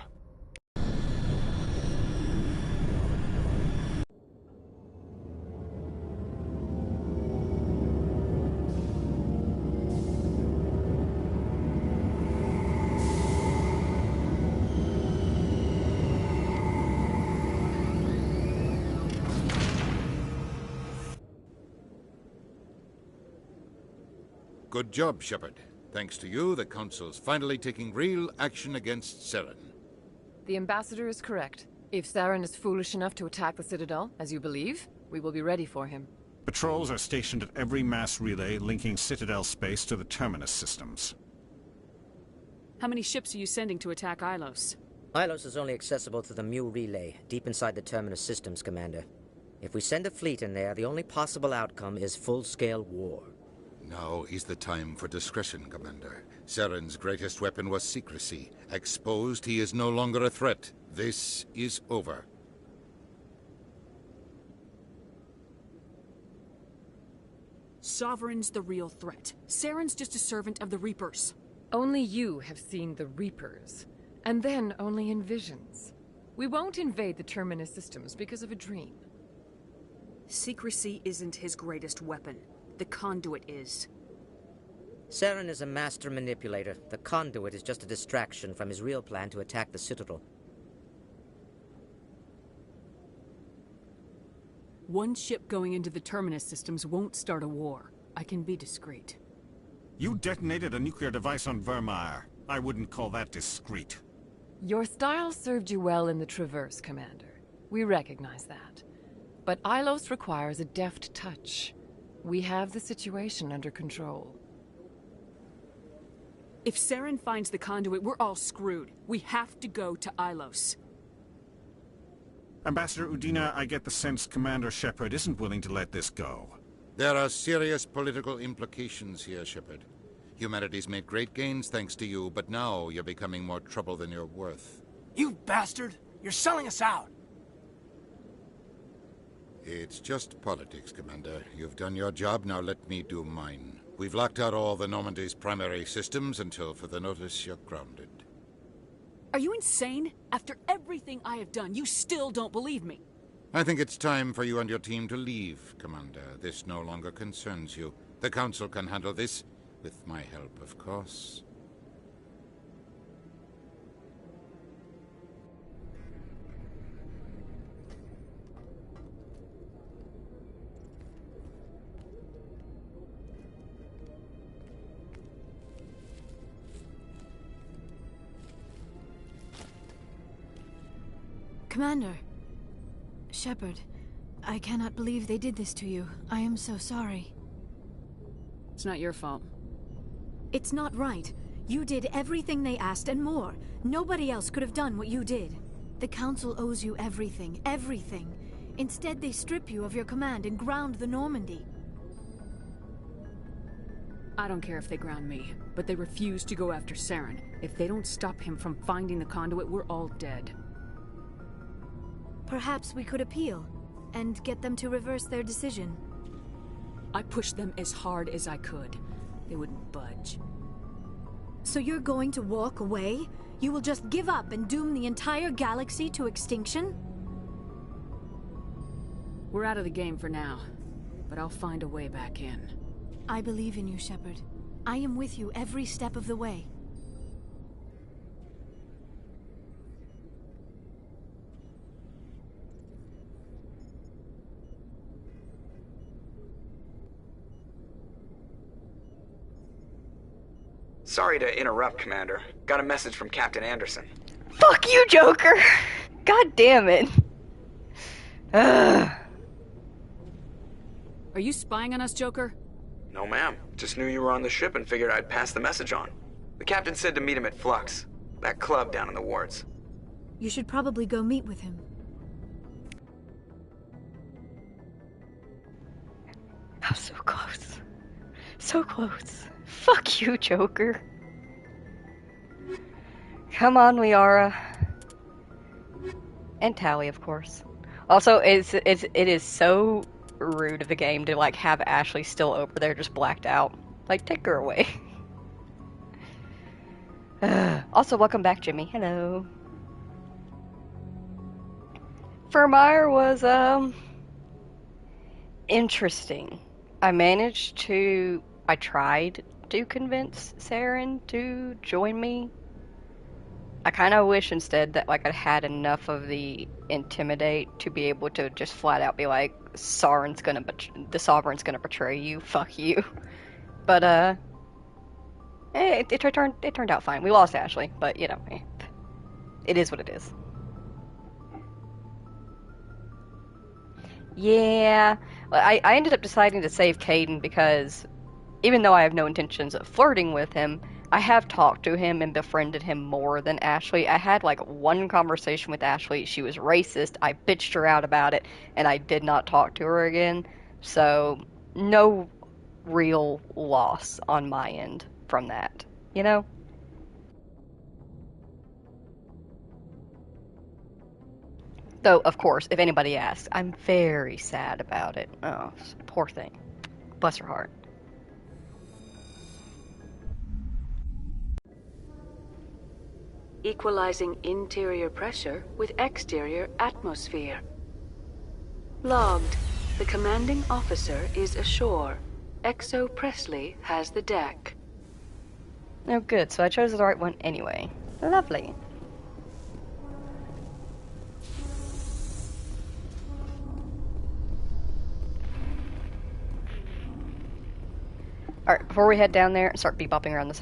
Good job, Shepard. Thanks to you, the Council's finally taking real action against Saren. The Ambassador is correct. If Saren is foolish enough to attack the Citadel, as you believe, we will be ready for him. Patrols are stationed at every mass relay linking Citadel space to the Terminus systems. How many ships are you sending to attack Ilos? Ilos is only accessible to the Mu relay, deep inside the Terminus systems, Commander. If we send a fleet in there, the only possible outcome is full-scale war. Now is the time for discretion, Commander. Saren's greatest weapon was secrecy. Exposed, he is no longer a threat. This is over. Sovereign's the real threat. Saren's just a servant of the Reapers. Only you have seen the Reapers, and then only in visions. We won't invade the Terminus systems because of a dream. Secrecy isn't his greatest weapon. The conduit is. Saren is a master manipulator. The conduit is just a distraction from his real plan to attack the Citadel. One ship going into the Terminus systems won't start a war. I can be discreet. You detonated a nuclear device on Vermeer. I wouldn't call that discreet. Your style served you well in the Traverse, Commander. We recognize that. But Ilos requires a deft touch. We have the situation under control. If Saren finds the conduit, we're all screwed. We have to go to Ilos. Ambassador Udina, I get the sense Commander Shepard isn't willing to let this go. There are serious political implications here, Shepard. Humanity's made great gains thanks to you, but now you're becoming more trouble than you're worth. You bastard! You're selling us out! It's just politics, Commander. You've done your job, now let me do mine. We've locked out all the Normandy's primary systems until further notice you're grounded. Are you insane? After everything I have done, you still don't believe me. I think it's time for you and your team to leave, Commander. This no longer concerns you. The Council can handle this, with my help, of course. Commander. Shepard, I cannot believe they did this to you. I am so sorry. It's not your fault. It's not right. You did everything they asked and more. Nobody else could have done what you did. The Council owes you everything, everything. Instead, they strip you of your command and ground the Normandy. I don't care if they ground me, but they refuse to go after Saren. If they don't stop him from finding the conduit, we're all dead. Perhaps we could appeal, and get them to reverse their decision. I pushed them as hard as I could. They wouldn't budge. So you're going to walk away? You will just give up and doom the entire galaxy to extinction? We're out of the game for now, but I'll find a way back in. I believe in you, Shepard. I am with you every step of the way. Sorry to interrupt, Commander. Got a message from Captain Anderson. Fuck you, Joker! God damn it. Ugh. Are you spying on us, Joker? No, ma'am. Just knew you were on the ship and figured I'd pass the message on. The captain said to meet him at Flux, that club down in the wards. You should probably go meet with him. I'm so close. So close. Fuck you, Joker. Come on, Liara. And Tally, of course. Also, it is so rude of the game to like have Ashley still over there just blacked out. Like, take her away. Also, welcome back, Jimmy. Hello. Vermeer was interesting. I tried to convince Saren to join me. I kind of wish instead that like I'd had enough of the intimidate to be able to just flat out be like, the Sovereign's gonna betray you. Fuck you. But it turned out fine. We lost Ashley, but you know, it is what it is. Yeah, I ended up deciding to save Caden because even though I have no intentions of flirting with him, I have talked to him and befriended him more than Ashley. I had like one conversation with Ashley. She was racist. I bitched her out about it, and I did not talk to her again. So, no real loss on my end from that, you know? Though, of course, if anybody asks, I'm very sad about it. Oh, poor thing. Bless her heart. Equalizing interior pressure with exterior atmosphere. Logged. The commanding officer is ashore. Exo Presley has the deck. Oh, good. So I chose the right one anyway. Lovely. Alright, before we head down there and start bebopping around the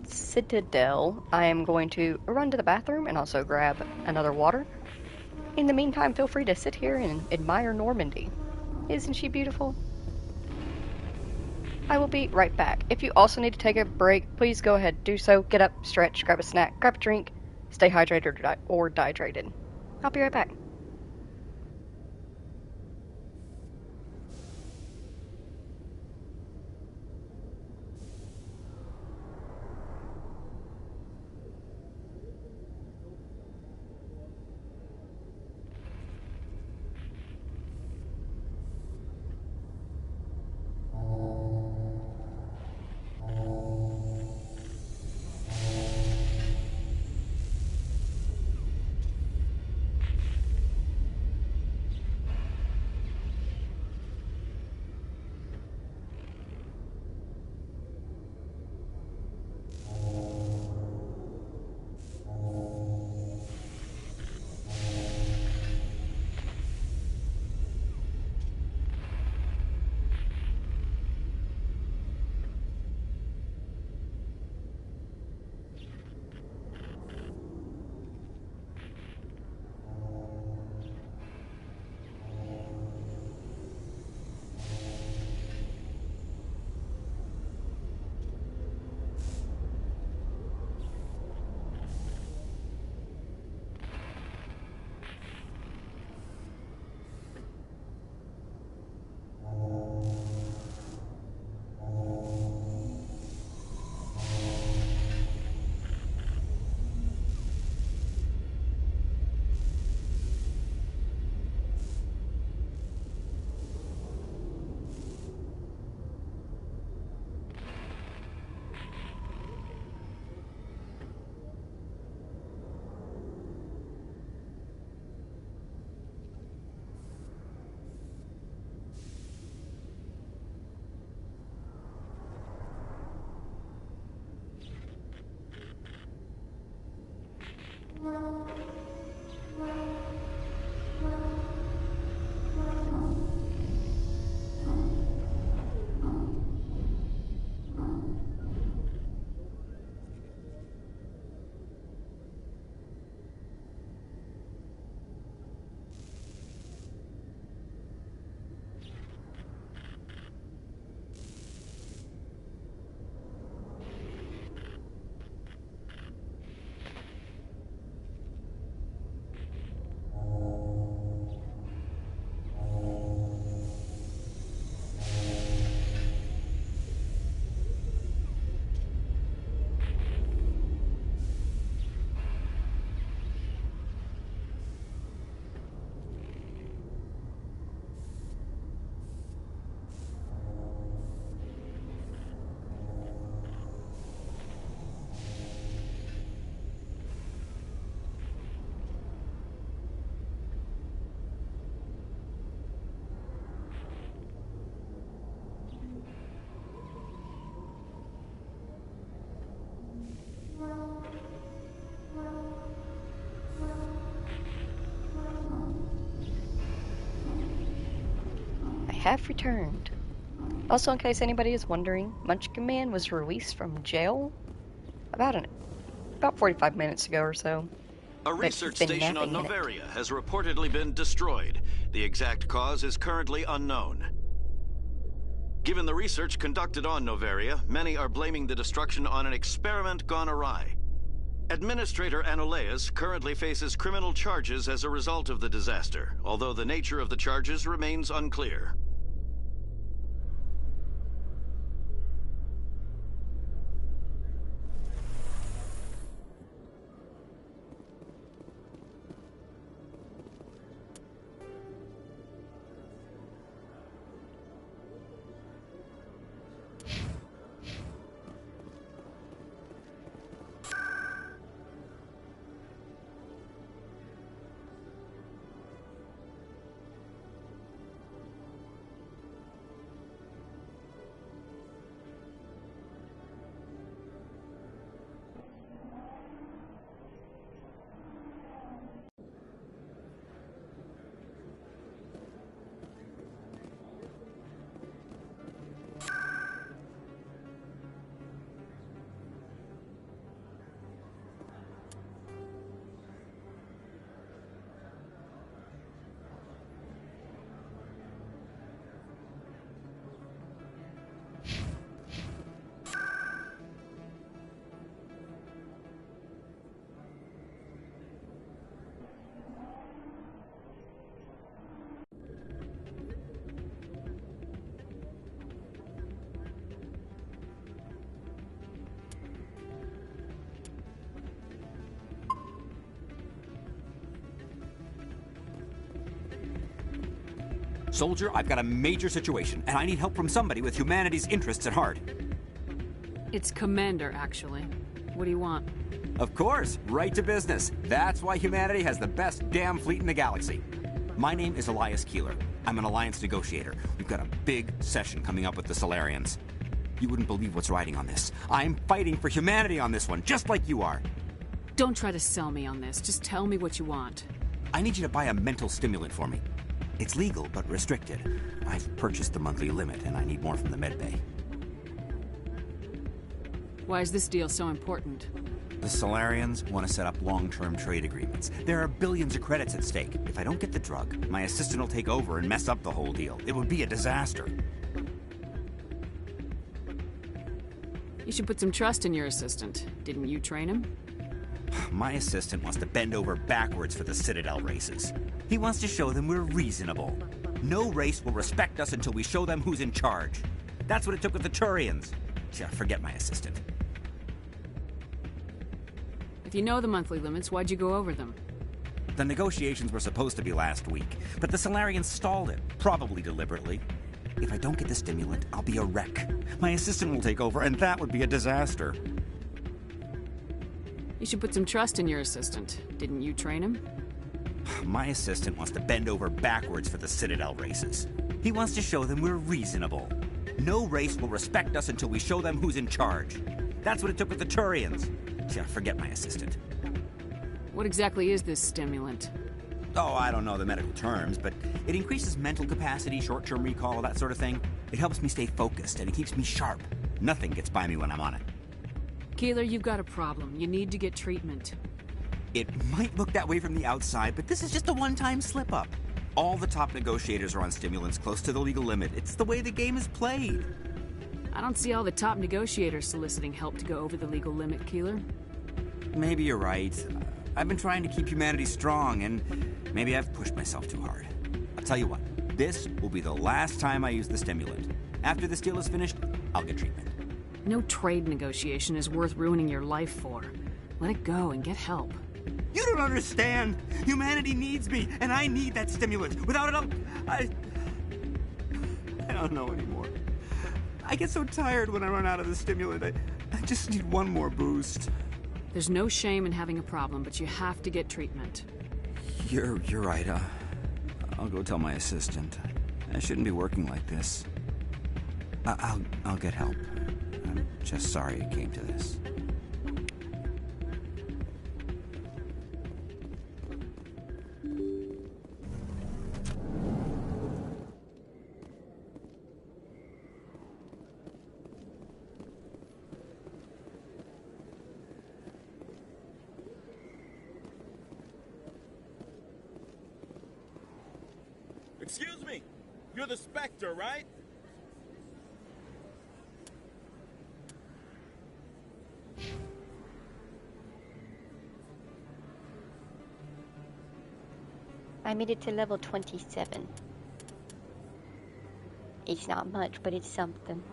citadel, I am going to run to the bathroom and also grab another water. In the meantime, feel free to sit here and admire Normandy. Isn't she beautiful? I will be right back. If you also need to take a break, please go ahead, do so. Get up, stretch, grab a snack, grab a drink, stay hydrated or dehydrated. I'll be right back. have returned. Also, in case anybody is wondering, Munchkin Man was released from jail about 45 minutes ago or so. A research station on Noveria has reportedly been destroyed. The exact cause is currently unknown. Given the research conducted on Noveria, many are blaming the destruction on an experiment gone awry. Administrator Anoleus currently faces criminal charges as a result of the disaster, although the nature of the charges remains unclear. Soldier, I've got a major situation, and I need help from somebody with humanity's interests at heart. It's Commander, actually. What do you want? Of course, right to business. That's why humanity has the best damn fleet in the galaxy. My name is Elias Keeler. I'm an Alliance negotiator. We've got a big session coming up with the Solarians. You wouldn't believe what's riding on this. I'm fighting for humanity on this one, just like you are. Don't try to sell me on this. Just tell me what you want. I need you to buy a mental stimulant for me. It's legal, but restricted. I've purchased the monthly limit, and I need more from the medbay. Why is this deal so important? The Solarians want to set up long-term trade agreements. There are billions of credits at stake. If I don't get the drug, my assistant will take over and mess up the whole deal. It would be a disaster. You should put some trust in your assistant. Didn't you train him? My assistant wants to bend over backwards for the Citadel races. He wants to show them we're reasonable. No race will respect us until we show them who's in charge. That's what it took with the Turians. Yeah, forget my assistant. If you know the monthly limits, why'd you go over them? The negotiations were supposed to be last week, but the Solarians stalled it, probably deliberately. If I don't get the stimulant, I'll be a wreck. My assistant will take over, and that would be a disaster. You should put some trust in your assistant. Didn't you train him? My assistant wants to bend over backwards for the Citadel races. He wants to show them we're reasonable. No race will respect us until we show them who's in charge. That's what it took with the Turians. Yeah, forget my assistant. What exactly is this stimulant? Oh, I don't know the medical terms, but it increases mental capacity, short-term recall, that sort of thing. It helps me stay focused, and it keeps me sharp. Nothing gets by me when I'm on it. Keeler, you've got a problem. You need to get treatment. It might look that way from the outside, but this is just a one-time slip-up. All the top negotiators are on stimulants close to the legal limit. It's the way the game is played. I don't see all the top negotiators soliciting help to go over the legal limit, Keeler. Maybe you're right. I've been trying to keep humanity strong, and maybe I've pushed myself too hard. I'll tell you what, this will be the last time I use the stimulant. After this deal is finished, I'll get treatment. No trade negotiation is worth ruining your life for. Let it go and get help. You don't understand! Humanity needs me, and I need that stimulant. Without it, I don't know anymore. I get so tired when I run out of the stimulant. I just need one more boost. There's no shame in having a problem, but you have to get treatment. You're right. I'll go tell my assistant. I shouldn't be working like this. I'll get help. I'm just sorry it came to this. Excuse me. You're the Spectre, right? I made it to level 27. It's not much, but it's something.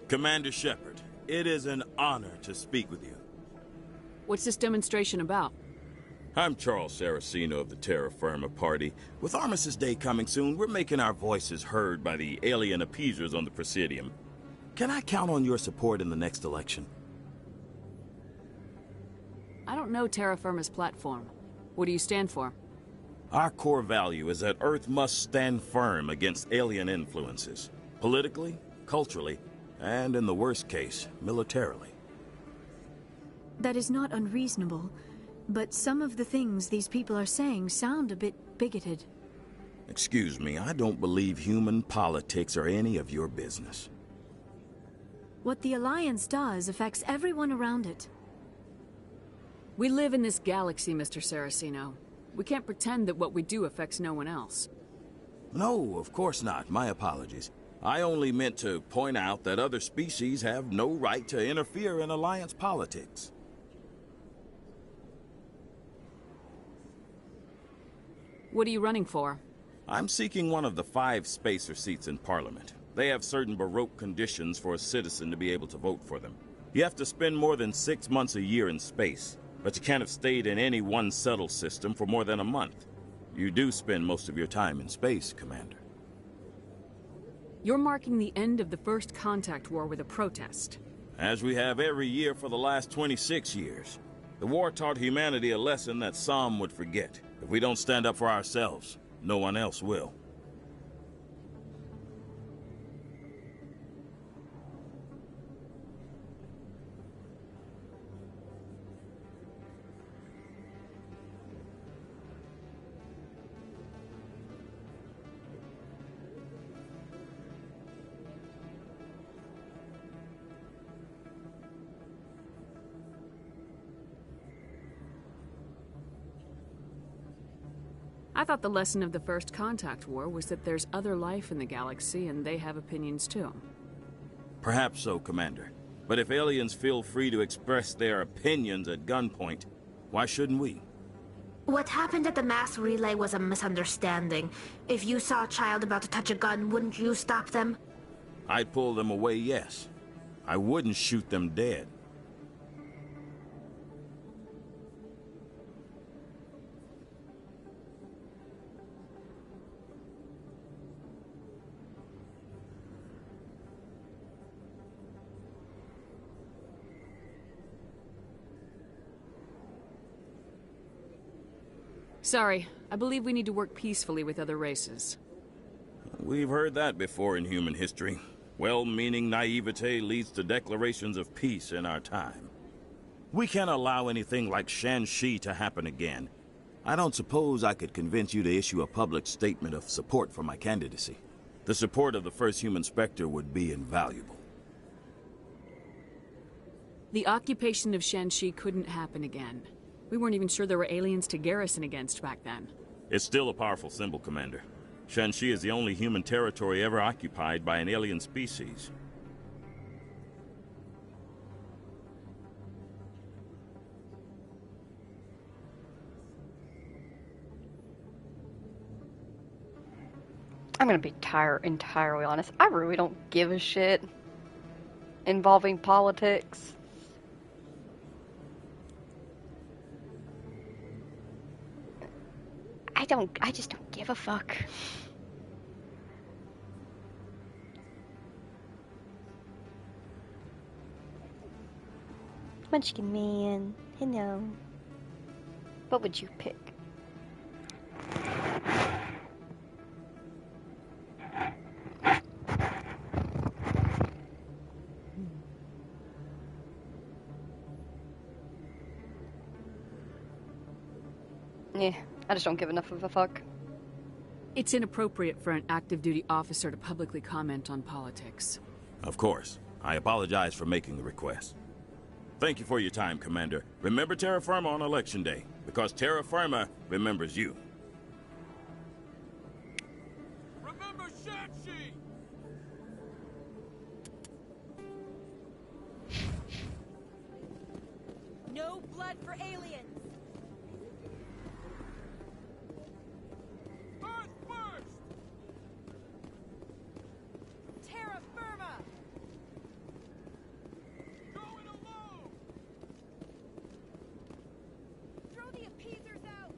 Commander Shepard, it is an honor to speak with you. What's this demonstration about? I'm Charles Saraceno of the Terra Firma Party. With Armistice Day coming soon, we're making our voices heard by the alien appeasers on the Presidium. Can I count on your support in the next election? I don't know Terra Firma's platform. What do you stand for? Our core value is that Earth must stand firm against alien influences. Politically, culturally, and in the worst case, militarily. That is not unreasonable, but some of the things these people are saying sound a bit bigoted. Excuse me, I don't believe human politics are any of your business. What the Alliance does affects everyone around it. We live in this galaxy, Mr. Saraceno. We can't pretend that what we do affects no one else. No, of course not. My apologies. I only meant to point out that other species have no right to interfere in Alliance politics. What are you running for? I'm seeking one of the 5 spacer seats in Parliament. They have certain Baroque conditions for a citizen to be able to vote for them. You have to spend more than 6 months a year in space, but you can't have stayed in any one settled system for more than a month. You do spend most of your time in space, Commander. You're marking the end of the First Contact War with a protest. As we have every year for the last 26 years. The war taught humanity a lesson that some would forget. If we don't stand up for ourselves, no one else will. I thought the lesson of the First Contact War was that there's other life in the galaxy and they have opinions too. Perhaps so, Commander. But if aliens feel free to express their opinions at gunpoint, why shouldn't we? What happened at the mass relay was a misunderstanding. If you saw a child about to touch a gun, wouldn't you stop them? I'd pull them away, yes. I wouldn't shoot them dead. Sorry, I believe we need to work peacefully with other races. We've heard that before in human history. Well-meaning naivete leads to declarations of peace in our time. We can't allow anything like Shanxi to happen again. I don't suppose I could convince you to issue a public statement of support for my candidacy. The support of the first human Spectre would be invaluable. The occupation of Shanxi couldn't happen again. We weren't even sure there were aliens to garrison against back then. It's still a powerful symbol, Commander. Shanxi is the only human territory ever occupied by an alien species. I'm gonna be entirely honest. I really don't give a shit involving politics. I just don't give a fuck. Munchkin Man, hello. What would you pick? Yeah, I just don't give enough of a fuck. It's inappropriate for an active duty officer to publicly comment on politics. Of course. I apologize for making the request. Thank you for your time, Commander. Remember Terra Firma on Election Day, because Terra Firma remembers you. Remember Shanshi! No blood for aliens! Earth first! Terra firma! Going alone! Throw the appeasers out!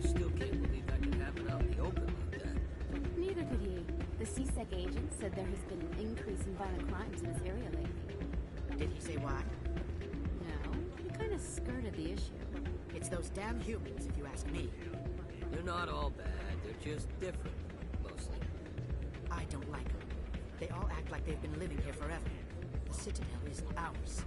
Still can't believe that could happen out in the open like that. Neither could he. The CSEC agent said there has been an increase in violent crimes in this area lately. Did he say why? No, he kind of skirted the issue. It's those damn humans, if you ask me. They're not all bad, they're just different, mostly. I don't like them. They all act like they've been living here forever. The Citadel is ours.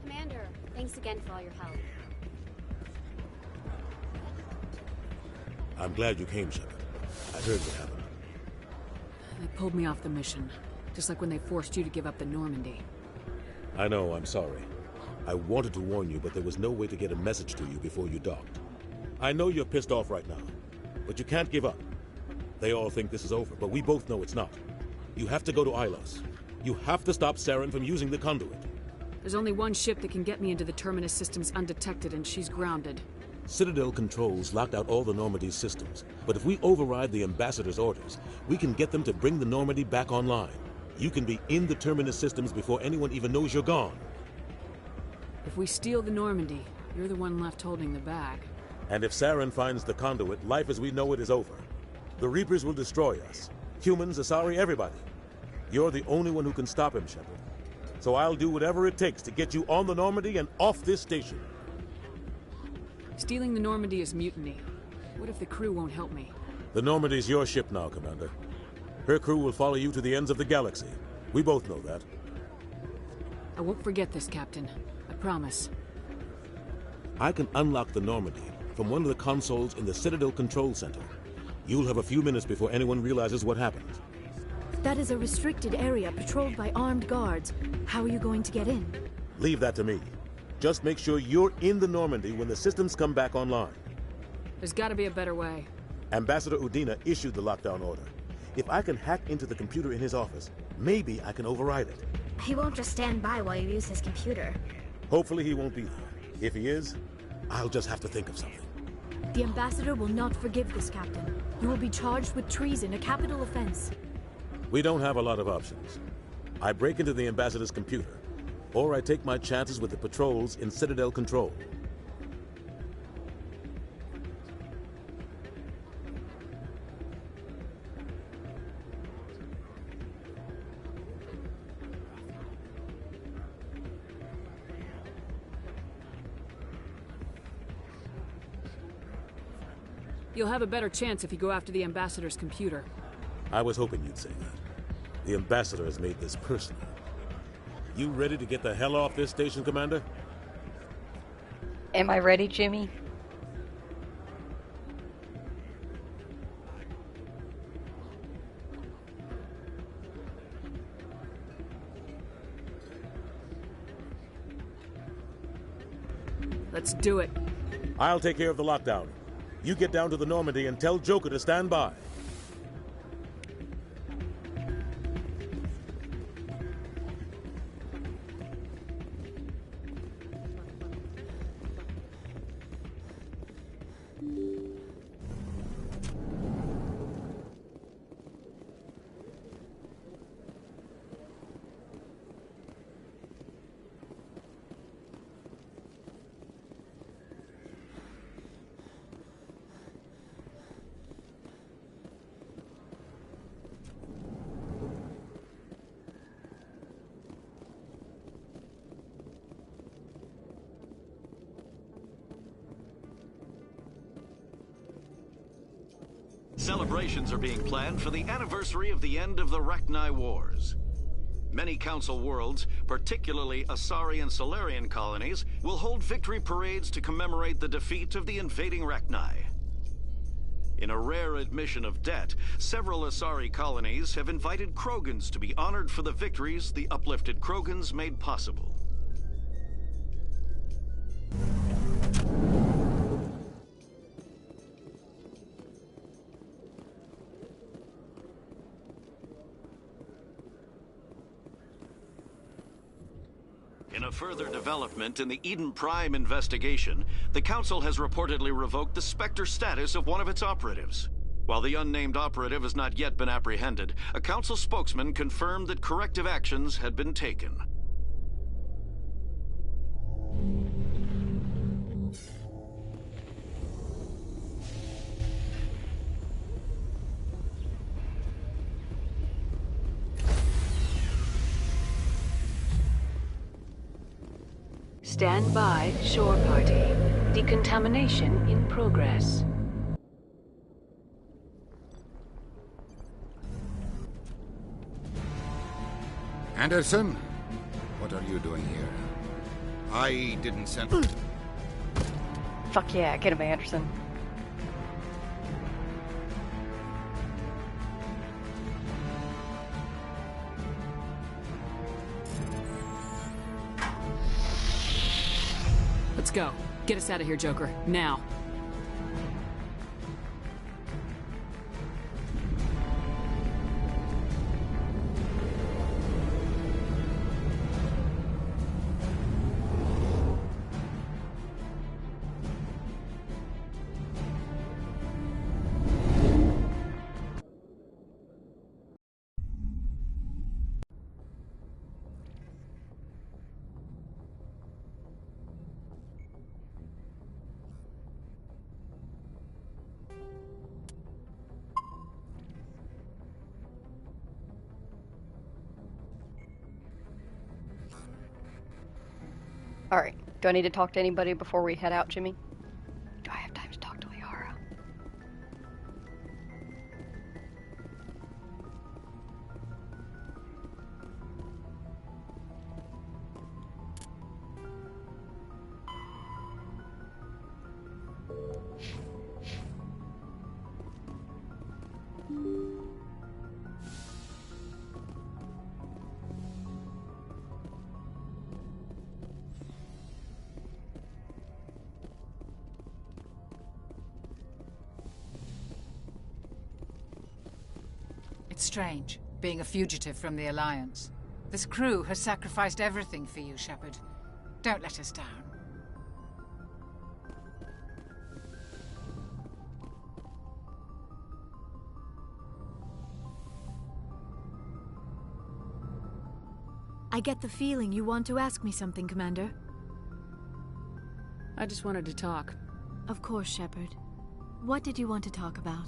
Commander, thanks again for all your help. I'm glad you came, Shepard. I heard what happened. They pulled me off the mission, just like when they forced you to give up the Normandy. I know, I'm sorry. I wanted to warn you, but there was no way to get a message to you before you docked. I know you're pissed off right now, but you can't give up. They all think this is over, but we both know it's not. You have to go to Ilos. You have to stop Saren from using the conduit. There's only one ship that can get me into the Terminus systems undetected, and she's grounded. Citadel controls locked out all the Normandy's systems, but if we override the Ambassador's orders, we can get them to bring the Normandy back online. You can be in the Terminus systems before anyone even knows you're gone. If we steal the Normandy, you're the one left holding the bag. And if Saren finds the conduit, life as we know it is over. The Reapers will destroy us. Humans, Asari, everybody. You're the only one who can stop him, Shepard. So I'll do whatever it takes to get you on the Normandy and off this station. Stealing the Normandy is mutiny. What if the crew won't help me? The Normandy's your ship now, Commander. Her crew will follow you to the ends of the galaxy. We both know that. I won't forget this, Captain. I promise. I can unlock the Normandy from one of the consoles in the Citadel Control Center. You'll have a few minutes before anyone realizes what happened. That is a restricted area patrolled by armed guards. How are you going to get in? Leave that to me. Just make sure you're in the Normandy when the systems come back online. There's gotta be a better way. Ambassador Udina issued the lockdown order. If I can hack into the computer in his office, maybe I can override it. He won't just stand by while you use his computer. Hopefully he won't be there. If he is, I'll just have to think of something. The Ambassador will not forgive this, Captain. You will be charged with treason, a capital offense. We don't have a lot of options. I break into the Ambassador's computer, or I take my chances with the patrols in Citadel Control. You'll have a better chance if you go after the Ambassador's computer. I was hoping you'd say that. The Ambassador has made this personal. You ready to get the hell off this station, Commander? Am I ready, Jimmy? Let's do it. I'll take care of the lockdown. You get down to the Normandy and tell Joker to stand by. Celebrations are being planned for the anniversary of the end of the Rachni Wars. Many Council worlds, particularly Asari and Solarian colonies, will hold victory parades to commemorate the defeat of the invading Rachni. In a rare admission of debt, several Asari colonies have invited Krogans to be honored for the victories the uplifted Krogans made possible. In a further development in the Eden Prime investigation, the Council has reportedly revoked the Spectre status of one of its operatives. While the unnamed operative has not yet been apprehended, a Council spokesman confirmed that corrective actions had been taken. Stand by, shore party. Decontamination in progress. Anderson, what are you doing here? I didn't send... Fuck yeah, get him, Anderson. Let's go. Get us out of here, Joker. Now. Alright, do I need to talk to anybody before we head out, Jimmy? Do I have time to talk to Liara? It's strange, being a fugitive from the Alliance. This crew has sacrificed everything for you, Shepard. Don't let us down. I get the feeling you want to ask me something, Commander. I just wanted to talk. Of course, Shepard. What did you want to talk about?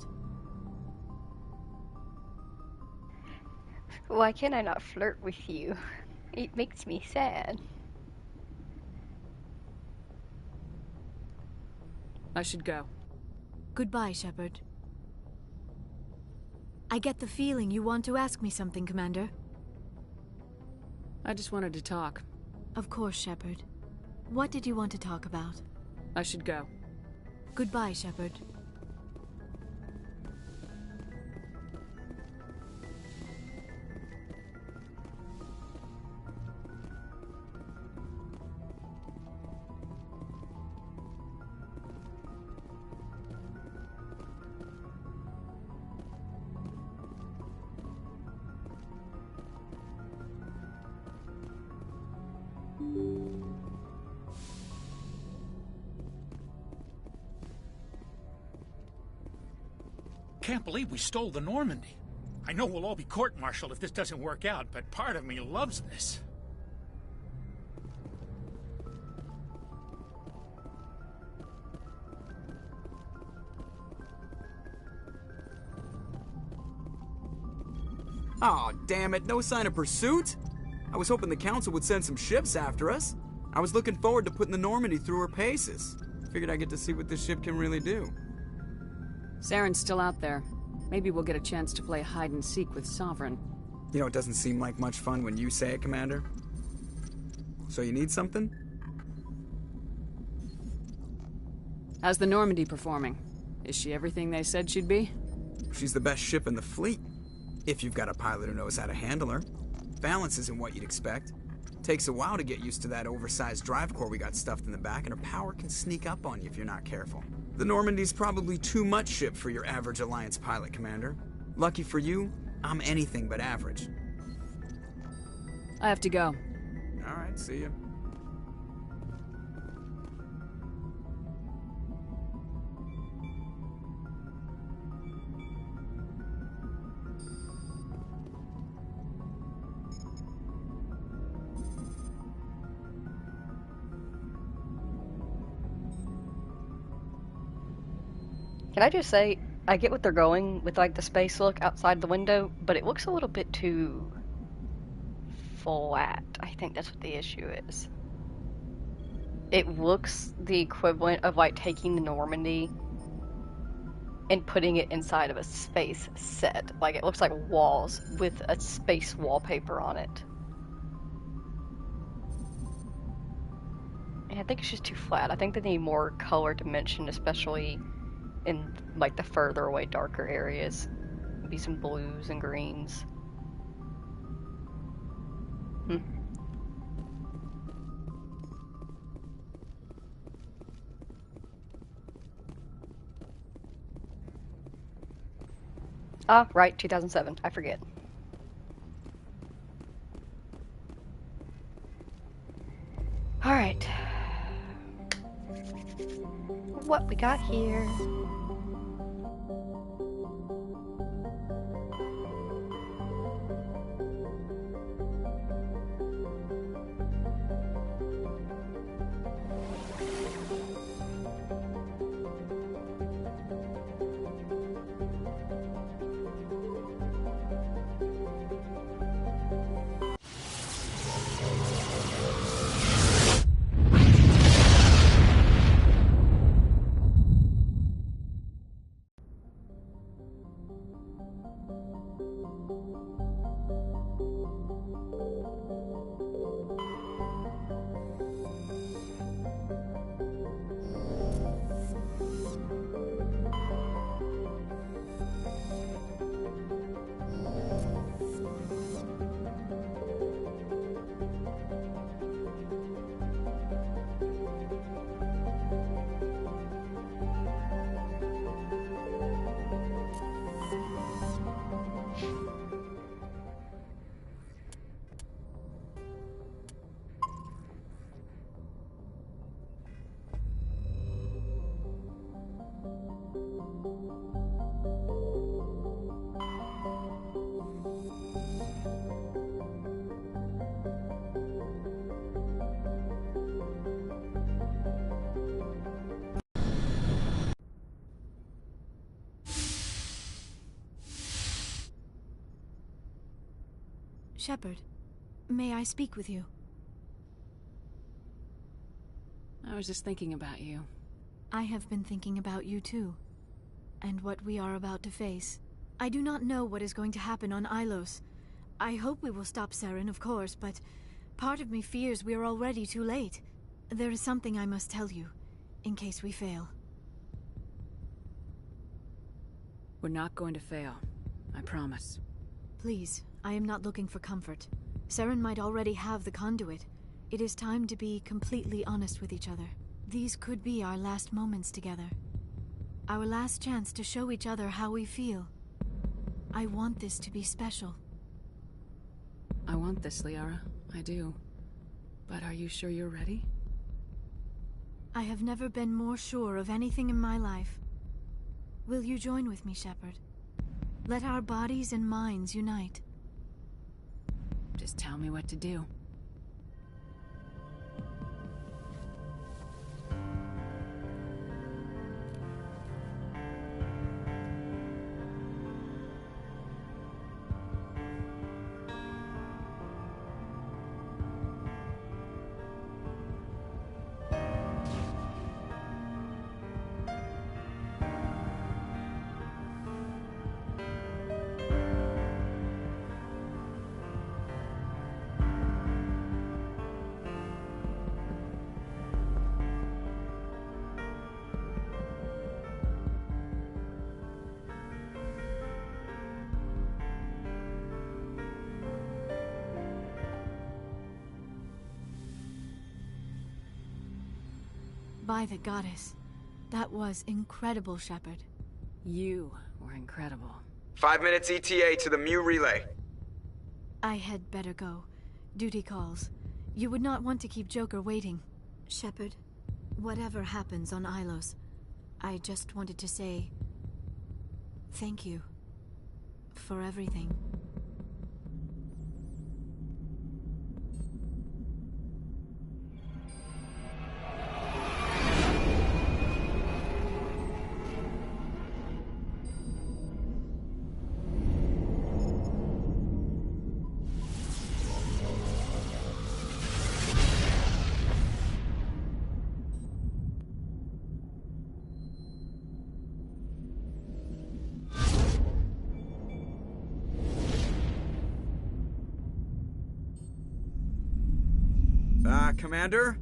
Why can I not flirt with you? It makes me sad. I should go. Goodbye, Shepard. I get the feeling you want to ask me something, Commander. I just wanted to talk. Of course, Shepard. What did you want to talk about? I should go. Goodbye, Shepard. can't believe we stole the Normandy. I know we'll all be court-martialed if this doesn't work out, but part of me loves this. Aw, damn it, no sign of pursuit? I was hoping the Council would send some ships after us. I was looking forward to putting the Normandy through her paces. Figured I'd get to see what this ship can really do. Saren's still out there. Maybe we'll get a chance to play hide-and-seek with Sovereign. You know, it doesn't seem like much fun when you say it, Commander. So you need something? How's the Normandy performing? Is she everything they said she'd be? She's the best ship in the fleet. If you've got a pilot who knows how to handle her. Balance isn't what you'd expect. Takes a while to get used to that oversized drive core we got stuffed in the back, and her power can sneak up on you if you're not careful. The Normandy's probably too much ship for your average Alliance pilot, Commander. Lucky for you, I'm anything but average. I have to go. Alright, see ya. Can I just say, I get what they're going with, like, the space look outside the window, but it looks a little bit too flat. I think that's what the issue is. It looks the equivalent of, like, taking the Normandy and putting it inside of a space set. Like, it looks like walls with a space wallpaper on it. And I think it's just too flat. I think they need more color dimension, especially in, like, the further away, darker areas. Maybe some blues and greens. Ah, right, 2007. I forget. Alright. What we got here? Shepard, may I speak with you? I was just thinking about you. I have been thinking about you too, and what we are about to face. I do not know what is going to happen on Ilos. I hope we will stop Saren, of course, but part of me fears we are already too late. There is something I must tell you, in case we fail. We're not going to fail. I promise. Please, I am not looking for comfort. Saren might already have the conduit. It is time to be completely honest with each other. These could be our last moments together. Our last chance to show each other how we feel. I want this to be special. I want this, Liara. I do. But are you sure you're ready? I have never been more sure of anything in my life. Will you join with me, Shepard? Let our bodies and minds unite. Just tell me what to do. By the goddess. That was incredible, Shepard. You were incredible. 5 minutes ETA to the Mu relay. I had better go. Duty calls. You would not want to keep Joker waiting. Shepard, whatever happens on Ilos, I just wanted to say... thank you. For everything. Commander?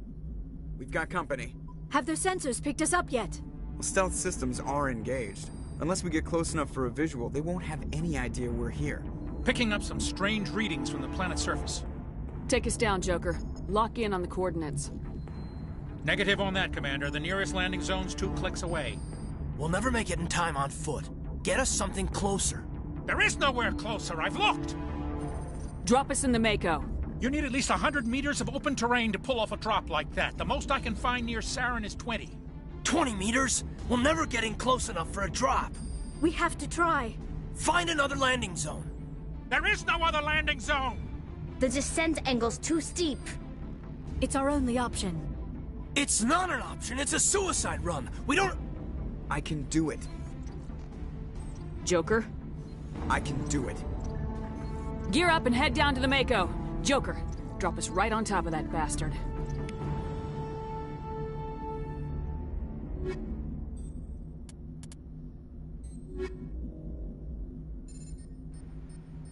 We've got company. Have their sensors picked us up yet? Well, stealth systems are engaged. Unless we get close enough for a visual, they won't have any idea we're here. Picking up some strange readings from the planet's surface. Take us down, Joker. Lock in on the coordinates. Negative on that, Commander. The nearest landing zone's 2 clicks away. We'll never make it in time on foot. Get us something closer. There is nowhere closer. I've looked. Drop us in the Mako. You need at least 100 meters of open terrain to pull off a drop like that. The most I can find near Saren is 20. 20 meters? We'll never get in close enough for a drop. We have to try. Find another landing zone. There is no other landing zone! The descent angle's too steep. It's our only option. It's not an option. It's a suicide run. We don't... I can do it. Joker? I can do it. Gear up and head down to the Mako. Joker, drop us right on top of that bastard.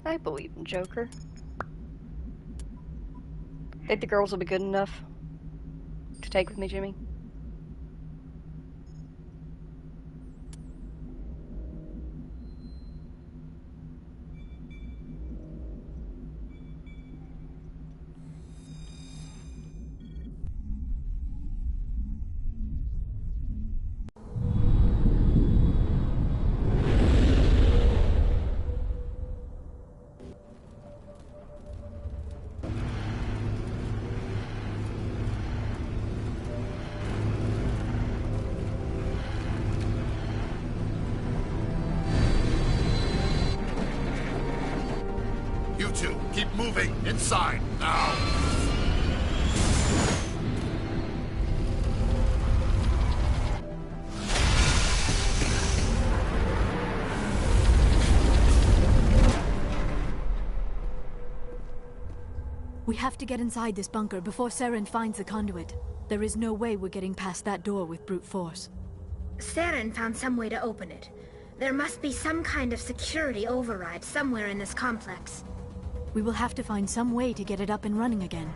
I believe in Joker. Think the girls will be good enough to take with me, Jimmy? You two, keep moving. Inside, now. We have to get inside this bunker before Saren finds the conduit. There is no way we're getting past that door with brute force. Saren found some way to open it. There must be some kind of security override somewhere in this complex. We will have to find some way to get it up and running again.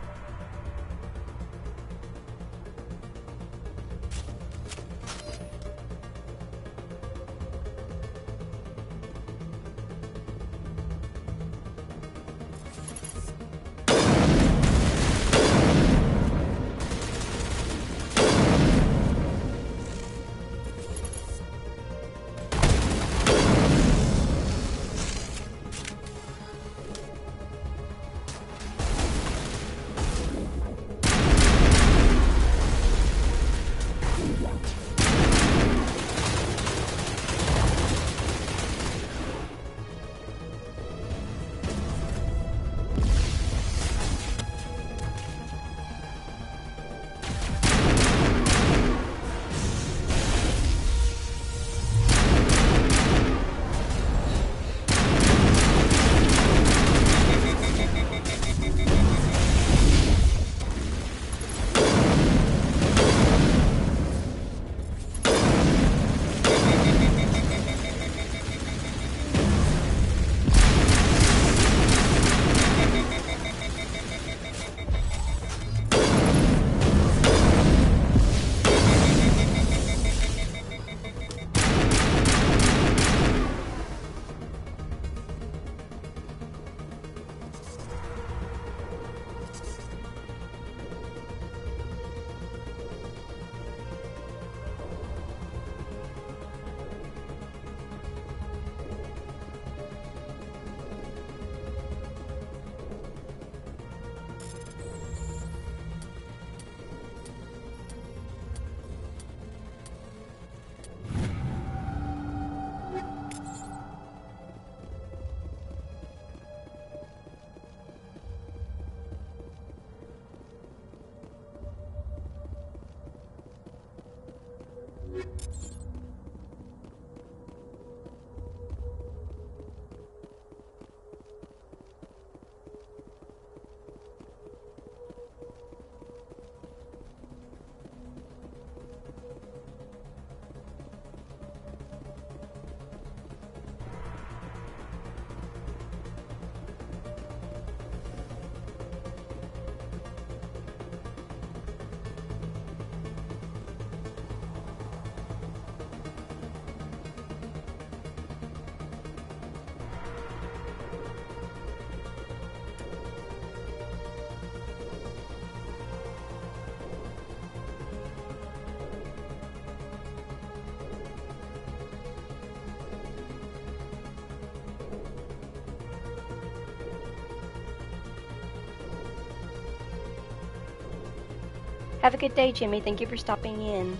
Have a good day, Jimmy. Thank you for stopping in.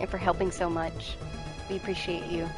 And for helping so much. We appreciate you.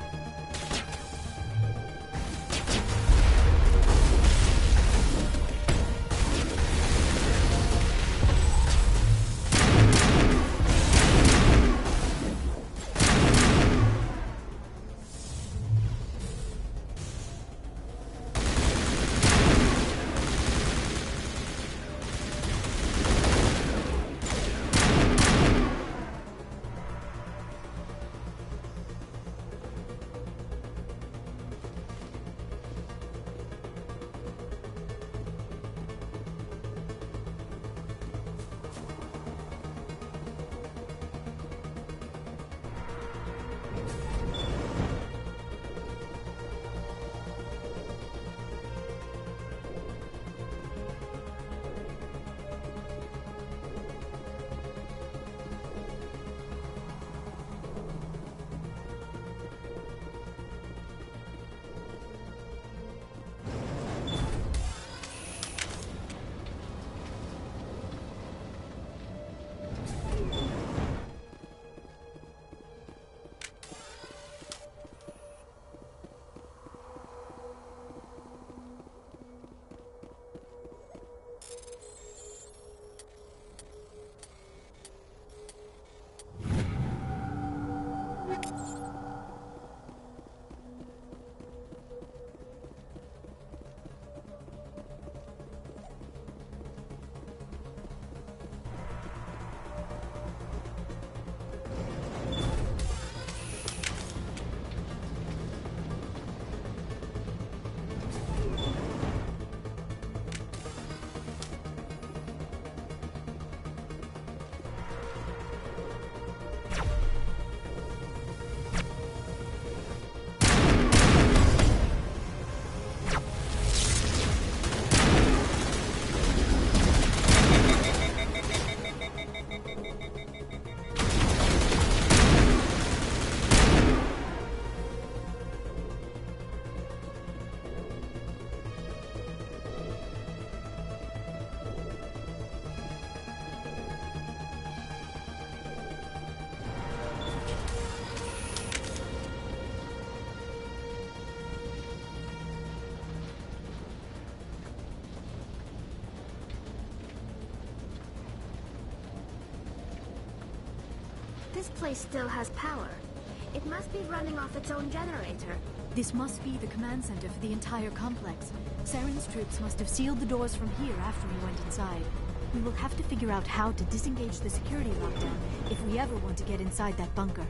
This place still has power. It must be running off its own generator. This must be the command center for the entire complex. Saren's troops must have sealed the doors from here after we went inside. We will have to figure out how to disengage the security lockdown if we ever want to get inside that bunker.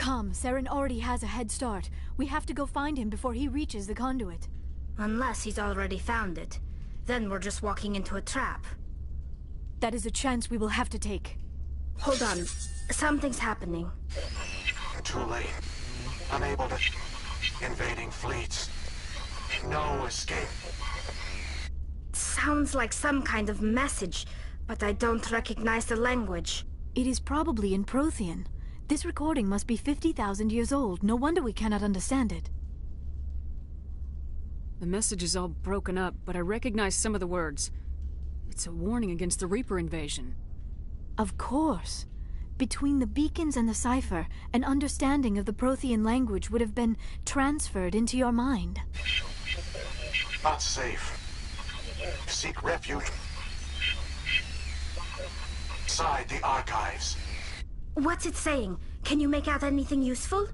Come, Saren already has a head start. We have to go find him before he reaches the conduit. Unless he's already found it. Then we're just walking into a trap. That is a chance we will have to take. Hold on. Something's happening. Too late. Unable to... Invading fleets. No escape. Sounds like some kind of message, but I don't recognize the language. It is probably in Prothean. This recording must be 50,000 years old. No wonder we cannot understand it. The message is all broken up, but I recognize some of the words. It's a warning against the Reaper invasion. Of course. Between the beacons and the cipher, an understanding of the Prothean language would have been transferred into your mind. Not safe. Seek refuge inside the archives. What's it saying? Can you make out anything useful?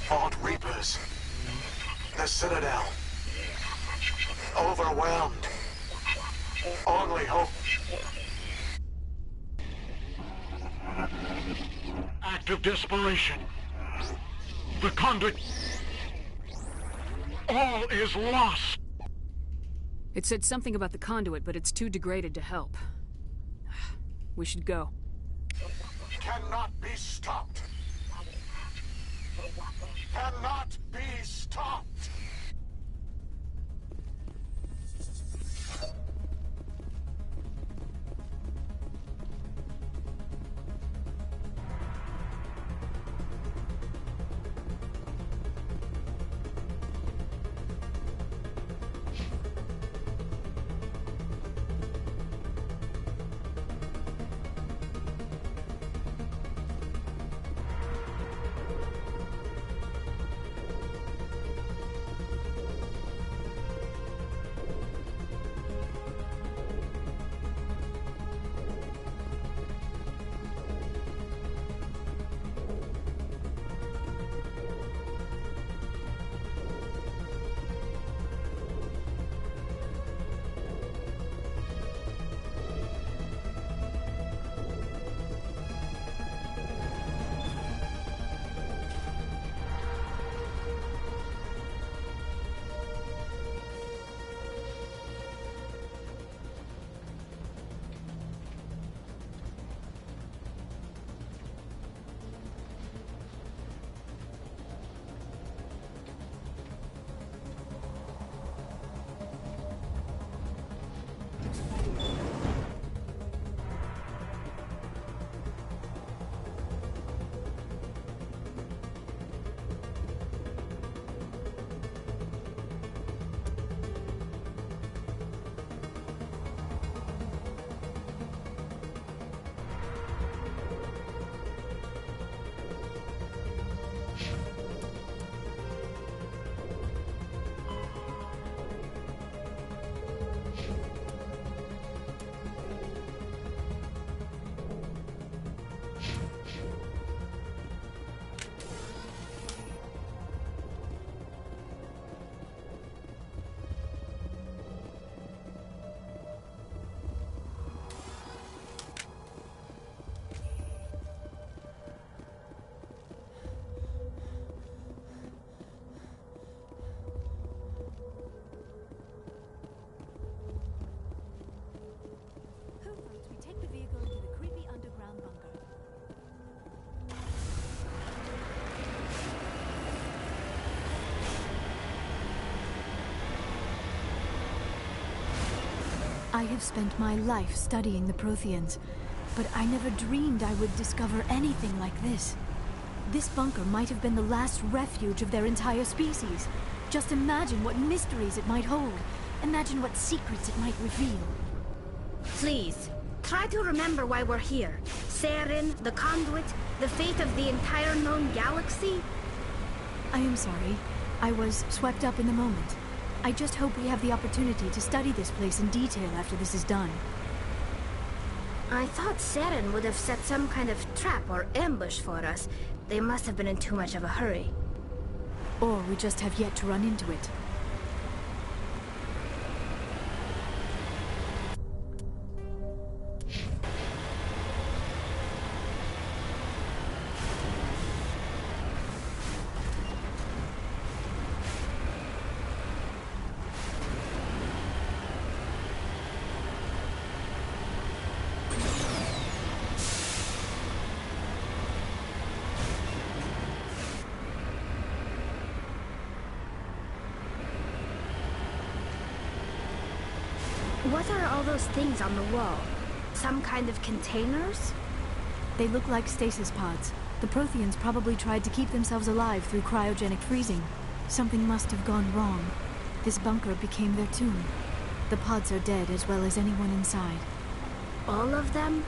Fought Reapers. The Citadel. Overwhelmed. Only hope. Act of desperation. The conduit. All is lost. It said something about the conduit, but it's too degraded to help. We should go. Cannot be stopped. Cannot be stopped. I have spent my life studying the Protheans, but I never dreamed I would discover anything like this. This bunker might have been the last refuge of their entire species. Just imagine what mysteries it might hold. Imagine what secrets it might reveal. Please, try to remember why we're here. Saren, the conduit, the fate of the entire known galaxy. I am sorry. I was swept up in the moment. I just hope we have the opportunity to study this place in detail after this is done. I thought Saren would have set some kind of trap or ambush for us. They must have been in too much of a hurry. Or we just have yet to run into it. What are all those things on the wall? Some kind of containers? They look like stasis pods. The Protheans probably tried to keep themselves alive through cryogenic freezing. Something must have gone wrong. This bunker became their tomb. The pods are dead as well as anyone inside. All of them?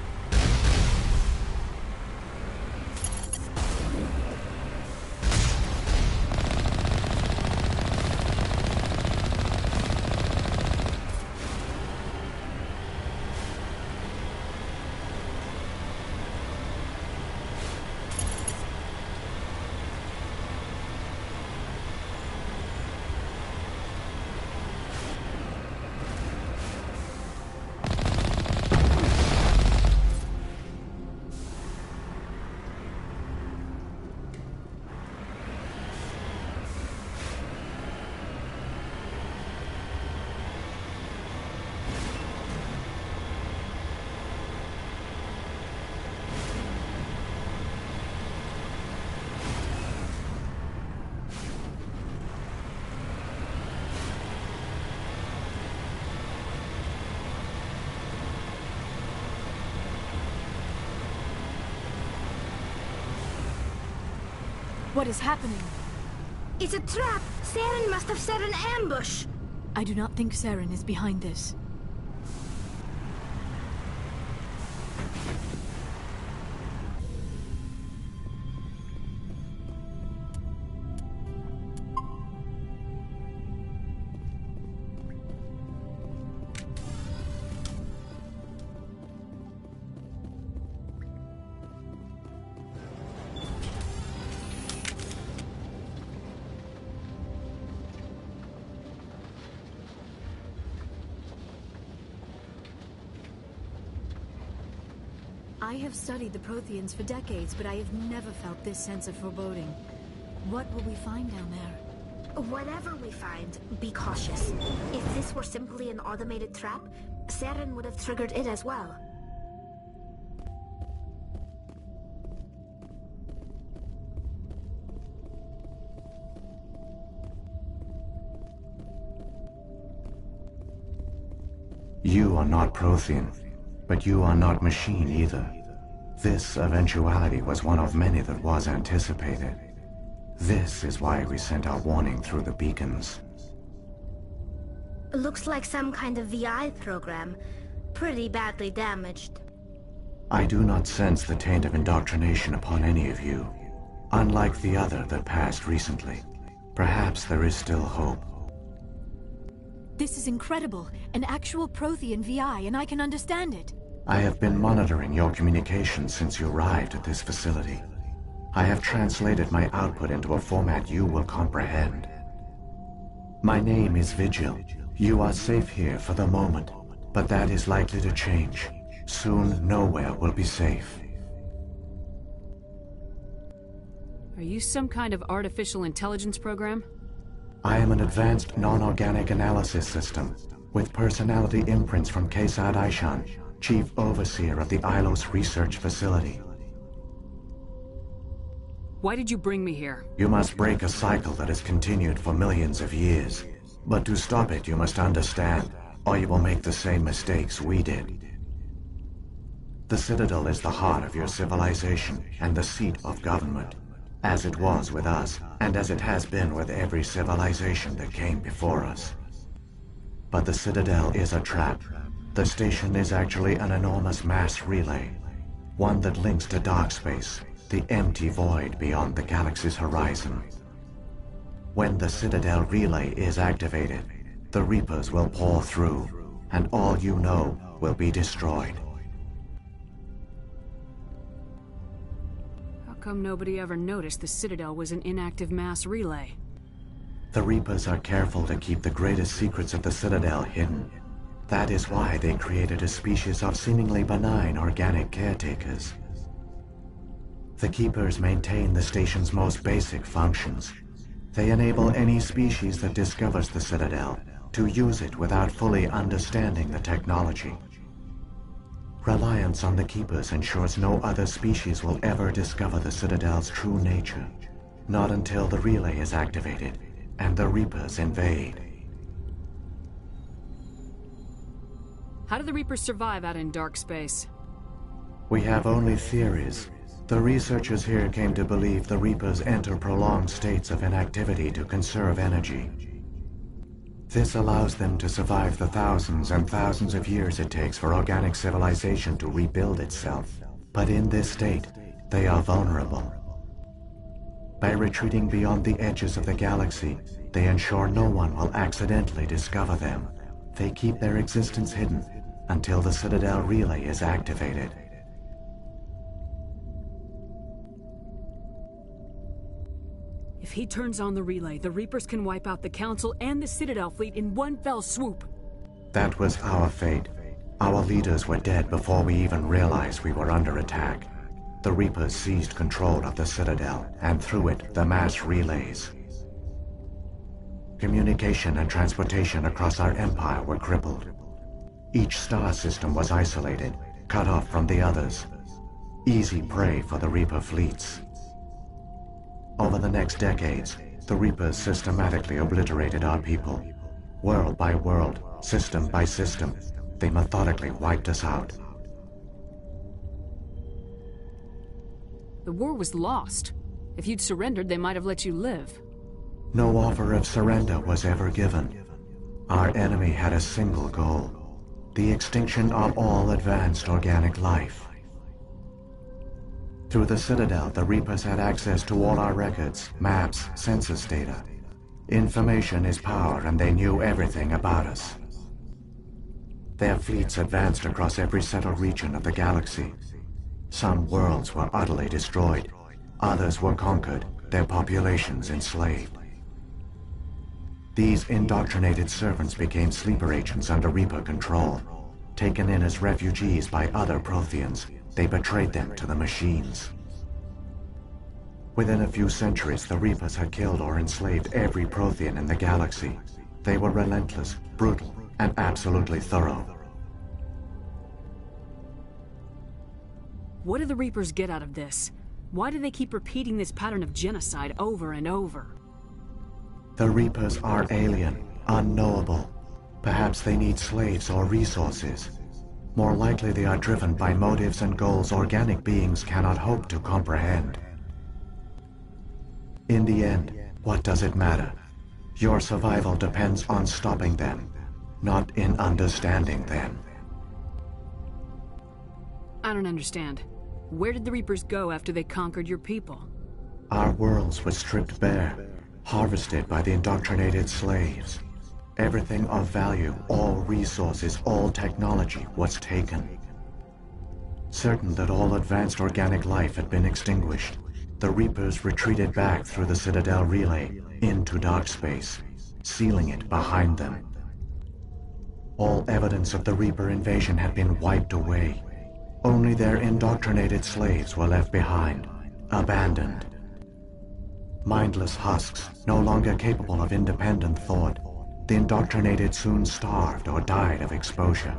What is happening? It's a trap! Saren must have set an ambush! I do not think Saren is behind this. I have studied the Protheans for decades, but I have never felt this sense of foreboding. What will we find down there? Whatever we find, be cautious. If this were simply an automated trap, Saren would have triggered it as well. You are not Prothean, but you are not machine either. This eventuality was one of many that was anticipated. This is why we sent our warning through the beacons. Looks like some kind of VI program. Pretty badly damaged. I do not sense the taint of indoctrination upon any of you, unlike the other that passed recently. Perhaps there is still hope. This is incredible. An actual Prothean VI, and I can understand it. I have been monitoring your communications since you arrived at this facility. I have translated my output into a format you will comprehend. My name is Vigil. You are safe here for the moment, but that is likely to change. Soon, nowhere will be safe. Are you some kind of artificial intelligence program? I am an advanced non-organic analysis system, with personality imprints from Kesad Aishan, Chief Overseer of the Ilos Research Facility. Why did you bring me here? You must break a cycle that has continued for millions of years. But to stop it, you must understand, or you will make the same mistakes we did. The Citadel is the heart of your civilization and the seat of government, as it was with us, and as it has been with every civilization that came before us. But the Citadel is a trap. The station is actually an enormous mass relay, one that links to dark space, the empty void beyond the galaxy's horizon. When the Citadel relay is activated, the Reapers will pour through, and all you know will be destroyed. How come nobody ever noticed the Citadel was an inactive mass relay? The Reapers are careful to keep the greatest secrets of the Citadel hidden. That is why they created a species of seemingly benign organic caretakers. The Keepers maintain the station's most basic functions. They enable any species that discovers the Citadel to use it without fully understanding the technology. Reliance on the Keepers ensures no other species will ever discover the Citadel's true nature, not until the relay is activated and the Reapers invade. How do the Reapers survive out in dark space? We have only theories. The researchers here came to believe the Reapers enter prolonged states of inactivity to conserve energy. This allows them to survive the thousands and thousands of years it takes for organic civilization to rebuild itself. But in this state, they are vulnerable. By retreating beyond the edges of the galaxy, they ensure no one will accidentally discover them. They keep their existence hidden until the Citadel relay is activated. If he turns on the relay, the Reapers can wipe out the Council and the Citadel fleet in one fell swoop. That was our fate. Our leaders were dead before we even realized we were under attack. The Reapers seized control of the Citadel, and through it, the mass relays. Communication and transportation across our empire were crippled. Each star system was isolated, cut off from the others. Easy prey for the Reaper fleets. Over the next decades, the Reapers systematically obliterated our people. World by world, system by system, they methodically wiped us out. The war was lost. If you'd surrendered, they might have let you live. No offer of surrender was ever given. Our enemy had a single goal: the extinction of all advanced organic life. Through the Citadel, the Reapers had access to all our records, maps, census data. Information is power, and they knew everything about us. Their fleets advanced across every settled region of the galaxy. Some worlds were utterly destroyed. Others were conquered, their populations enslaved. These indoctrinated servants became sleeper agents under Reaper control. Taken in as refugees by other Protheans, they betrayed them to the machines. Within a few centuries, the Reapers had killed or enslaved every Prothean in the galaxy. They were relentless, brutal, and absolutely thorough. What do the Reapers get out of this? Why do they keep repeating this pattern of genocide over and over? The Reapers are alien, unknowable. Perhaps they need slaves or resources. More likely they are driven by motives and goals organic beings cannot hope to comprehend. In the end, what does it matter? Your survival depends on stopping them, not in understanding them. I don't understand. Where did the Reapers go after they conquered your people? Our worlds were stripped bare, harvested by the indoctrinated slaves. Everything of value, all resources, all technology was taken. Certain that all advanced organic life had been extinguished, the Reapers retreated back through the Citadel relay into dark space, sealing it behind them. All evidence of the Reaper invasion had been wiped away. Only their indoctrinated slaves were left behind, abandoned. Mindless husks, no longer capable of independent thought, the indoctrinated soon starved or died of exposure.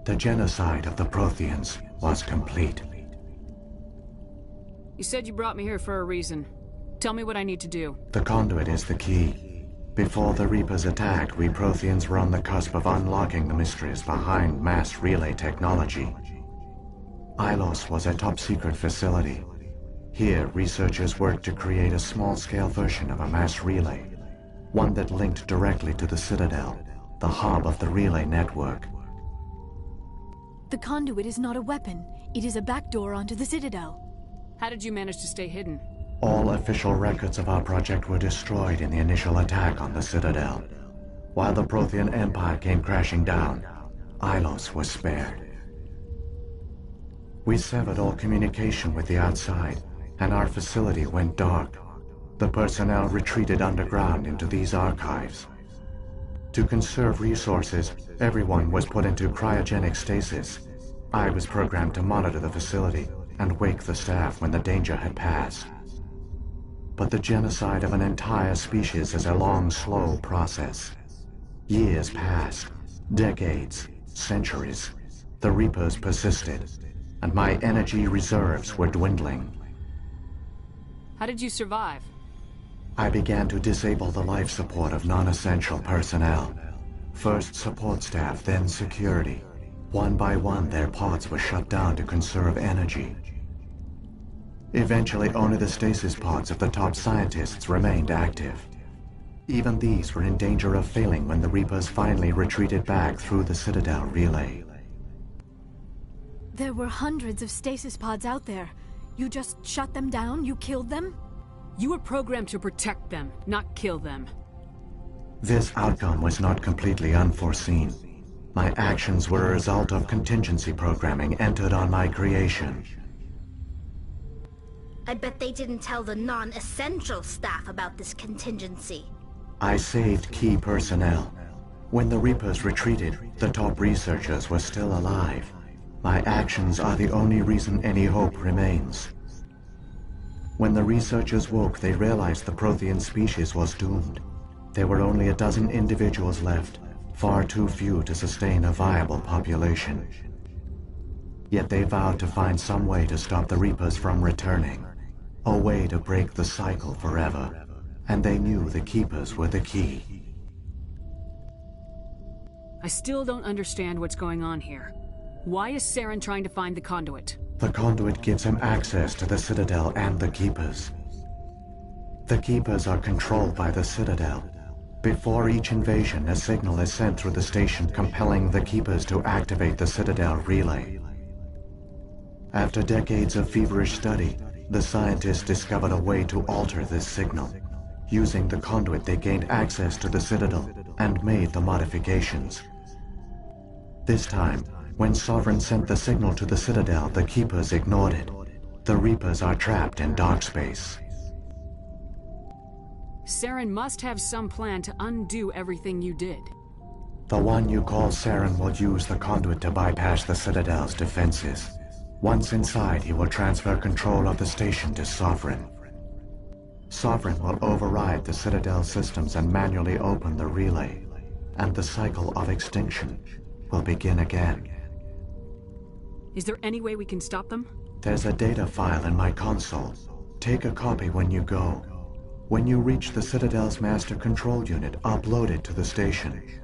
The genocide of the Protheans was complete. You said you brought me here for a reason. Tell me what I need to do. The conduit is the key. Before the Reapers attacked, we Protheans were on the cusp of unlocking the mysteries behind mass relay technology. Ilos was a top-secret facility. Here, researchers worked to create a small-scale version of a mass relay, one that linked directly to the Citadel, the hub of the relay network. The conduit is not a weapon. It is a backdoor onto the Citadel. How did you manage to stay hidden? All official records of our project were destroyed in the initial attack on the Citadel. While the Prothean Empire came crashing down, Ilos was spared. We severed all communication with the outside, and our facility went dark. The personnel retreated underground into these archives. To conserve resources, everyone was put into cryogenic stasis. I was programmed to monitor the facility and wake the staff when the danger had passed. But the genocide of an entire species is a long, slow process. Years passed, decades, centuries. The Reapers persisted, and my energy reserves were dwindling. How did you survive? I began to disable the life support of non-essential personnel. First support staff, then security. One by one, their pods were shut down to conserve energy. Eventually, only the stasis pods of the top scientists remained active. Even these were in danger of failing when the Reapers finally retreated back through the Citadel relay. There were hundreds of stasis pods out there. You just shut them down? You killed them? You were programmed to protect them, not kill them. This outcome was not completely unforeseen. My actions were a result of contingency programming entered on my creation. I bet they didn't tell the non-essential staff about this contingency. I saved key personnel. When the Reapers retreated, the top researchers were still alive. My actions are the only reason any hope remains. When the researchers woke, they realized the Prothean species was doomed. There were only a dozen individuals left, far too few to sustain a viable population. Yet they vowed to find some way to stop the Reapers from returning. A way to break the cycle forever. And they knew the Keepers were the key. I still don't understand what's going on here. Why is Saren trying to find the conduit? The conduit gives him access to the Citadel and the Keepers. The Keepers are controlled by the Citadel. Before each invasion, a signal is sent through the station compelling the Keepers to activate the Citadel relay. After decades of feverish study, the scientists discovered a way to alter this signal. Using the conduit, they gained access to the Citadel and made the modifications. This time, when Sovereign sent the signal to the Citadel, the Keepers ignored it. The Reapers are trapped in dark space. Saren must have some plan to undo everything you did. The one you call Saren will use the conduit to bypass the Citadel's defenses. Once inside, he will transfer control of the station to Sovereign. Sovereign will override the Citadel systems and manually open the relay, and the cycle of extinction will begin again. Is there any way we can stop them? There's a data file in my console. Take a copy when you go. When you reach the Citadel's master control unit, upload it to the station.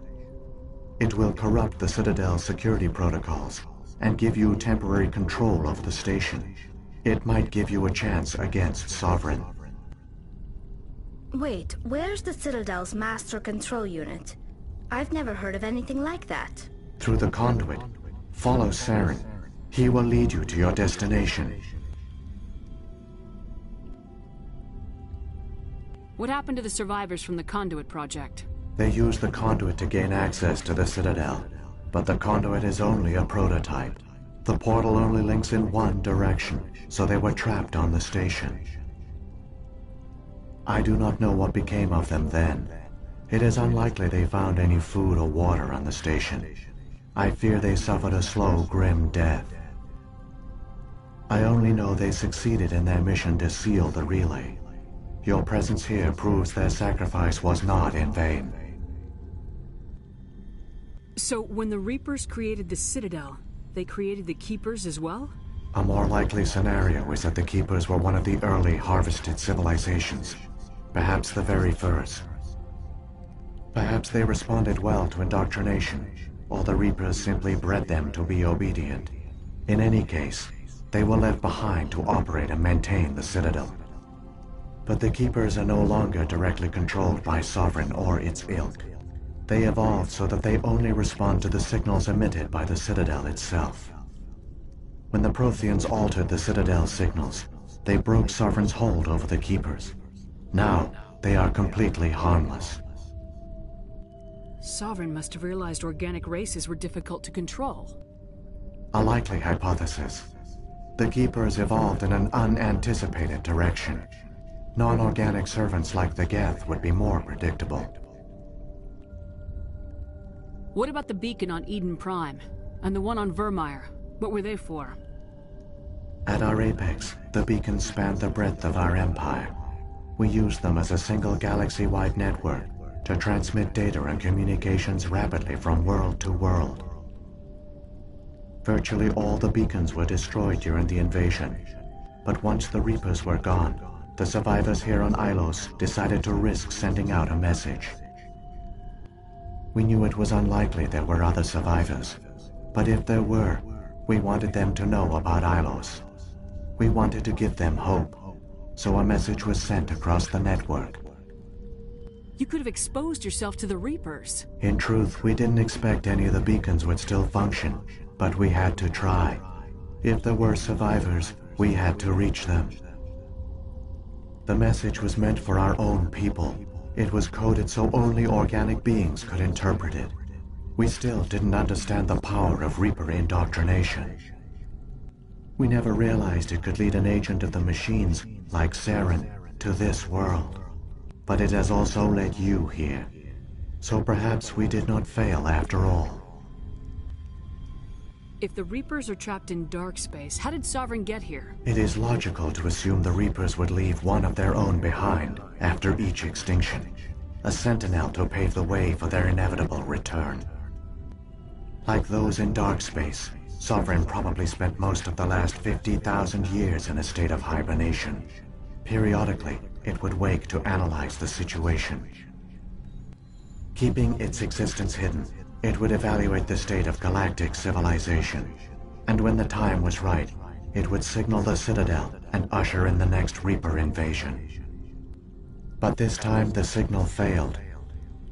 It will corrupt the Citadel's security protocols and give you temporary control of the station. It might give you a chance against Sovereign. Wait, where's the Citadel's master control unit? I've never heard of anything like that. Through the conduit, follow Saren. He will lead you to your destination. What happened to the survivors from the Conduit project? They used the conduit to gain access to the Citadel, but the conduit is only a prototype. The portal only links in one direction, so they were trapped on the station. I do not know what became of them then. It is unlikely they found any food or water on the station. I fear they suffered a slow, grim death. I only know they succeeded in their mission to seal the relay. Your presence here proves their sacrifice was not in vain. So, when the Reapers created the Citadel, they created the Keepers as well? A more likely scenario is that the Keepers were one of the early harvested civilizations. Perhaps the very first. Perhaps they responded well to indoctrination, or the Reapers simply bred them to be obedient. In any case, they were left behind to operate and maintain the Citadel. But the Keepers are no longer directly controlled by Sovereign or its ilk. They evolved so that they only respond to the signals emitted by the Citadel itself. When the Protheans altered the Citadel's signals, they broke Sovereign's hold over the Keepers. Now, they are completely harmless. Sovereign must have realized organic races were difficult to control. A likely hypothesis. The Keepers evolved in an unanticipated direction. Non-organic servants like the Geth would be more predictable. What about the beacon on Eden Prime? And the one on Vermeer? What were they for? At our apex, the beacons spanned the breadth of our empire. We used them as a single galaxy-wide network to transmit data and communications rapidly from world to world. Virtually all the beacons were destroyed during the invasion, but once the Reapers were gone, the survivors here on Ilos decided to risk sending out a message. We knew it was unlikely there were other survivors, But if there were, we wanted them to know about Ilos. We wanted to give them hope, so a message was sent across the network. You could have exposed yourself to the Reapers. In truth, we didn't expect any of the beacons would still function, but we had to try. If there were survivors, we had to reach them. The message was meant for our own people. It was coded so only organic beings could interpret it. We still didn't understand the power of Reaper indoctrination. We never realized it could lead an agent of the machines, like Saren, to this world. But it has also led you here. So perhaps we did not fail after all. If the Reapers are trapped in dark space, how did Sovereign get here? It is logical to assume the Reapers would leave one of their own behind after each extinction. A sentinel to pave the way for their inevitable return. Like those in dark space, Sovereign probably spent most of the last 50,000 years in a state of hibernation. Periodically, it would wake to analyze the situation. Keeping its existence hidden, it would evaluate the state of galactic civilization. And when the time was right, it would signal the Citadel and usher in the next Reaper invasion. But this time the signal failed.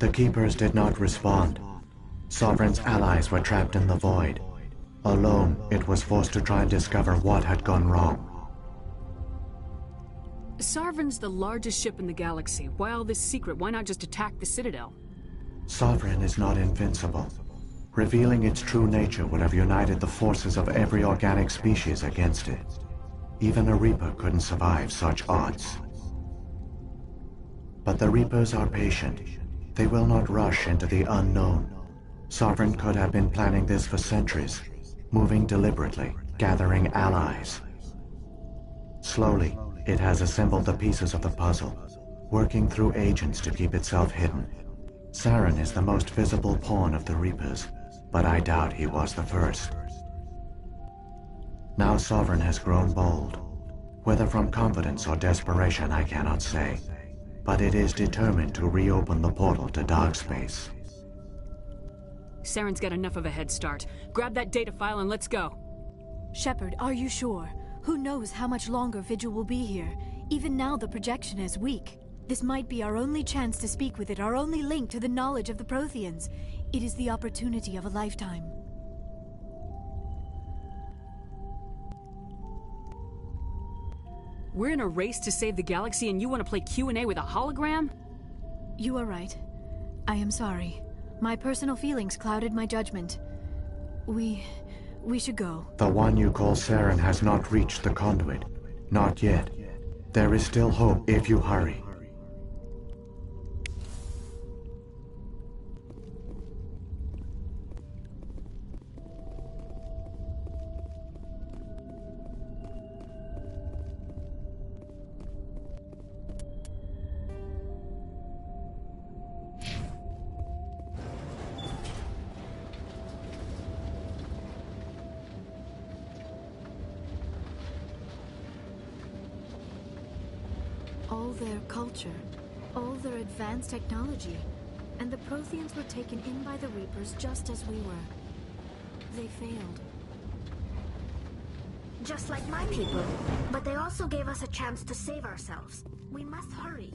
The Keepers did not respond. Sovereign's allies were trapped in the void. Alone, it was forced to try and discover what had gone wrong. Sovereign's the largest ship in the galaxy. Why all this secret? Why not just attack the Citadel? Sovereign is not invincible. Revealing its true nature would have united the forces of every organic species against it. Even a Reaper couldn't survive such odds. But the Reapers are patient. They will not rush into the unknown. Sovereign could have been planning this for centuries, moving deliberately, gathering allies. Slowly, it has assembled the pieces of the puzzle, working through agents to keep itself hidden. Saren is the most visible pawn of the Reapers, but I doubt he was the first. Now Sovereign has grown bold. Whether from confidence or desperation, I cannot say. But it is determined to reopen the portal to dark space. Saren's got enough of a head start. Grab that data file and let's go. Shepard, are you sure? Who knows how much longer Vigil will be here? Even now the projection is weak. This might be our only chance to speak with it, our only link to the knowledge of the Protheans. It is the opportunity of a lifetime. We're in a race to save the galaxy and you want to play Q&A with a hologram? You are right. I am sorry. My personal feelings clouded my judgment. We should go. The one you call Saren has not reached the conduit. Not yet. There is still hope if you hurry. All their culture, all their advanced technology, and the Protheans were taken in by the Reapers just as we were. They failed. Just like my people. But they also gave us a chance to save ourselves. We must hurry.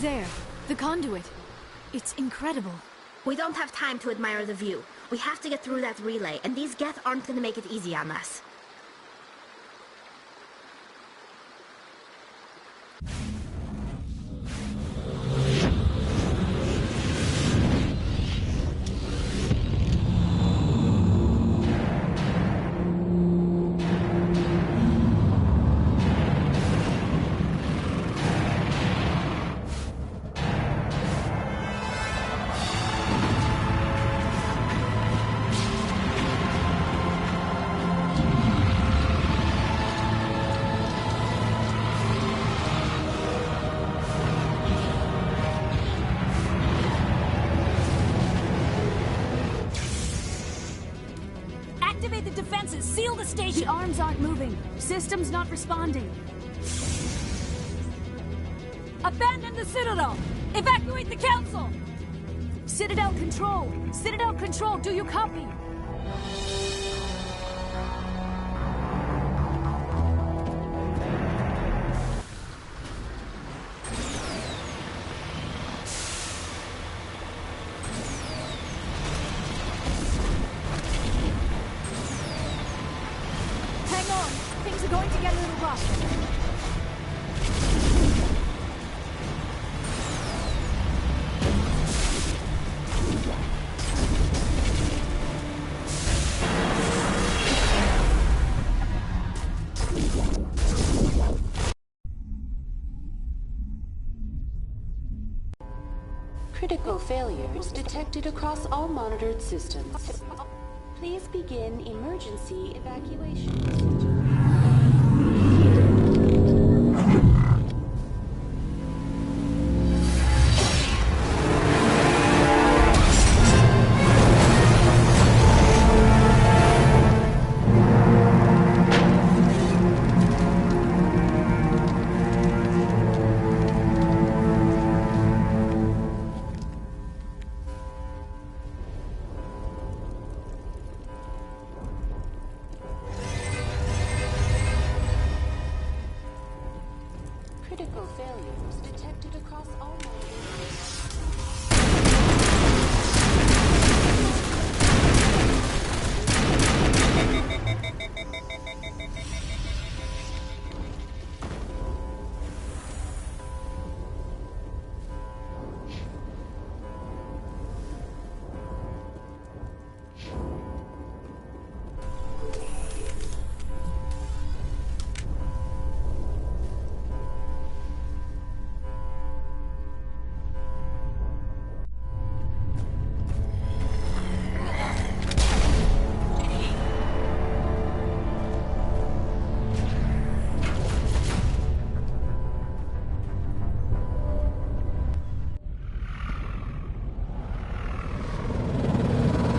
There, the conduit. It's incredible. We don't have time to admire the view. We have to get through that relay, and these Geth aren't gonna make it easy on us. Activate the defenses! Seal the station! The arms aren't moving. Systems not responding. Abandon the Citadel! Evacuate the Council! Citadel Control! Citadel Control, do you copy? Hang on! Things are going to get a little rough. Critical failures detected across all monitored systems. Please begin emergency evacuation. Critical failures detected across all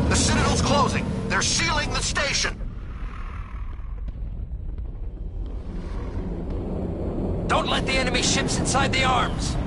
The Citadel's closing. They're sealing the station. Don't let the enemy ships inside the arms!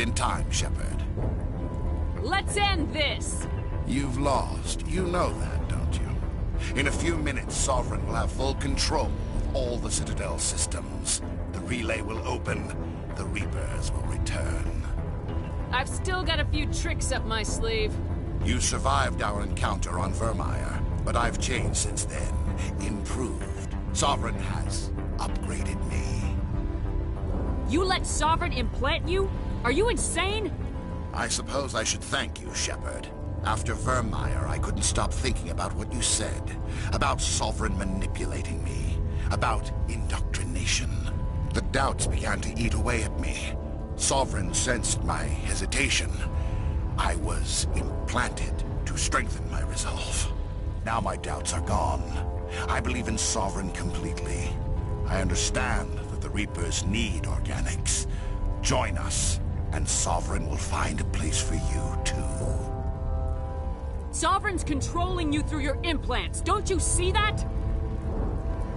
in time, Shepard. Let's end this! You've lost. You know that, don't you? In a few minutes, Sovereign will have full control of all the Citadel systems. The relay will open. The Reapers will return. I've still got a few tricks up my sleeve. You survived our encounter on Vermeer, but I've changed since then. Improved. Sovereign has upgraded me. You let Sovereign implant you? Are you insane? I suppose I should thank you, Shepard. After Vermeer, I couldn't stop thinking about what you said. About Sovereign manipulating me. About indoctrination. The doubts began to eat away at me. Sovereign sensed my hesitation. I was implanted to strengthen my resolve. Now my doubts are gone. I believe in Sovereign completely. I understand that the Reapers need organics. Join us, and Sovereign will find a place for you, too. Sovereign's controlling you through your implants. Don't you see that?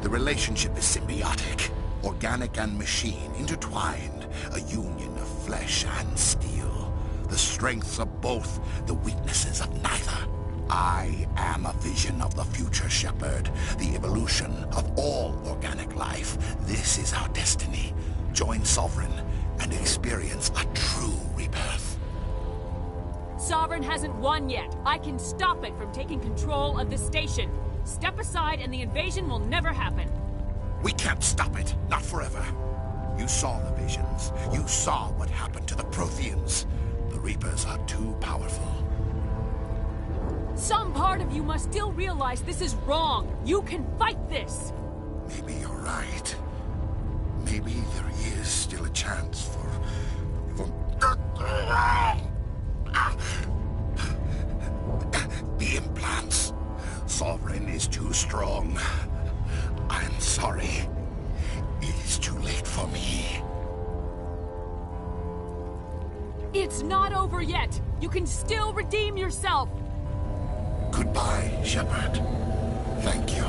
The relationship is symbiotic. Organic and machine, intertwined. A union of flesh and steel. The strengths of both, the weaknesses of neither. I am a vision of the future, Shepard. The evolution of all organic life. This is our destiny. Join Sovereign and experience a true rebirth. Sovereign hasn't won yet. I can stop it from taking control of the station. Step aside and the invasion will never happen. We can't stop it. Not forever. You saw the visions. You saw what happened to the Protheans. The Reapers are too powerful. Some part of you must still realize this is wrong. You can fight this. Maybe you're right. Maybe there is still a chance for the implants. Sovereign is too strong. I'm sorry. It is too late for me. It's not over yet. You can still redeem yourself. Goodbye, Shepard. Thank you.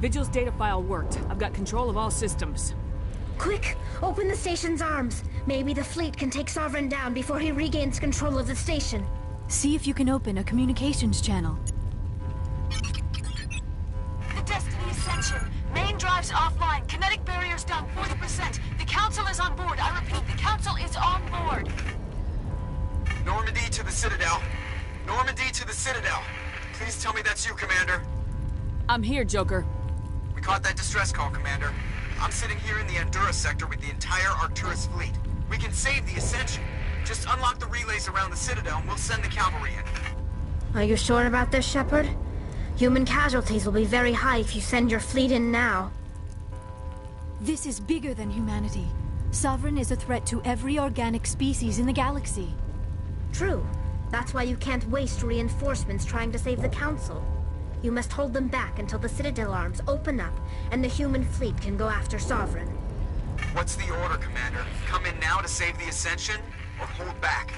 Vigil's data file worked. I've got control of all systems. Quick! Open the station's arms. Maybe the fleet can take Sovereign down before he regains control of the station. See if you can open a communications channel. The Destiny Ascension. Main drives offline. Kinetic barriers down 40%. The Council is on board. I repeat, the Council is on board. Normandy to the Citadel. Normandy to the Citadel. Please tell me that's you, Commander. I'm here, Joker. We caught that distress call, Commander. I'm sitting here in the Andura sector with the entire Arcturus fleet. We can save the Ascension. Just unlock the relays around the Citadel and we'll send the cavalry in. Are you sure about this, Shepard? Human casualties will be very high if you send your fleet in now. This is bigger than humanity. Sovereign is a threat to every organic species in the galaxy. True. That's why you can't waste reinforcements trying to save the Council. You must hold them back until the Citadel arms open up and the human fleet can go after Sovereign. What's the order, Commander? Come in now to save the Ascension, or hold back?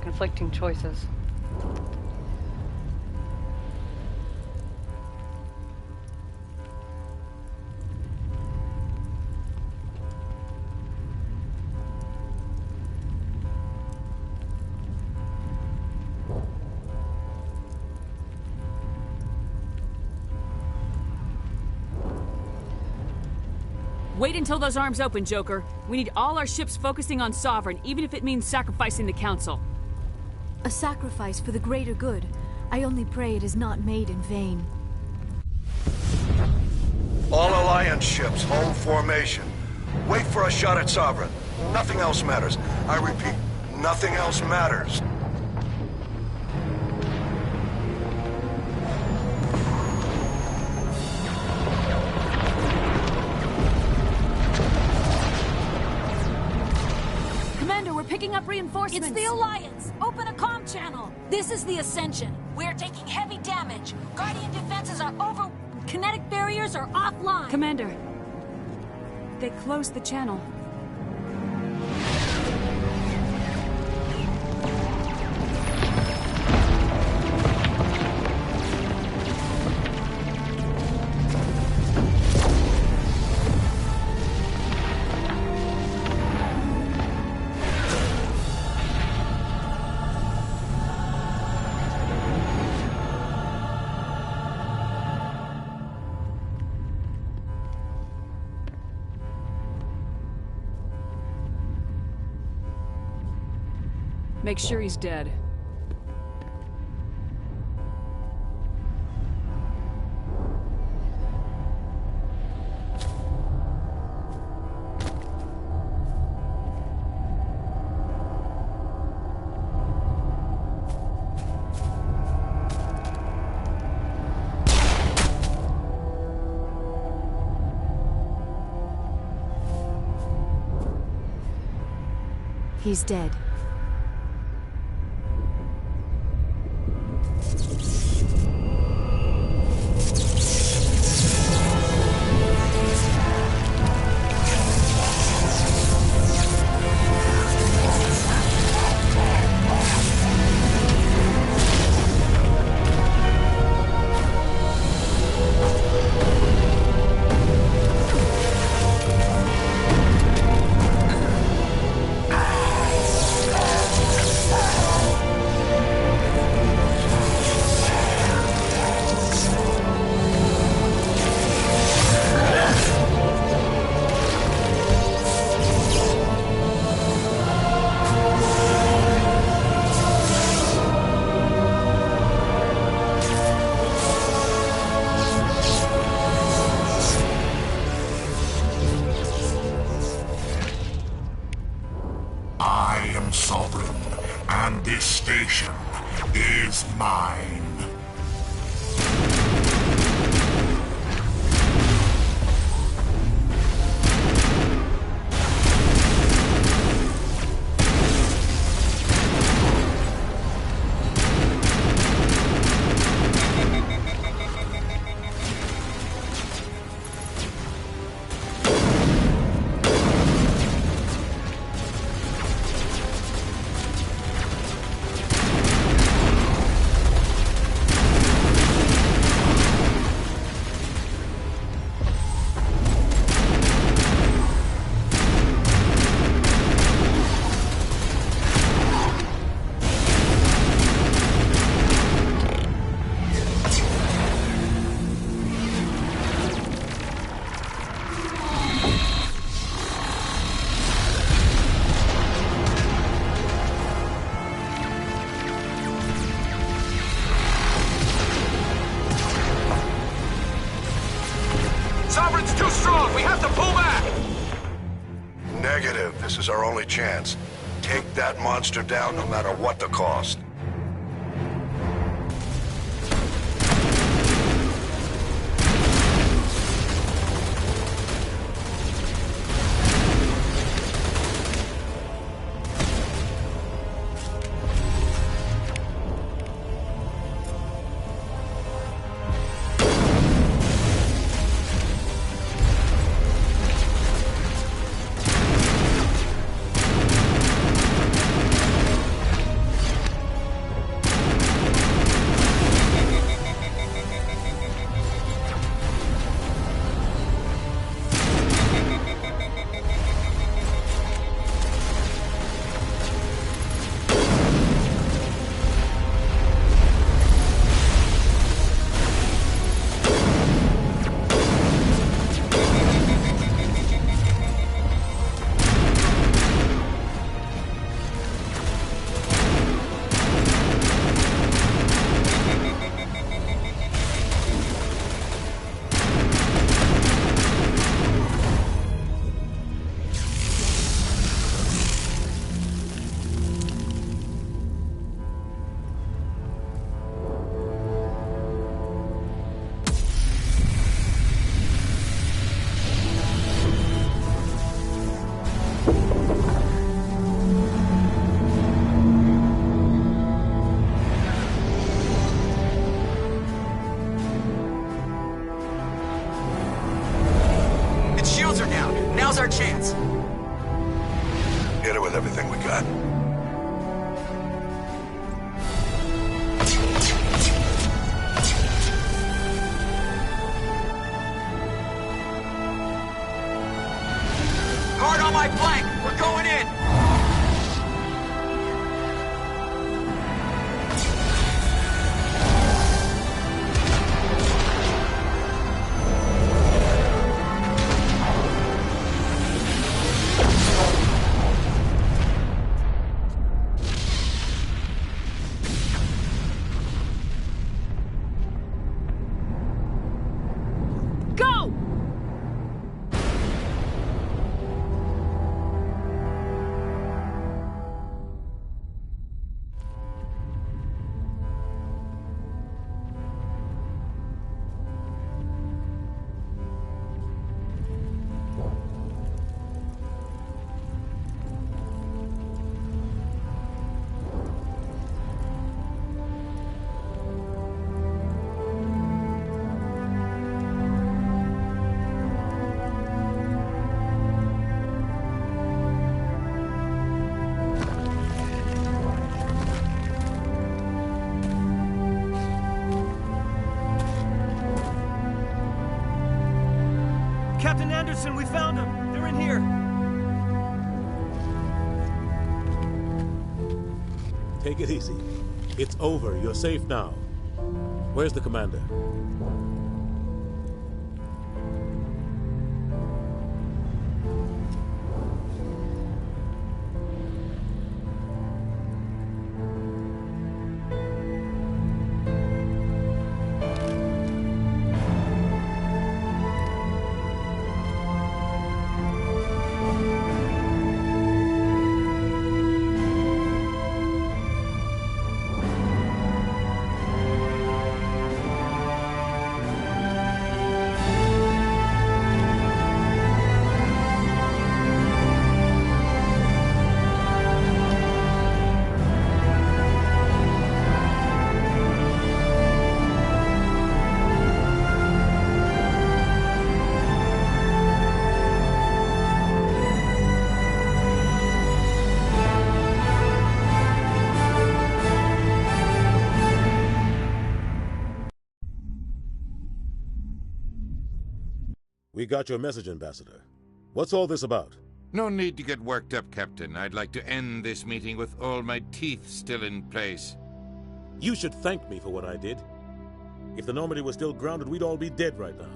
Conflicting choices. Wait until those arms open, Joker. We need all our ships focusing on Sovereign, even if it means sacrificing the Council. A sacrifice for the greater good. I only pray it is not made in vain. All Alliance ships, hold formation. Wait for a shot at Sovereign. Nothing else matters. I repeat, Nothing else matters. Commander, we're picking up reinforcements. It's the Alliance! Open a comm channel! This is the Ascension. We're taking heavy damage. Guardian defenses are over... Kinetic barriers are offline. Commander, they closed the channel. Make sure he's dead. He's dead. Sovereign, and this station is mine. Sovereign's too strong! We have to pull back! Negative. This is our only chance. Take that monster down no matter what the cost. chance. Hit it with everything we got. Guard on my flank! We're going in! Captain Anderson, we found them. They're in here. Take it easy. It's over. You're safe now. Where's the commander? We got your message, Ambassador. What's all this about? No need to get worked up, Captain. I'd like to end this meeting with all my teeth still in place. You should thank me for what I did. If the Normandy was still grounded, we'd all be dead right now.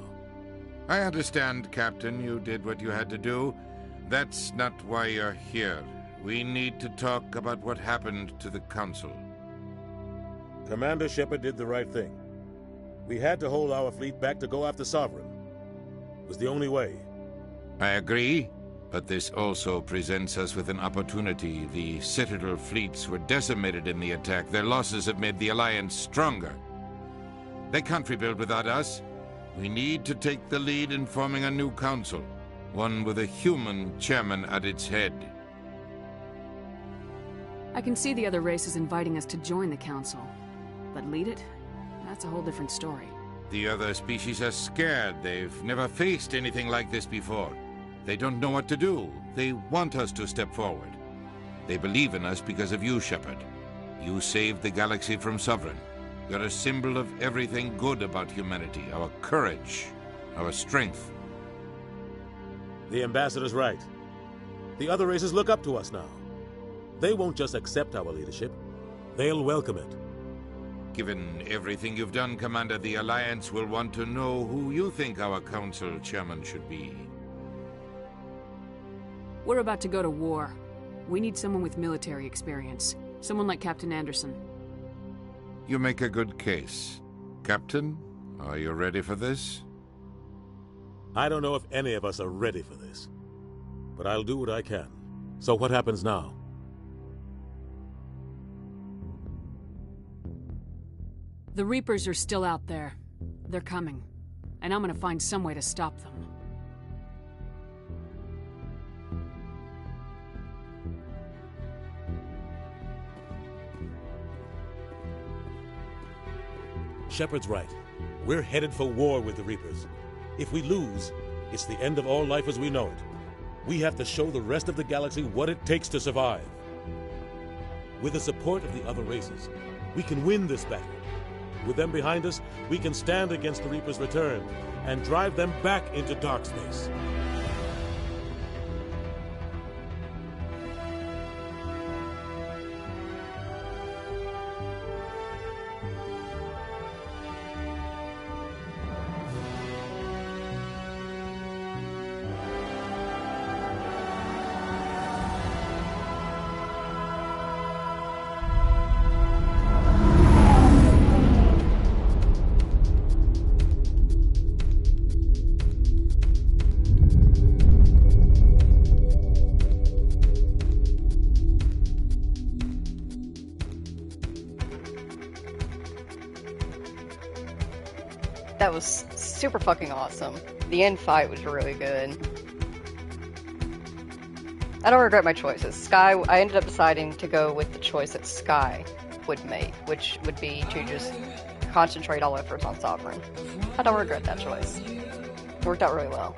I understand, Captain. You did what you had to do. That's not why you're here. We need to talk about what happened to the Council. Commander Shepard did the right thing. We had to hold our fleet back to go after Sovereign. It was the only way. I agree, but this also presents us with an opportunity. The Citadel fleets were decimated in the attack. Their losses have made the Alliance stronger. They can't rebuild without us. We need to take the lead in forming a new council, one with a human chairman at its head. I can see the other races inviting us to join the council, but lead it? That's a whole different story. The other species are scared. They've never faced anything like this before. They don't know what to do. They want us to step forward. They believe in us because of you, Shepard. You saved the galaxy from Sovereign. You're a symbol of everything good about humanity, our courage, our strength. The Ambassador's right. The other races look up to us now. They won't just accept our leadership. They'll welcome it. Given everything you've done, Commander, the Alliance will want to know who you think our council chairman should be. We're about to go to war. We need someone with military experience. Someone like Captain Anderson. You make a good case. Captain, are you ready for this? I don't know if any of us are ready for this, but I'll do what I can. So what happens now? The Reapers are still out there. They're coming. And I'm gonna find some way to stop them. Shepard's right. We're headed for war with the Reapers. If we lose, it's the end of all life as we know it. We have to show the rest of the galaxy what it takes to survive. With the support of the other races, we can win this battle. With them behind us, we can stand against the Reaper's return and drive them back into dark space. That was super fucking awesome. The end fight was really good. I don't regret my choices. Sky, I ended up deciding to go with the choice that Sky would make, which would be to just concentrate all efforts on Sovereign. I don't regret that choice. It worked out really well.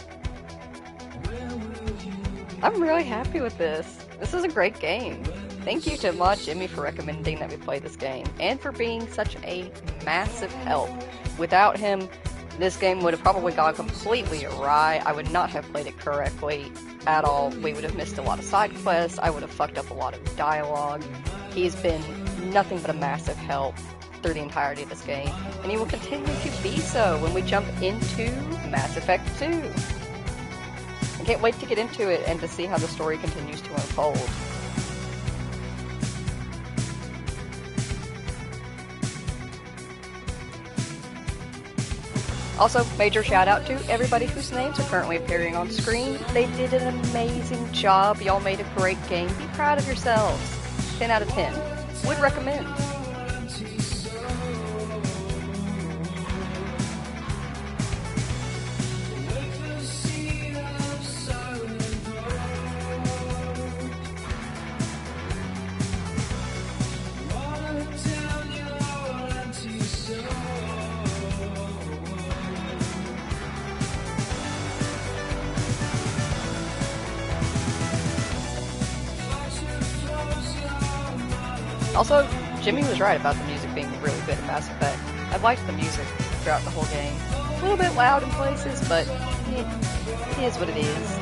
I'm really happy with this. This is a great game. Thank you to Mod Jimmy for recommending that we play this game, and for being such a massive help. Without him, this game would have probably gone completely awry. I would not have played it correctly at all. We would have missed a lot of side quests. I would have fucked up a lot of dialogue. He's been nothing but a massive help through the entirety of this game, and he will continue to be so when we jump into Mass Effect 2. I can't wait to get into it and to see how the story continues to unfold. Also, major shout out to everybody whose names are currently appearing on screen. They did an amazing job. Y'all made a great game. Be proud of yourselves. 10 out of 10. Would recommend. Also, Jimmy was right about the music being really good in Mass Effect. I liked the music throughout the whole game. A little bit loud in places, but it is what it is.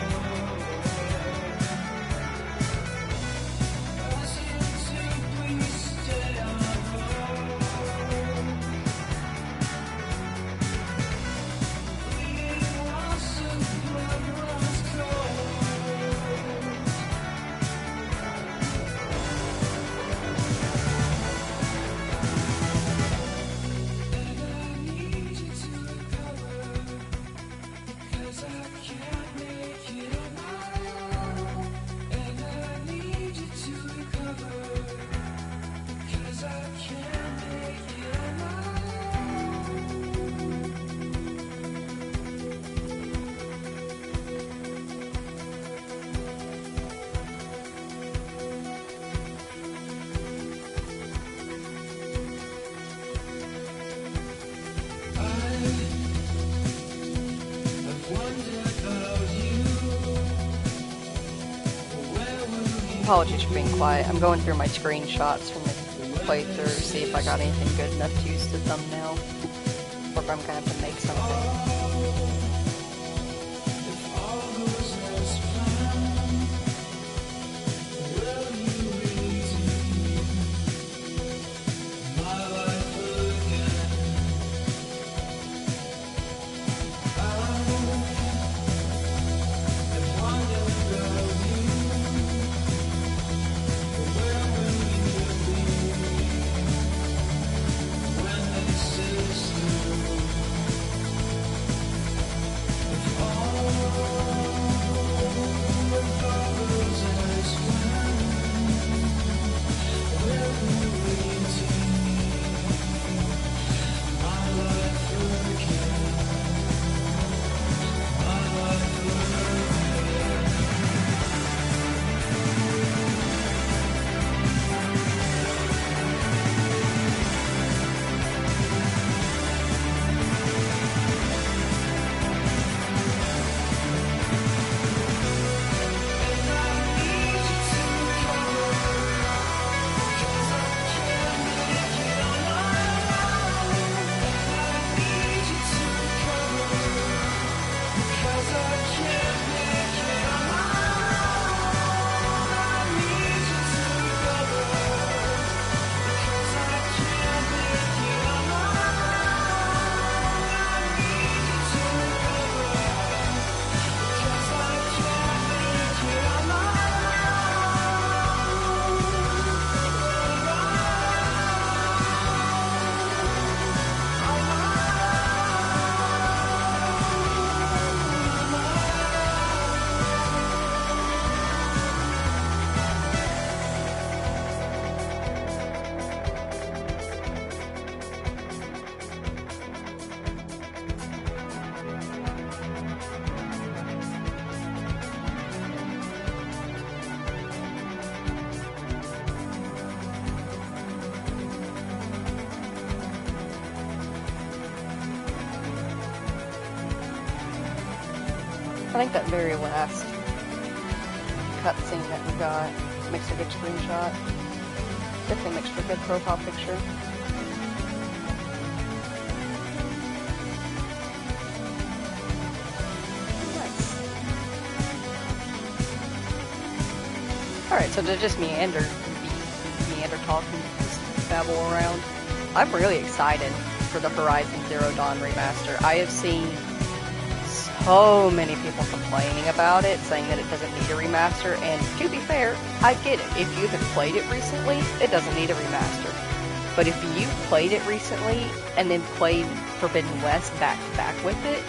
Apologies for being quiet. I'm going through my screenshots from the playthrough, see if I got anything good enough to use the thumbnail, or if I'm gonna have to make something. I think that very last cutscene that we got makes a good screenshot. Definitely makes for a good profile picture. Nice. Alright, so to just meander talking, just babble around. I'm really excited for the Horizon Zero Dawn remaster. I have seen so many people complaining about it, saying that it doesn't need a remaster, and to be fair, I get it. If you have played it recently, it doesn't need a remaster. But if you played it recently, and then played Forbidden West back to back with it,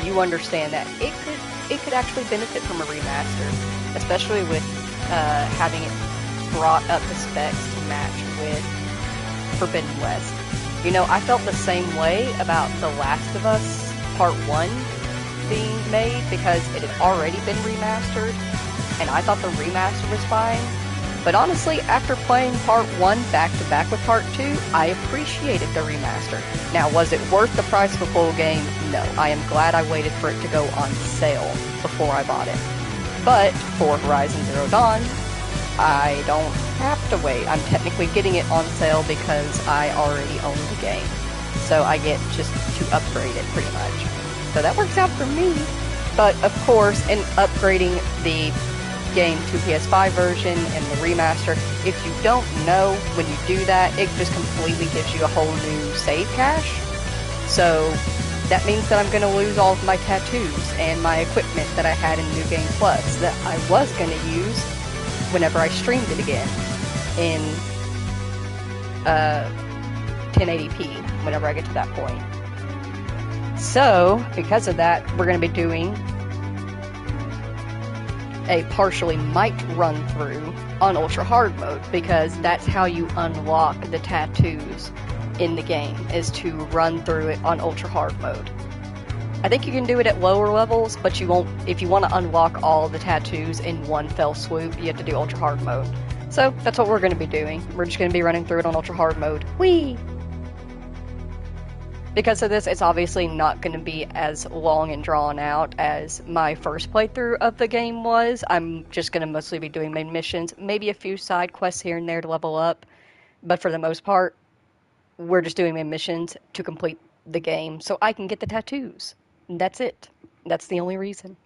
you understand that it could actually benefit from a remaster, especially with having it brought up to specs to match with Forbidden West. You know, I felt the same way about The Last of Us Part 1 being made because it had already been remastered, and I thought the remaster was fine. But honestly, after playing Part 1 back to back with Part 2, I appreciated the remaster. Now, was it worth the price of a full game? No. I am glad I waited for it to go on sale before I bought it. But for Horizon Zero Dawn, I don't have to wait. I'm technically getting it on sale because I already own the game. So I get just to upgrade it pretty much. So that works out for me. But of course, in upgrading the game to PS5 version and the remaster, if you don't know, when you do that, it just completely gives you a whole new save cache. So that means that I'm going to lose all of my tattoos and my equipment that I had in New Game Plus that I was going to use whenever I streamed it again in 1080p, whenever I get to that point. So, because of that, we're going to be doing a partially mic'd run through on ultra hard mode, because that's how you unlock the tattoos in the game, is to run through it on ultra hard mode. I think you can do it at lower levels, but you won't. If you want to unlock all the tattoos in one fell swoop, you have to do ultra hard mode. So that's what we're going to be doing. We're just going to be running through it on ultra hard mode. Whee! Because of this, it's obviously not going to be as long and drawn out as my first playthrough of the game was. I'm just going to mostly be doing main missions, maybe a few side quests here and there to level up, but for the most part, we're just doing main missions to complete the game so I can get the tattoos. That's it. That's the only reason.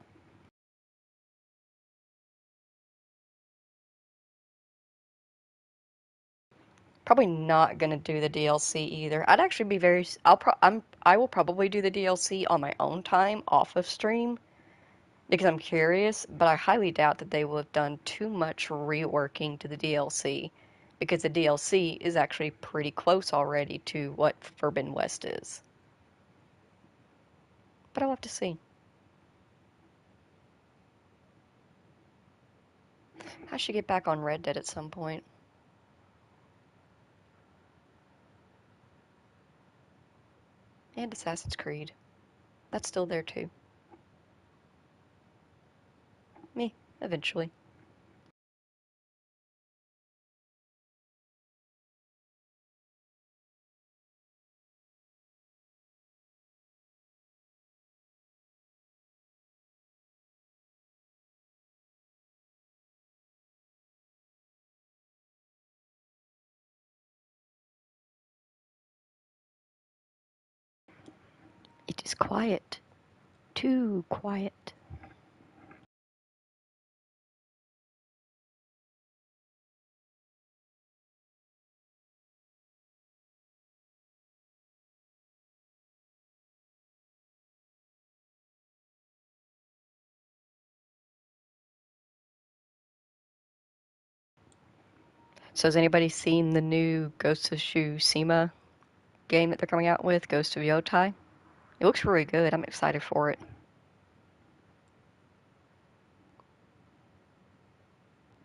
Probably not gonna do the DLC either. I'd actually be very. I will probably do the DLC on my own time off of stream because I'm curious, but I highly doubt that they will have done too much reworking to the DLC because the DLC is actually pretty close already to what Forbidden West is. But I'll have to see. I should get back on Red Dead at some point. And Assassin's Creed. That's still there too. Me, eventually. It is quiet. Too quiet. So has anybody seen the new Ghost of Tsushima game that they're coming out with, Ghost of Yotai? It looks really good. I'm excited for it.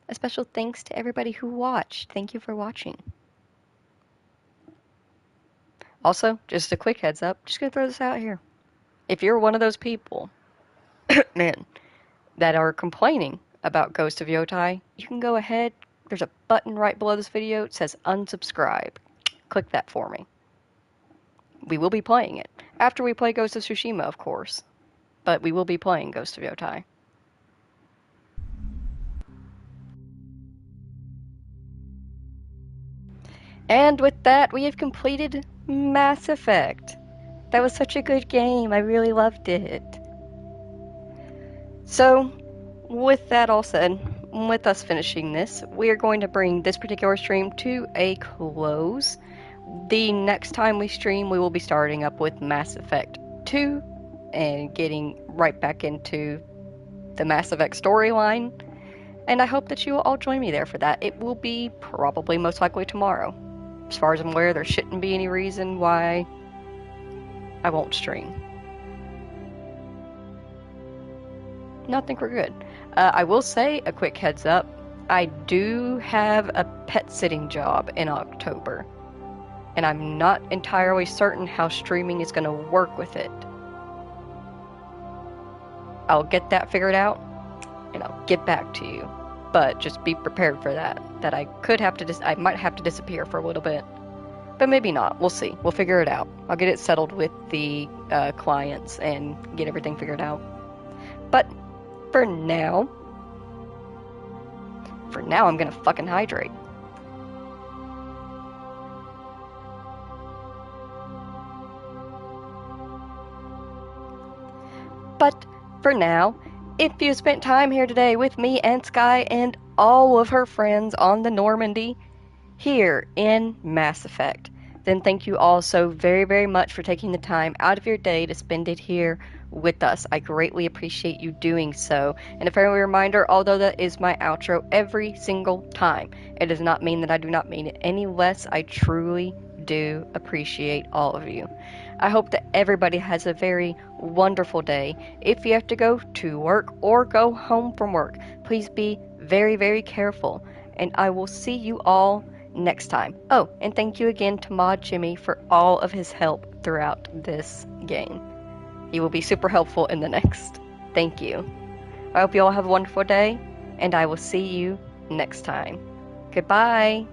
A special thanks to everybody who watched. Thank you for watching. Also, just a quick heads up, just gonna throw this out here. If you're one of those people, man, that are complaining about Ghost of Yotai, you can go ahead. There's a button right below this video. It says unsubscribe. Click that for me. We will be playing it. After we play Ghost of Tsushima, of course. but we will be playing Ghost of Yotai. And with that, we have completed Mass Effect. That was such a good game. I really loved it. So, with that all said, with us finishing this, we are going to bring this particular stream to a close. The next time we stream, we will be starting up with Mass Effect 2 and getting right back into the Mass Effect storyline. And I hope that you will all join me there for that. It will be probably most likely tomorrow. As far as I'm aware, there shouldn't be any reason why I won't stream. No, I think we're good. I will say, a quick heads up, I do have a pet sitting job in October. And I'm not entirely certain how streaming is going to work with it. I'll get that figured out, and I'll get back to you. But just be prepared for that. That I could have to I might have to disappear for a little bit. But maybe not. We'll see. We'll figure it out. I'll get it settled with the clients and get everything figured out. But for now I'm gonna fucking hydrate. But for now, if you spent time here today with me and Sky and all of her friends on the Normandy here in Mass Effect, then thank you all so very, very much for taking the time out of your day to spend it here with us. I greatly appreciate you doing so. And a friendly reminder, although that is my outro every single time, it does not mean that I do not mean it any less. I truly do appreciate all of you. I hope that everybody has a very wonderful day. If you have to go to work or go home from work, please be very, very careful. And I will see you all next time. Oh, and thank you again to Mod Jimmy for all of his help throughout this game. He will be super helpful in the next. Thank you. I hope you all have a wonderful day, and I will see you next time. Goodbye.